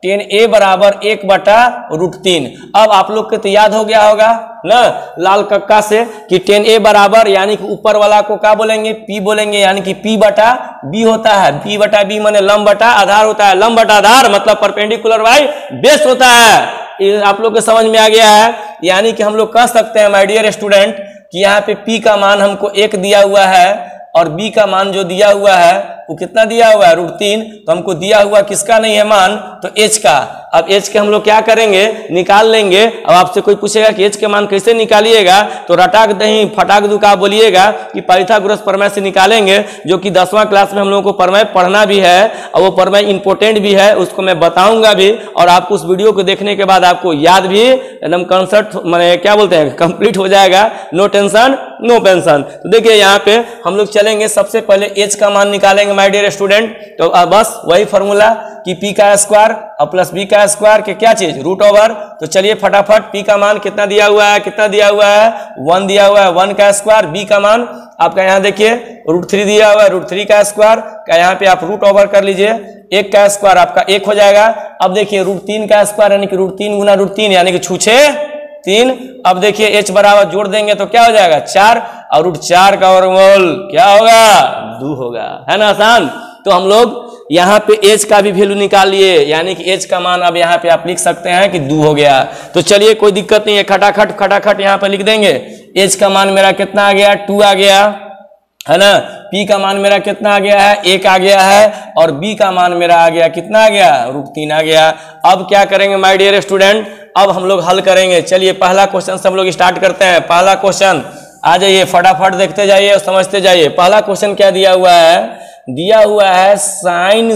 tan A बराबर 1/√3। अब आप लोग को तो याद हो गया होगा ना लाल कक्का से कि tan A बराबर, यानी कि ऊपर वाला को क्या बोलेंगे, P बोलेंगे, यानी कि P बटा B होता है। P बटा B माने लंब बटा आधार होता है। लंब बटा आधार मतलब परपेंडिकुलर बाई बेस होता है। ये आप लोग को समझ में आ गया है। यानी कि हम लोग कह सकते हैं माय डियर स्टूडेंट कि यहाँ पे P का मान हमको 1 दिया हुआ है और B का मान जो दिया हुआ है वो कितना दिया हुआ है, √3। तो हमको दिया हुआ किसका नहीं है मान, तो H का। अब H के हम लोग क्या करेंगे, निकाल लेंगे। अब आपसे कोई पूछेगा कि H के मान कैसे निकालिएगा, तो रटाक दही फटाक दुका बोलिएगा कि पाइथागोरस प्रमेय से निकालेंगे, जो कि 10वां क्लास में हम लोगों को प्रमेय पढ़ना भी है और वो प्रमेय इंपोर्टेंट भी है, उसको मैं बताऊंगा भी। और आपको उस वीडियो को देखने के बाद आपको याद भी एकदम कंसेप्ट मैंने क्या बोलते हैं कंप्लीट हो जाएगा। No tension no pension. तो देखिए यहाँ पे हम लोग चलेंगे, सबसे पहले H का मान निकालेंगे माय डियर स्टूडेंट। तो बस वही फॉर्मूला कि P का स्क्वायर और प्लस B का स्क्वायर के क्या चीज, √ओवर। तो चलिए फटाफट, P का मान कितना दिया हुआ है, कितना दिया हुआ है, 1 दिया हुआ है, 1 का स्क्वायर। B का मान आपका यहाँ देखिए √3 दिया हुआ है, √3 का स्क्वायर का यहाँ पे आप √ओवर कर लीजिए। 1 का स्क्वायर आपका 1 हो जाएगा। अब देखिए √3 का स्क्वायर यानी कि √3 गुना √3 यानी कि 6 3। अब देखिए H बराबर जोड़ देंगे तो क्या हो जाएगा 4। और √4 का वर्गमूल क्या होगा 2 होगा, है ना आसान। तो हम लोग यहाँ पे एच का भी वैल्यू निकाल लिए, यानी कि एच का मान अब यहाँ पे आप लिख सकते हैं कि 2 हो गया। तो चलिए कोई दिक्कत नहीं है, खटाखट यहाँ पे लिख देंगे। एच का मान मेरा कितना आ गया 2 आ गया, है ना। पी का मान मेरा कितना आ गया है 1 आ गया है, और बी का मान मेरा आ गया कितना आ गया √3 आ गया। अब क्या करेंगे माय डियर स्टूडेंट, अब हम लोग हल करेंगे। चलिए पहला क्वेश्चन से हम लोग स्टार्ट करते हैं। पहला क्वेश्चन आ जाइए, फटाफट देखते जाइए और समझते जाइए। पहला क्वेश्चन क्या दिया हुआ है, दिया हुआ है साइन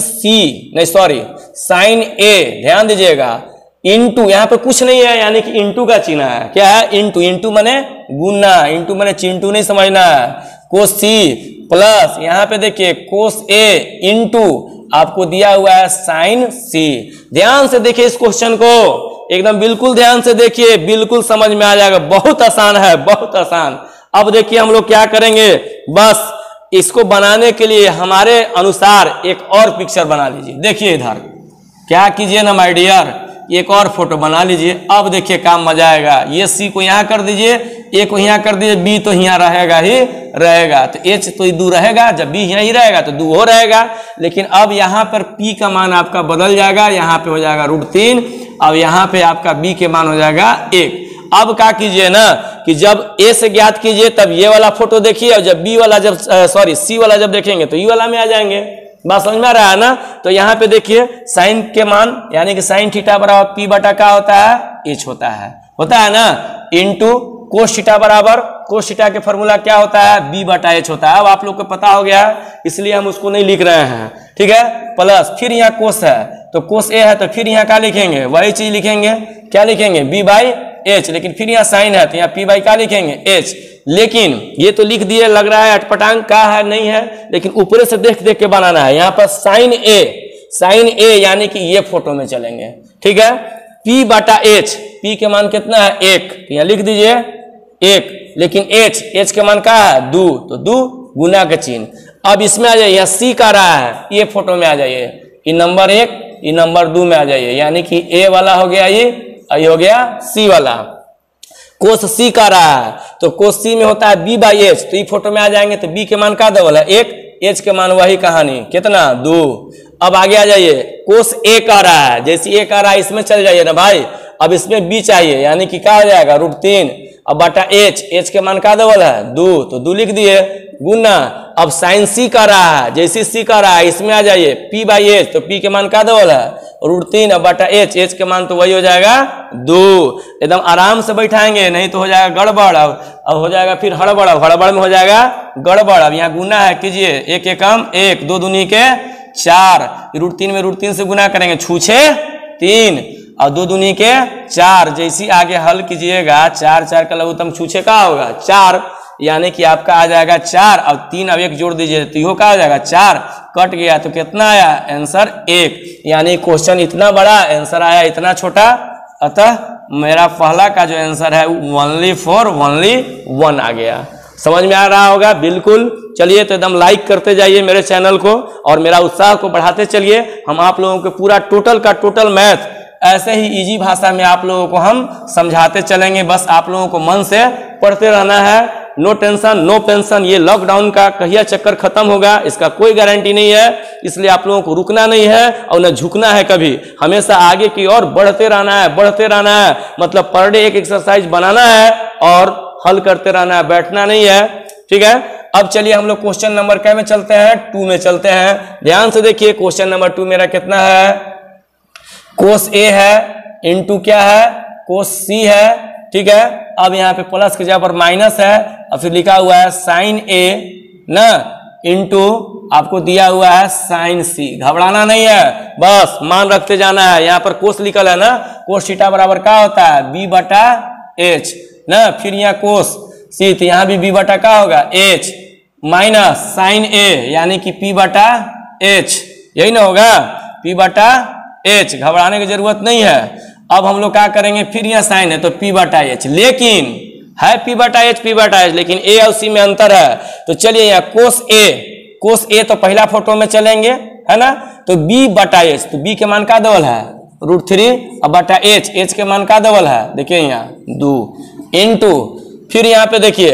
ए, ध्यान दीजिएगा, इंटू, यहाँ पे कुछ नहीं है यानी कि इंटू का चिन्ह है। क्या है इंटू माने गुना, इंटू माने चिंटू नहीं समझना है। कोस सी प्लस यहाँ पे देखिए कोस ए इंटू आपको दिया हुआ है साइन सी। ध्यान से देखिए इस क्वेश्चन को, एकदम बिल्कुल ध्यान से देखिए, बिल्कुल समझ में आ जाएगा, बहुत आसान है, बहुत आसान। अब देखिए हम लोग क्या करेंगे, बस इसको बनाने के लिए हमारे अनुसार एक और पिक्चर बना लीजिए। देखिए इधर क्या कीजिए ना माय डियर, एक और फोटो बना लीजिए। अब देखिए काम मजा आएगा। ये सी को यहाँ कर दीजिए, ए को यहाँ कर दीजिए, बी तो यहाँ रहेगा ही रहेगा, तो एच तो 2 रहेगा, जब बी यहाँ ही रहेगा तो 2 हो रहेगा। लेकिन अब यहाँ पर पी का मान आपका बदल जाएगा, यहाँ पे हो जाएगा √3, अब यहाँ पे आपका बी के मान हो जाएगा 1। अब क्या कीजिए ना कि जब ए से ज्ञात कीजिए तब ये वाला फोटो देखिए, और जब बी वाला जब सी वाला जब देखेंगे तो ई वाला में आ जाएंगे। बात समझ में आ रहा है ना। तो यहाँ पे देखिए साइन के मान यानी कि साइन थीटा बराबर पी बटा क्या होता है एच होता है ना, इंटू कोस थीटा बराबर कोस थीटा के फॉर्मूला क्या होता है बी बटा एच होता है। अब आप लोग को पता हो गया इसलिए हम उसको नहीं लिख रहे हैं, ठीक है। प्लस फिर यहाँ कोस है तो कोस ए है, तो फिर यहाँ क्या लिखेंगे वही चीज लिखेंगे, क्या लिखेंगे बी बाई एच, लेकिन फिर यहाँ साइन है तो यहाँ पी बाई क्या लिखेंगे एच। लेकिन ये तो लिख दिए, लग रहा है अटपटांग का है नहीं है, लेकिन ऊपर से देख देख के बनाना है। यहाँ पर साइन ए यानी कि ये फोटो में चलेंगे, ठीक है। पी बटा एच, पी के मान कितना है 1, तो यहाँ लिख दीजिए 1, लेकिन एच के मान क्या है 2, तो 2 गुना का चिन्ह। अब इसमें आ जाइए, यहाँ सी का रहा है, ये फोटो में आ जाइए, ये नंबर 1 ये नंबर 2 में आ जाइए, यानी कि ए वाला हो गया ये हो गया सी वाला। कोस सी का रहा है तो कोस सी में होता है बी बाई एच, तो ये फोटो में आ जाएंगे, तो बी के मान का डबल है 1, एच के मान वही कहानी कितना 2। अब आगे आ जाइए, कोस ए का रहा है, जैसे ए का रहा है इसमें चल जाइए ना भाई। अब इसमें बी चाहिए यानी कि क्या हो जाएगा √3, अब बटा एच के मान का डबल है 2, तो 2 लिख दिए गुना। अब साइन सी का रहा है, जैसे सी का रहा है इसमें आ जाइए पी बाई एच, तो पी के मान का डबल है √3, अब बटा एच के मान तो वही हो जाएगा 2। एकदम आराम से बैठाएंगे, नहीं तो हो जाएगा गड़बड़। अब हो जाएगा फिर हड़बड़ में हो जाएगा गड़बड़। अब यहाँ गुना है कीजिए, 1 एकम 1, 2 दूनी के 4, √3 में √3 से गुना करेंगे 6 3, और 2 दूनी के 4। जैसी आगे हल कीजिएगा 4 4 का लघुत्तम 6 का होगा 4, यानी कि आपका आ जाएगा 4, और 3 अब 1 जोड़ दीजिए तो यो का हो जाएगा 4, कट गया तो कितना आया आंसर 1। यानी क्वेश्चन इतना बड़ा आंसर आया इतना छोटा, अतः मेरा पहला का जो आंसर है ओनली 1 आ गया। समझ में आ रहा होगा बिल्कुल। चलिए तो एकदम लाइक करते जाइए मेरे चैनल को और मेरा उत्साह को बढ़ाते चलिए। हम आप लोगों को पूरा टोटल का टोटल मैथ ऐसे ही इजी भाषा में आप लोगों को हम समझाते चलेंगे। बस आप लोगों को मन से पढ़ते रहना है, नो टेंशन नो पेंशन। ये लॉकडाउन का कहिया चक्कर खत्म होगा इसका कोई गारंटी नहीं है, इसलिए आप लोगों को रुकना नहीं है और न झुकना है कभी, हमेशा आगे की ओर बढ़ते रहना है। मतलब पर डे एक एक्सरसाइज बनाना है और हल करते रहना है, बैठना नहीं है, ठीक है। अब चलिए हम लोग क्वेश्चन नंबर क्या में चलते हैं 2 में चलते हैं। ध्यान से देखिए क्वेश्चन नंबर 2 मेरा कितना है, कोस ए है इंटू क्या है कोस सी है, ठीक है। अब यहाँ पे प्लस के जगह पर माइनस है और फिर लिखा हुआ है साइन ए ना इंटू आपको दिया हुआ है साइन सी। घबराना नहीं है, बस मान रखते जाना है। यहाँ पर कोस लिखल है ना, कोस थीटा बराबर क्या होता है बी बटा एच ना, फिर यहाँ कोस सी तो यहाँ भी बी बटा क्या होगा एच माइनस साइन ए यानी कि पी बटा एच, यही ना होगा पी बटा एच। घबराने की जरूरत नहीं है। अब हम लोग क्या करेंगे, फिर यहाँ साइन है तो पी बटा एच, लेकिन है पी बटा एच लेकिन ए और सी में अंतर है। तो चलिए यहाँ कोस ए तो पहला फोटो में चलेंगे है ना, तो बी बटा एच, तो बी के मान का डबल है √3 और बटा एच के मान का डबल है देखिए यहाँ 2 इंटू फिर यहाँ पे देखिए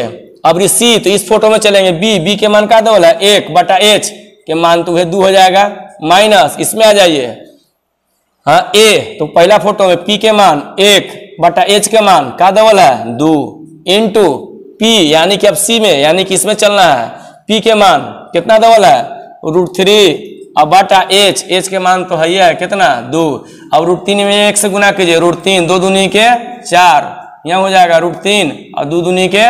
अब सी, तो इस फोटो में चलेंगे बी के मान का बोला 1/h के मान तो वह 2 हो जाएगा, माइनस इसमें आ जाइए, हाँ ए, तो पहला फोटो में p के मान 1/h के मान का डबल है 2 इंटू p, यानी कि अब c में यानी कि इसमें चलना है, p के मान कितना डबल है √3 अब बटा h के मान तो है कितना 2, अब √3 में 1 से गुना कीजिए, √3 2 दूनी के 4, यहाँ हो जाएगा √3 और 2 दूनी के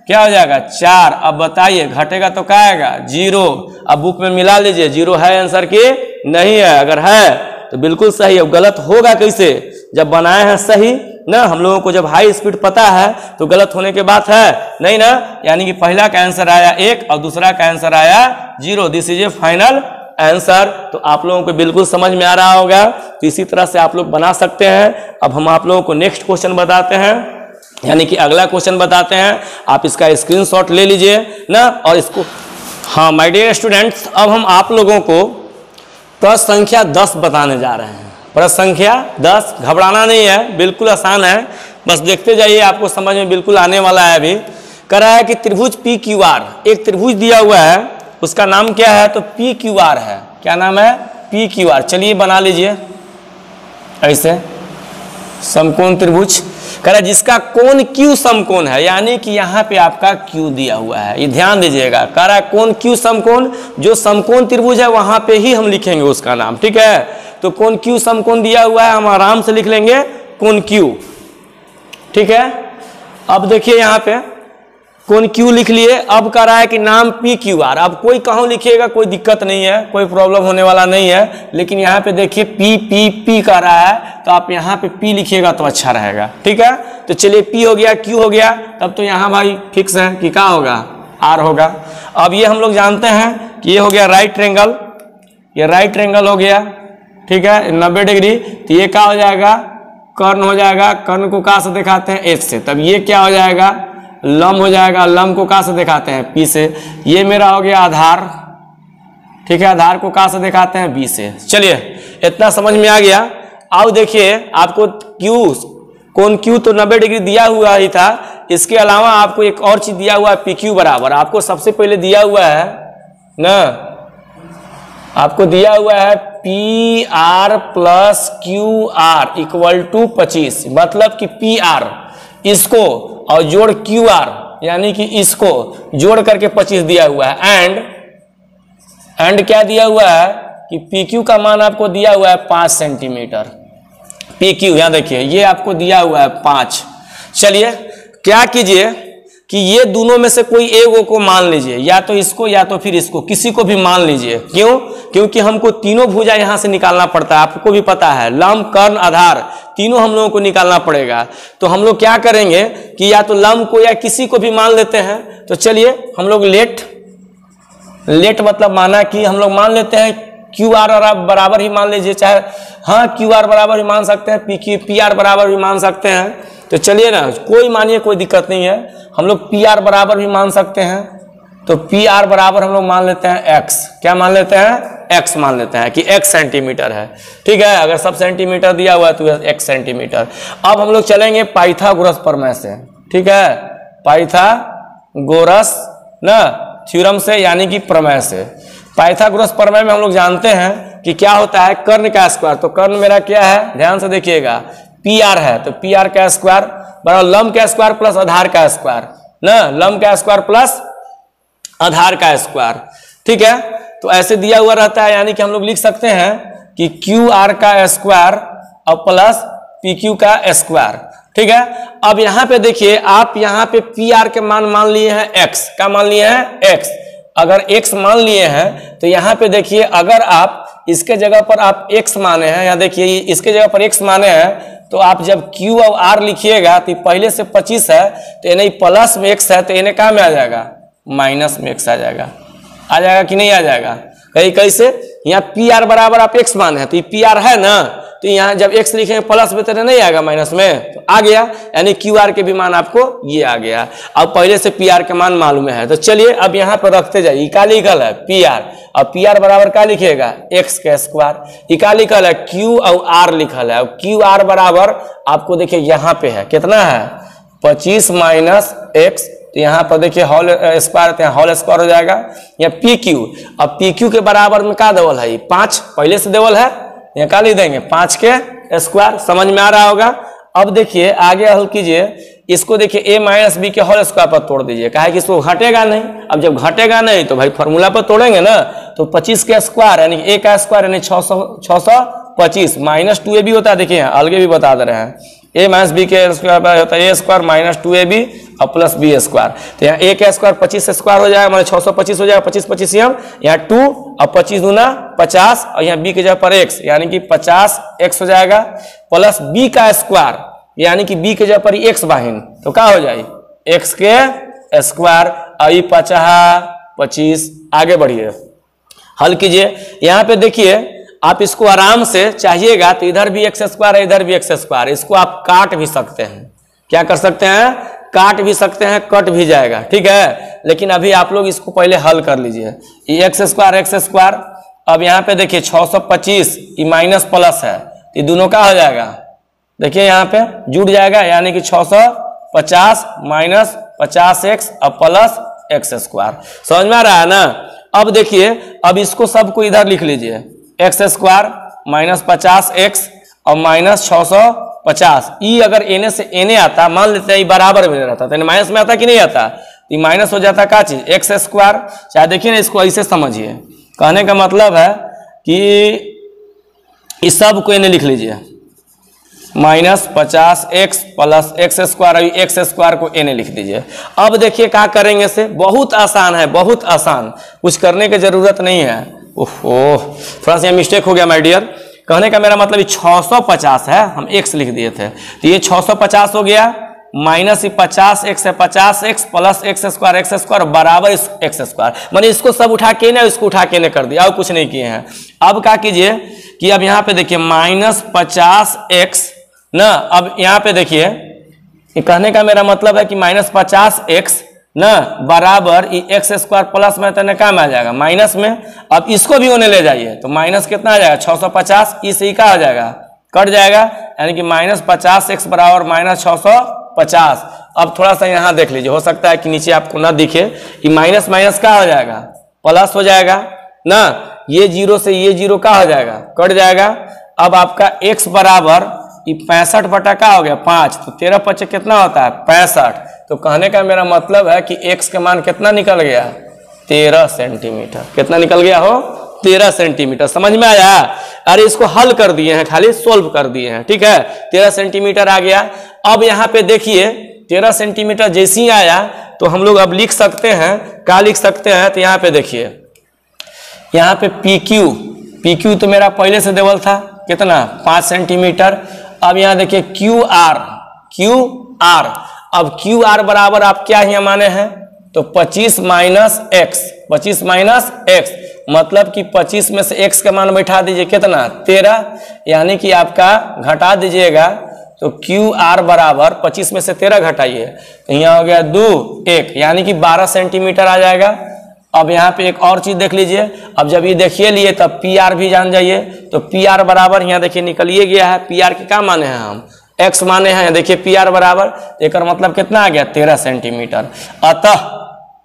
क्या हो जाएगा 4। अब बताइए घटेगा तो क्या आएगा 0। अब बुक में मिला लीजिए 0 है आंसर की नहीं है, अगर है तो बिल्कुल सही। अब गलत होगा कैसे, जब बनाए हैं सही ना, हम लोगों को जब हाई स्पीड पता है तो गलत होने के बात है नहीं ना, यानी कि पहला का आंसर आया 1 और दूसरा का आंसर आया 0। This is A final answer. तो आप लोगों को बिल्कुल समझ में आ रहा होगा, तो इसी तरह से आप लोग बना सकते हैं। अब हम आप लोगों को नेक्स्ट क्वेश्चन बताते हैं, यानी कि अगला क्वेश्चन बताते हैं। आप इसका स्क्रीनशॉट ले लीजिए ना और इसको, हाँ माय डियर स्टूडेंट्स, अब हम आप लोगों को प्रश्न संख्या 10 बताने जा रहे हैं। प्रश्न संख्या 10, घबराना नहीं है, बिल्कुल आसान है, बस देखते जाइए, आपको समझ में बिल्कुल आने वाला है। अभी कह रहा है कि त्रिभुज PQR, एक त्रिभुज दिया हुआ है, उसका नाम क्या है तो PQR है। क्या नाम है PQR, चलिए बना लीजिए ऐसे समकोण त्रिभुज। कह रहा है जिसका कोण Q समकोण है, यानी कि यहाँ पे आपका Q दिया हुआ है, ये ध्यान दीजिएगा। कह रहा है कोण Q समकोण, जो समकोण त्रिभुज है वहां पे ही हम लिखेंगे उसका नाम, ठीक है। तो कोण Q समकोण दिया हुआ है, हम आराम से लिख लेंगे कोण Q, ठीक है। अब देखिए यहाँ पे कोण Q लिख लिए। अब कह रहा है कि नाम PQR, अब कोई कहाँ लिखिएगा कोई दिक्कत नहीं है, कोई प्रॉब्लम होने वाला नहीं है, लेकिन यहाँ पे देखिए P कह रहा है, तो आप यहाँ पे P लिखिएगा तो अच्छा रहेगा, ठीक है। तो चलिए P हो गया, Q हो गया, तब तो यहाँ भाई फिक्स है कि क्या होगा R होगा। अब ये हम लोग जानते हैं कि ये हो गया राइट ट्रायंगल, ये राइट ट्रायंगल हो गया, ठीक है 90 डिग्री। तो ये क्या हो जाएगा कर्ण हो जाएगा, कर्ण को कहाँ से दिखाते हैं H से, तब ये क्या हो जाएगा लंब हो जाएगा, लंब को कहाँ से दिखाते हैं P से। ये मेरा हो गया आधार, ठीक है, आधार को कहाँ से दिखाते हैं B से। चलिए इतना समझ में आ गया। अब देखिए आपको कोण Q तो 90 डिग्री दिया हुआ ही था, इसके अलावा आपको एक और चीज दिया हुआ है PQ बराबर, आपको सबसे पहले दिया हुआ है ना, आपको दिया हुआ है PR plus QR equal to 25, मतलब कि PR इसको और जोड़ QR यानी कि इसको जोड़ करके 25 दिया हुआ है। एंड क्या दिया हुआ है कि PQ का मान आपको दिया हुआ है 5 सेंटीमीटर। PQ यहां देखिए ये आपको दिया हुआ है 5। चलिए क्या कीजिए कि ये दोनों में से कोई एक को मान लीजिए, या तो इसको या तो फिर इसको, किसी को भी मान लीजिए। क्यों, क्योंकि हमको तीनों भुजा यहां से निकालना पड़ता है, आपको भी पता है लंब कर्ण आधार तीनों हम लोगों को निकालना पड़ेगा। तो हम लोग क्या करेंगे कि या तो लंब को या किसी को भी मान लेते हैं। तो चलिए हम लोग लेट मतलब माना कि हम लोग मान लेते हैं QR और आप बराबर ही मान लीजिए, चाहे हाँ QR बराबर ही मान सकते हैं, PR बराबर भी मान सकते हैं। तो चलिए ना कोई मानिए कोई दिक्कत नहीं है, हम लोग PR बराबर भी मान सकते हैं। तो PR बराबर हम लोग मान लेते हैं X, क्या मान लेते हैं X मान लेते हैं कि X सेंटीमीटर है, ठीक है। अगर सब सेंटीमीटर दिया हुआ है तो X सेंटीमीटर। अब हम लोग चलेंगे पाइथागोरस प्रमेय से, ठीक है, पाइथागोरस ना थ्योरम से यानी कि प्रमेय से। पाइथागोरस प्रमेय में हम लोग जानते हैं कि क्या होता है कर्ण का स्क्वायर। तो कर्ण मेरा क्या है ध्यान से देखिएगा PR है, तो PR का स्क्वायर बराबर लंब का स्क्वायर प्लस आधार का स्क्वायर ना, लंब का स्क्वायर प्लस आधार का स्क्वायर, ठीक है। तो ऐसे दिया हुआ रहता है, यानी कि हम लोग लिख सकते हैं कि QR का स्क्वायर और प्लस PQ का स्क्वायर, ठीक है। अब यहाँ पे देखिए आप यहाँ पे PR के मान लिए हैं X, का मान लिए हैं X। अगर X मान लिए हैं तो यहाँ पे देखिए अगर आप इसके जगह पर आप X माने हैं, या देखिए इसके जगह पर X माने हैं, तो आप जब Q और R लिखिएगा तो पहले से 25 है, तो इन्हें प्लस में X है, तो इन्हें कहाँ में आ जाएगा माइनस में X आ जाएगा कि नहीं आ जाएगा। कहीं कैसे यहाँ PR बराबर आप X माने हैं, तो ये PR है ना, तो यहाँ जब X लिखेंगे प्लस में तो नहीं आएगा माइनस में, तो आ गया, यानी QR के भी मान आपको ये आ गया। अब पहले से PR के मान मालूम है, तो चलिए अब यहाँ पर रखते जाइए। क्या लिखल है PR, और PR बराबर क्या लिखिएगा X का स्क्वायर। क्या लिखल है Q और R लिखल है, और QR बराबर आपको देखिए यहाँ पे है कितना है 25 माइनस X, तो यहाँ पर देखिए होल स्क्वायर, तो यहाँ होल स्क्वायर हो जाएगा। यहाँ पी क्यू, अब पी क्यू के बराबर में क्या देवल है, 5 पहले से देवल है, यहाँ क्या लिख देंगे 5 के स्क्वायर। समझ में आ रहा होगा। अब देखिए आगे हल कीजिए, इसको देखिए ए माइनस बी के होल स्क्वायर पर तोड़ दीजिए, कहा है कि इसको घटेगा नहीं। अब जब घटेगा नहीं तो भाई फॉर्मूला पर तोड़ेंगे ना, तो 25 के स्क्वायर यानी ए का स्क्वायर यानी 625 माइनस 2ab होता है। देखिए यहाँ अलगे भी बता दे रहे हैं, ए माइनस बी के स्क्वायर पर होता है ए स्क्वायर माइनस 2ab और प्लस बी स्क्वायर। तो यहाँ ए का स्क्वायर 25 स्क्वायर हो जाएगा, मतलब 625 हो जाएगा, 25 25 यहाँ 2 और 25 दूना 50 और यहाँ बी के जगह पर x यानी कि 50x हो जाएगा, प्लस बी का स्क्वायर यानी कि बी के जगह पर x बाहिन, तो क्या हो जाए x के स्क्वायर आई 50 आगे बढ़िए हल कीजिए। यहाँ पे देखिए आप इसको आराम से चाहिएगा तो इधर भी एक्स स्क्वायर है, इधर भी एक्स स्क्वायर, इसको आप काट भी सकते हैं। क्या कर सकते हैं, काट भी सकते हैं, कट भी जाएगा, ठीक है। लेकिन अभी आप लोग इसको पहले हल कर लीजिए। ये एक्स स्क्वायर, अब यहाँ पे देखिए 625 ये माइनस प्लस है, ये दोनों का हो जाएगा, देखिए यहाँ पे जुड़ जाएगा, यानी कि 650 माइनस 50x और प्लस एक्स स्क्वायर। समझ में आ रहा है ना। अब देखिए अब इसको सबको इधर लिख लीजिए, एक्स स्क्वायर माइनस 50x और माइनस 650। ई अगर एने से एने आता, मान लेते हैं बराबर में रहता तो माइनस में आता कि नहीं आता, ये माइनस हो जाता क्या चीज एक्स स्क्वायर। चाहे देखिए ना इसको ऐसे समझिए, कहने का मतलब है कि इस सब को एने लिख लीजिए minus 50x plus x square, x square को एने लिख दीजिए। अब देखिए क्या करेंगे से, बहुत आसान है, बहुत आसान, कुछ करने की जरूरत नहीं है। ओहो थोड़ा सा मिस्टेक हो गया माय डियर, कहने का मेरा मतलब 650 है, हम x लिख दिए थे, तो ये 650 हो गया माइनस 50x है, 50x प्लस एक्स स्क्वायर बराबर एक्स स्क्वायर, मैंने इसको सब उठा के ना इसको उठा के ना कर दिया और कुछ नहीं किए हैं। अब क्या कीजिए कि अब यहाँ पे देखिए माइनस 50x ना, अब यहाँ पे देखिए कहने का मेरा मतलब है कि माइनस 50x ना बराबर एक्स स्क्वायर प्लस में तो क्या में आ जाएगा माइनस में। अब इसको भी होने ले जाइए तो माइनस कितना आ जाएगा 650, इसी का आ जाएगा कट जाएगा, यानी कि माइनस 50x बराबर माइनस 650। अब थोड़ा सा यहाँ देख लीजिए, हो सकता है कि नीचे आपको ना दिखे, ये माइनस माइनस का हो जाएगा प्लस हो जाएगा ना, ये जीरो से ये जीरो का हो जाएगा कट जाएगा। अब आपका x बराबर 65 बटा का हो गया 5, तो 13 पचे कितना होता है 65। तो कहने का मेरा मतलब है कि x का मान कितना निकल गया 13 सेंटीमीटर, कितना निकल गया हो 13 सेंटीमीटर। समझ में आया। अरे इसको हल कर दिए हैं, खाली सोल्व कर दिए हैं, ठीक है 13 सेंटीमीटर आ गया। अब यहाँ पे देखिए 13 सेंटीमीटर जैसे ही आया तो हम लोग अब लिख सकते हैं, क्या लिख सकते हैं, तो यहाँ पे देखिए यहाँ पे पी क्यू तो मेरा पहले से देवल था कितना 5 सेंटीमीटर। अब यहाँ देखिए क्यू आर, अब क्यू आर बराबर आप क्या यहाँ माने हैं तो 25 माइनस एक्स, मतलब कि 25 में से x का मान बैठा दीजिए कितना 13, यानी कि आपका घटा दीजिएगा तो क्यू आर बराबर 25 में से 13 घटाइए तो यहाँ हो गया 2 1, यानी कि 12 सेंटीमीटर आ जाएगा। अब यहाँ पे एक और चीज देख लीजिए, अब जब ये देखिए लिए तब पी आर भी जान जाइए, तो पी आर बराबर यहाँ देखिए निकलिए गया है, पी आर के क्या माने हैं हम x माने हैं, देखिए पी आर बराबर एक मतलब कितना आ गया 13 सेंटीमीटर।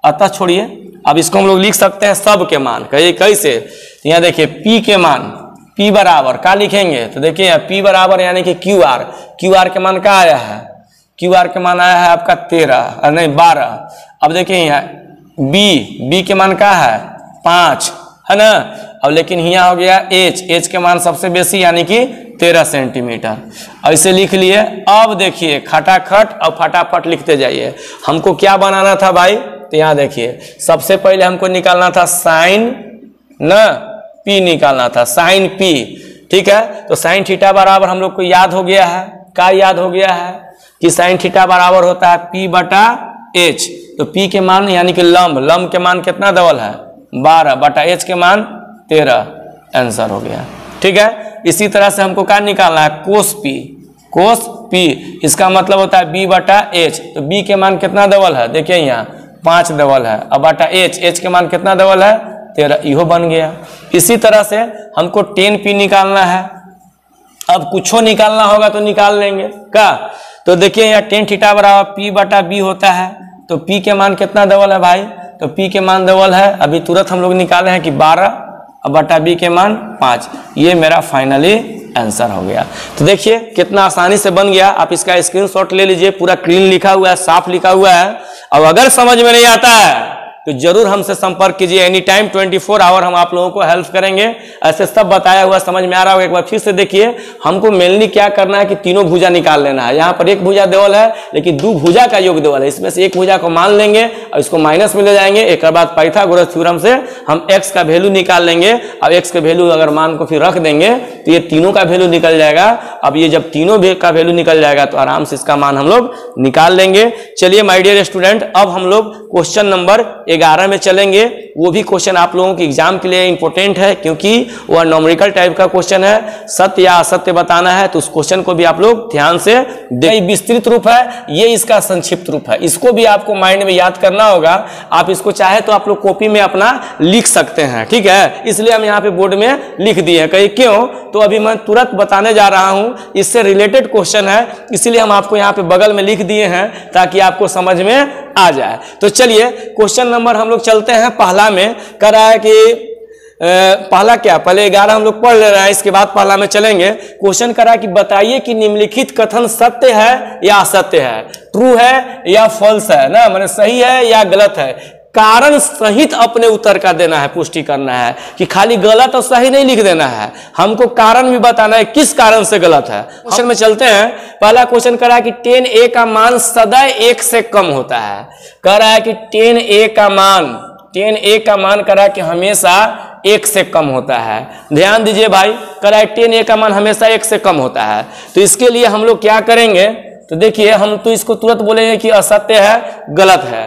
अतः छोड़िए, अब इसको हम लोग लिख सकते हैं सब के मान, कहिए कैसे, तो यहाँ देखिए p के मान p बराबर क्या लिखेंगे, तो देखिए यहाँ p बराबर यानी कि क्यू आर के मान क्या आया है, क्यू आर के मान आया है आपका 13 नहीं 12। अब देखिए यहाँ b के मान क्या है 5 है ना। अब लेकिन यहाँ हो गया h के मान सबसे बेसी यानी कि 13 सेंटीमीटर, ऐसे लिख लिए। अब देखिए खटाखट और फटाफट लिखते जाइए। हमको क्या बनाना था भाई, तो यहाँ देखिए सबसे पहले हमको निकालना था साइन न p निकालना था, साइन p, ठीक है। तो साइन थीटा बराबर हम लोग को याद हो गया है, क्या याद हो गया है कि साइन थीटा बराबर होता है p बटा h। तो p के मान यानी कि लंब के मान कितना डबल है 12 बटा h के मान 13, आंसर हो गया, ठीक है। इसी तरह से हमको क्या निकालना है कोस p, इसका मतलब होता है b बटा h। तो b के मान कितना डबल है, देखिए यहाँ 5 डबल है, अब बटा h के मान कितना डबल है 13, इहो बन गया। इसी तरह से हमको 10p निकालना है, अब कुछो निकालना होगा तो निकाल लेंगे का। तो देखिए यहाँ टेन थीटा बराबर p बटा b होता है, तो P के मान कितना डबल है भाई, तो P के मान डबल है, अभी तुरंत हम लोग निकाले हैं कि 12 अब बटा B के मान 5, ये मेरा फाइनली आंसर हो गया। तो देखिए कितना आसानी से बन गया, आप इसका स्क्रीनशॉट ले लीजिए, पूरा क्लीन लिखा हुआ है, साफ लिखा हुआ है। और अगर समझ में नहीं आता है तो जरूर हमसे संपर्क कीजिए, एनी टाइम 24 आवर हम आप लोगों को हेल्प करेंगे। ऐसे सब बताया हुआ समझ में आ रहा होगा, एक बार फिर से देखिए। हमको मेनली क्या करना है कि तीनों भुजा निकाल लेना है। यहाँ पर एक भुजा देवल है लेकिन दो भुजा का योग देवल है, इसमें से एक भुजा को मान लेंगे और इसको माइनस में ले जाएंगे। एक बाद पाइथागोरस थ्योरम से हम x का वैल्यू निकाल लेंगे। अब x का वैल्यू अगर मान को फिर रख देंगे तो ये तीनों का वैल्यू निकल जाएगा। अब ये जब तीनों का वैल्यू निकल जाएगा तो आराम से इसका मान हम लोग निकाल लेंगे। चलिए माय डियर स्टूडेंट, अब हम लोग क्वेश्चन नंबर 11 में चलेंगे। वो भी क्वेश्चन आप लोगों के एग्जाम के लिए इंपॉर्टेंट है क्योंकि वह न्यूमेरिकल टाइप का क्वेश्चन है, सत्य या असत्य बताना है। तो उस क्वेश्चन को भी आप लोग ध्यान से देखें। विस्तृत रूप है, ये इसका संक्षिप्त रूप है, इसको भी आपको माइंड में याद करना होगा। आप इसको चाहे तो आप लोग कॉपी में अपना लिख सकते हैं, ठीक है, इसलिए हम यहाँ पे बोर्ड में लिख दिए हैं। कहीं क्यों, तो अभी मैं तुरंत बताने जा रहा हूं, इससे रिलेटेड क्वेश्चन है, इसलिए हम आपको यहाँ पे बगल में लिख दिए हैं ताकि आपको समझ में आ जाए। तो चलिए क्वेश्चन नंबर हम लोग चलते हैं। पहला में कह रहा है कि पहला क्या, पहले 11 हम लोग पढ़ ले रहे हैं, इसके बाद पहला में चलेंगे। क्वेश्चन करा कि बताइए कि निम्नलिखित कथन सत्य है या असत्य है, ट्रू है या फॉल्स है ना, माने सही है या गलत है। कारण सहित अपने उत्तर का देना है, पुष्टि करना है कि खाली गलत और सही नहीं लिख देना है, हमको कारण भी बताना है किस कारण से गलत है। क्वेश्चन में चलते हैं। पहला क्वेश्चन कह रहा है कि 10a का मान सदैव 1 से कम होता है। कह रहा है कि 10a का मान कह रहा है कि हमेशा 1 से कम होता है। ध्यान दीजिए भाई, कह रहा है 10a का मान हमेशा 1 से कम होता है। तो इसके लिए हम लोग क्या करेंगे, तो देखिए हम तो इसको तुरंत बोलेंगे कि असत्य है, गलत है,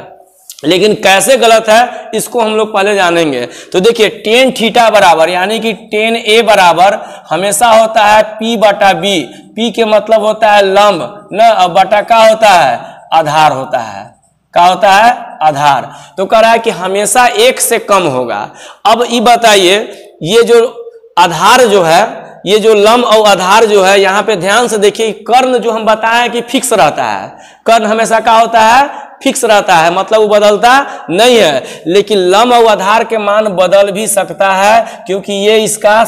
लेकिन कैसे गलत है इसको हम लोग पहले जानेंगे। तो देखिए tan थीटा बराबर यानी कि tan a बराबर हमेशा होता है P बटा B। P के मतलब होता है लंब न, और बटा का होता है, आधार होता है। क्या होता है, आधार। तो कह रहा है कि हमेशा 1 से कम होगा। अब ये बताइए, ये जो आधार जो है, ये जो लंब और आधार जो है, यहाँ पे ध्यान से देखिए, कर्ण जो हम बताएं कि फिक्स रहता है, कर्ण हमेशा क्या होता है, फिक्स रहता है, मतलब वो बदलता नहीं है। लेकिन लंब और आधार के मान बदल भी सकता है क्योंकि ये इसका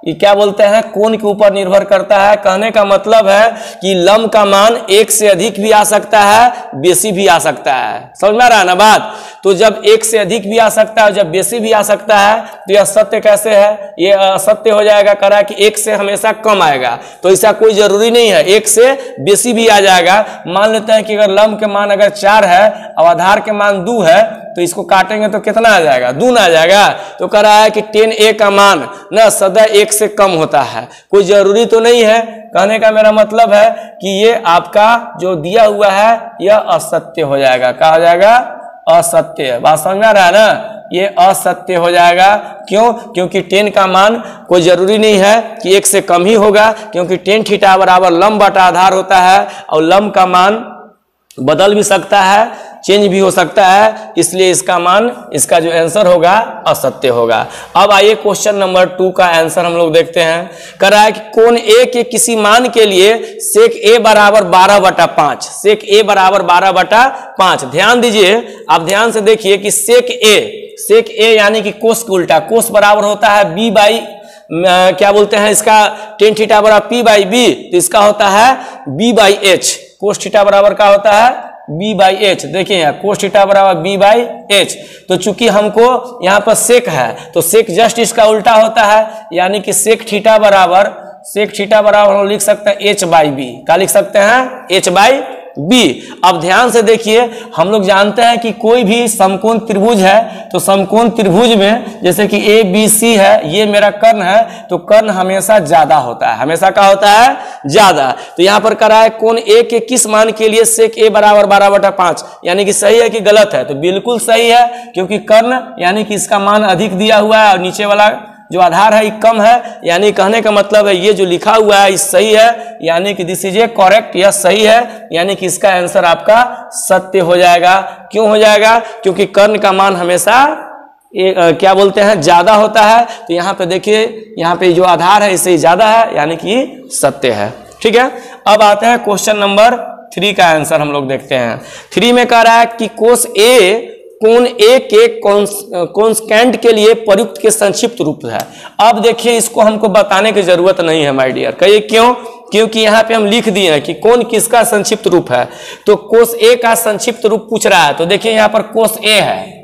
क्या बोलते हैं, कोण के ऊपर निर्भर करता है। कहने का मतलब है कि लंब का मान 1 से अधिक भी आ सकता है, बेसी भी आ सकता है। समझ में आ रहा है ना बात। तो जब 1 से अधिक भी आ सकता है, जब बेसी भी आ सकता है, तो यह सत्य कैसे है, ये असत्य हो जाएगा। कह रहा है कि 1 से हमेशा कम आएगा, तो ऐसा कोई जरूरी नहीं है, 1 से बेसी भी आ जाएगा। मान लेते हैं कि अगर लंब के मान अगर 4 है और आधार के मान 2 है, तो इसको काटेंगे तो कितना आ जाएगा, 2 आ जाएगा। तो कह रहा है कि 10a का मान न सदैव 1 से कम होता है, कोई जरूरी तो नहीं है। कहने का मेरा मतलब है कि ये आपका जो दिया हुआ है यह असत्य हो जाएगा। क्या हो जाएगा, असत्य। बात समझ में आ रहा है ना, ये असत्य हो जाएगा। क्यों, क्योंकि 10 का मान कोई जरूरी नहीं है कि 1 से कम ही होगा, क्योंकि tan थीटा बराबर लंब बटा आधार होता है और लंब का मान बदल भी सकता है, चेंज भी हो सकता है, इसलिए इसका मान, इसका जो आंसर होगा असत्य होगा। अब आइए क्वेश्चन नंबर 2 का आंसर हम लोग देखते हैं। कह रहा है कि कोण A के किसी मान के लिए sec A बराबर 12/5, sec A बराबर 12/5। ध्यान दीजिए, आप ध्यान से देखिए कि sec A यानी कि कोस का उल्टा, कोस बराबर होता है B बाई क्या बोलते हैं इसका, tan थीटा बराबर P बाई B, तो इसका होता है B by H। Cos theta बराबर क्या होता है, B बाई H। देखिए यहाँ कोस थीटा बराबर B बाई H। तो चूंकि हमको यहाँ पर सेक है, तो सेक जस्ट इसका उल्टा होता है, यानी कि सेक थीटा बराबर हम लिख सकते हैं H बाई B। क्या लिख सकते हैं, H बाई B। अब ध्यान से देखिए, हम लोग जानते हैं कि कोई भी समकोण त्रिभुज है, तो समकोण त्रिभुज में जैसे कि ABC है, ये मेरा कर्ण है, तो कर्ण हमेशा ज्यादा होता है, हमेशा क्या होता है, ज्यादा। तो यहाँ पर करा है कोण A के किस मान के लिए sec A बराबर 12/5, यानी कि सही है कि गलत है, तो बिल्कुल सही है, क्योंकि कर्ण यानी कि इसका मान अधिक दिया हुआ है और नीचे वाला जो आधार है ये कम है, यानी कहने का मतलब है ये जो लिखा हुआ है ये सही है, यानी कि दिस इज ए करेक्ट, यह सही है, यानी कि इसका आंसर आपका सत्य हो जाएगा। क्यों हो जाएगा, क्योंकि कर्ण का मान हमेशा क्या बोलते हैं, ज्यादा होता है। तो यहाँ पे देखिए, यहाँ पे जो आधार है इससे ज्यादा है, यानी कि सत्य है। ठीक है, अब आते हैं क्वेश्चन नंबर 3 का आंसर हम लोग देखते हैं। 3 में कह रहा है कि कोस ए कोण ए के कॉन्स्टेंट के लिए प्रयुक्त के संक्षिप्त रूप है। अब देखिए इसको हमको बताने की जरूरत नहीं है माय डियर, कहिए क्यों? क्योंकि यहाँ पे हम लिख दिए हैं कि कौन किसका संक्षिप्त रूप है, तो कोस ए का संक्षिप्त रूप पूछ रहा है। तो देखिए यहाँ पर कोस ए है।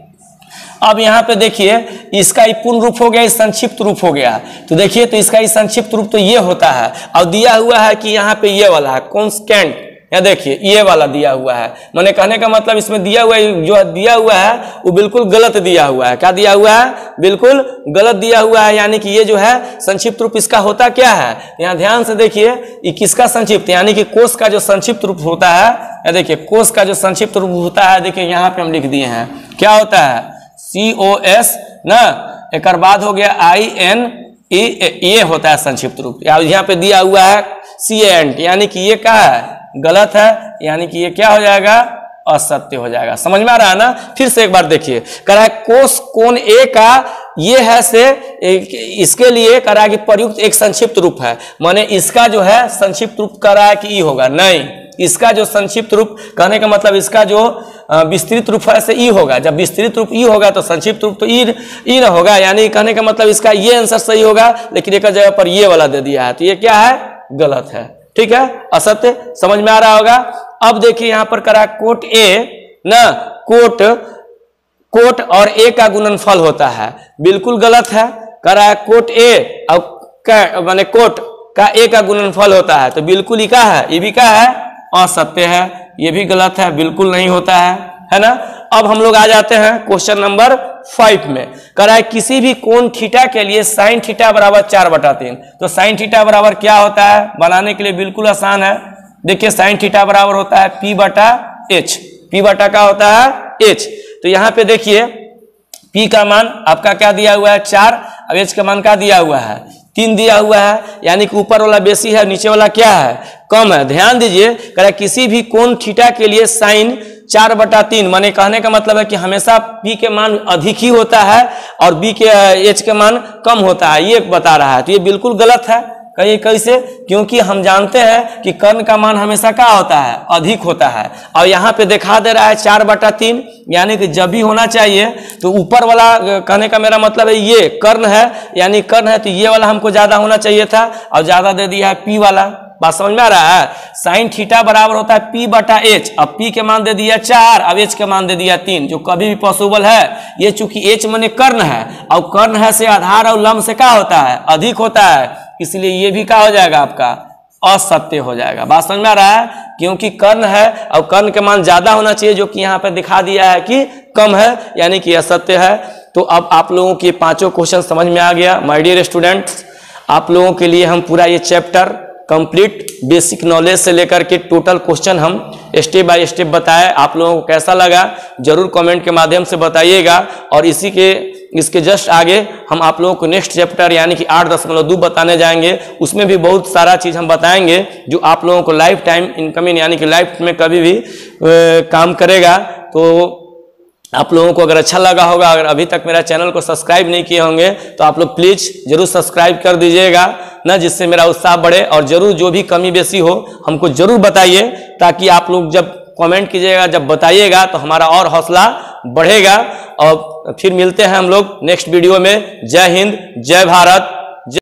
अब यहाँ पे देखिए इसका ही पूर्ण रूप हो गया, इस संक्षिप्त रूप हो गया। तो देखिए तो इसका ही संक्षिप्त रूप तो ये होता है। और दिया हुआ है कि यहाँ पे ये वाला है कॉन्स्टेंट, यहाँ देखिए ये वाला दिया हुआ है। मैंने कहने का मतलब इसमें दिया हुआ है, जो दिया हुआ है वो बिल्कुल गलत दिया हुआ है। क्या दिया हुआ है? बिल्कुल गलत दिया हुआ है। यानी कि ये जो है संक्षिप्त रूप इसका होता क्या है, यहाँ ध्यान से देखिए ये किसका संक्षिप्त, यानी कि कोस का जो संक्षिप्त रूप होता है। देखिए कोस का जो संक्षिप्त रूप होता है, देखिए यहाँ पे हम लिख दिए हैं क्या होता है, COS ना, एक बाद हो गया INE, ये होता है संक्षिप्त रूप। यहाँ पे दिया हुआ है CANT, यानी कि ये क्या है, गलत है, यानी कि ये क्या हो जाएगा, असत्य हो जाएगा। समझ में आ रहा है ना? फिर से एक बार देखिए, कह रहा है कोस कोण ए का ये है से इसके लिए कह रहा है कि प्रयुक्त एक संक्षिप्त रूप है। माने इसका जो है संक्षिप्त रूप कह रहा है कि ई होगा, नहीं, इसका जो संक्षिप्त रूप कहने का मतलब इसका जो विस्तृत रूप है से ई होगा। जब विस्तृत रूप ई होगा तो संक्षिप्त रूप तो ई ना होगा, यानी कहने का मतलब इसका ये आंसर सही होगा, लेकिन एक जगह पर ये वाला दे दिया है, तो ये क्या है, गलत है। ठीक है, असत्य। समझ में आ रहा होगा? अब देखिए यहां पर करा कोट ए ना, कोट और ए का गुणनफल होता है, बिल्कुल गलत है। करा कोट ए और माने कोट का ए का गुणनफल होता है, तो बिल्कुल ही क्या है, ये भी क्या है, असत्य है, ये भी गलत है, बिल्कुल नहीं होता है ना। अब हम लोग आ जाते हैं क्वेश्चन नंबर 5 में। कह रहा है किसी भी कोण थीटा के लिए साइन थीटा बराबर 4/3। तो साइन थीटा बराबर क्या होता है, बनाने के लिए बिल्कुल आसान है। देखिए साइन थीटा बराबर होता है P/H। P बटा क्या होता है, H। तो यहाँ पे देखिए P का मान आपका क्या दिया हुआ है, 4, अब H का मान क्या दिया हुआ है, 3 दिया हुआ है, यानी कि ऊपर वाला बेसी है, नीचे वाला क्या है, कम है। ध्यान दीजिए, कह रहा है किसी भी कोण थीटा के लिए साइन 4/3, माने कहने का मतलब है कि हमेशा P के मान अधिक ही होता है और B के H के मान कम होता है, ये बता रहा है। तो ये बिल्कुल गलत है। कहिए कैसे? क्योंकि हम जानते हैं कि कर्ण का मान हमेशा क्या होता है, अधिक होता है। और यहाँ पे दिखा दे रहा है 4/3, यानी कि जब भी होना चाहिए तो ऊपर वाला, कहने का मेरा मतलब है ये कर्ण है, यानी कर्ण है तो ये वाला हमको ज्यादा होना चाहिए था, और ज्यादा दे दिया है P वाला। बात समझ में आ रहा है? साइन थीटा बराबर होता है P/H। अब P के मान दे दिया 4, अब H के मान दे दिया 3, जो कभी भी पॉसिबल है। ये चूंकि H माने कर्ण है, और कर्ण है से आधार और लंब से क्या होता है, अधिक होता है, इसलिए ये भी क्या हो जाएगा आपका, असत्य हो जाएगा। बात समझ में आ रहा है? क्योंकि कर्ण है और कर्ण के मान ज्यादा होना चाहिए, जो कि यहाँ पे दिखा दिया है कि कम है, यानी कि असत्य है। तो अब आप लोगों के 5 क्वेश्चन समझ में आ गया। माय डियर स्टूडेंट्स, आप लोगों के लिए हम पूरा ये चैप्टर कंप्लीट बेसिक नॉलेज से लेकर के टोटल क्वेश्चन हम स्टेप बाय स्टेप बताए। आप लोगों को कैसा लगा जरूर कमेंट के माध्यम से बताइएगा। और इसके जस्ट आगे हम आप लोगों को नेक्स्ट चैप्टर यानी कि 8.2 बताने जाएंगे। उसमें भी बहुत सारा चीज हम बताएंगे जो आप लोगों को लाइफ टाइम इनकमिंग यानी कि लाइफ में कभी भी काम करेगा। तो आप लोगों को अगर अच्छा लगा होगा, अगर अभी तक मेरा चैनल को सब्सक्राइब नहीं किए होंगे तो आप लोग प्लीज जरूर सब्सक्राइब कर दीजिएगा ना, जिससे मेरा उत्साह बढ़े। और जरूर जो भी कमी बेसी हो हमको जरूर बताइए, ताकि आप लोग जब कमेंट कीजिएगा, जब बताइएगा तो हमारा और हौसला बढ़ेगा। और फिर मिलते हैं हम लोग नेक्स्ट वीडियो में। जय हिंद, जय भारत।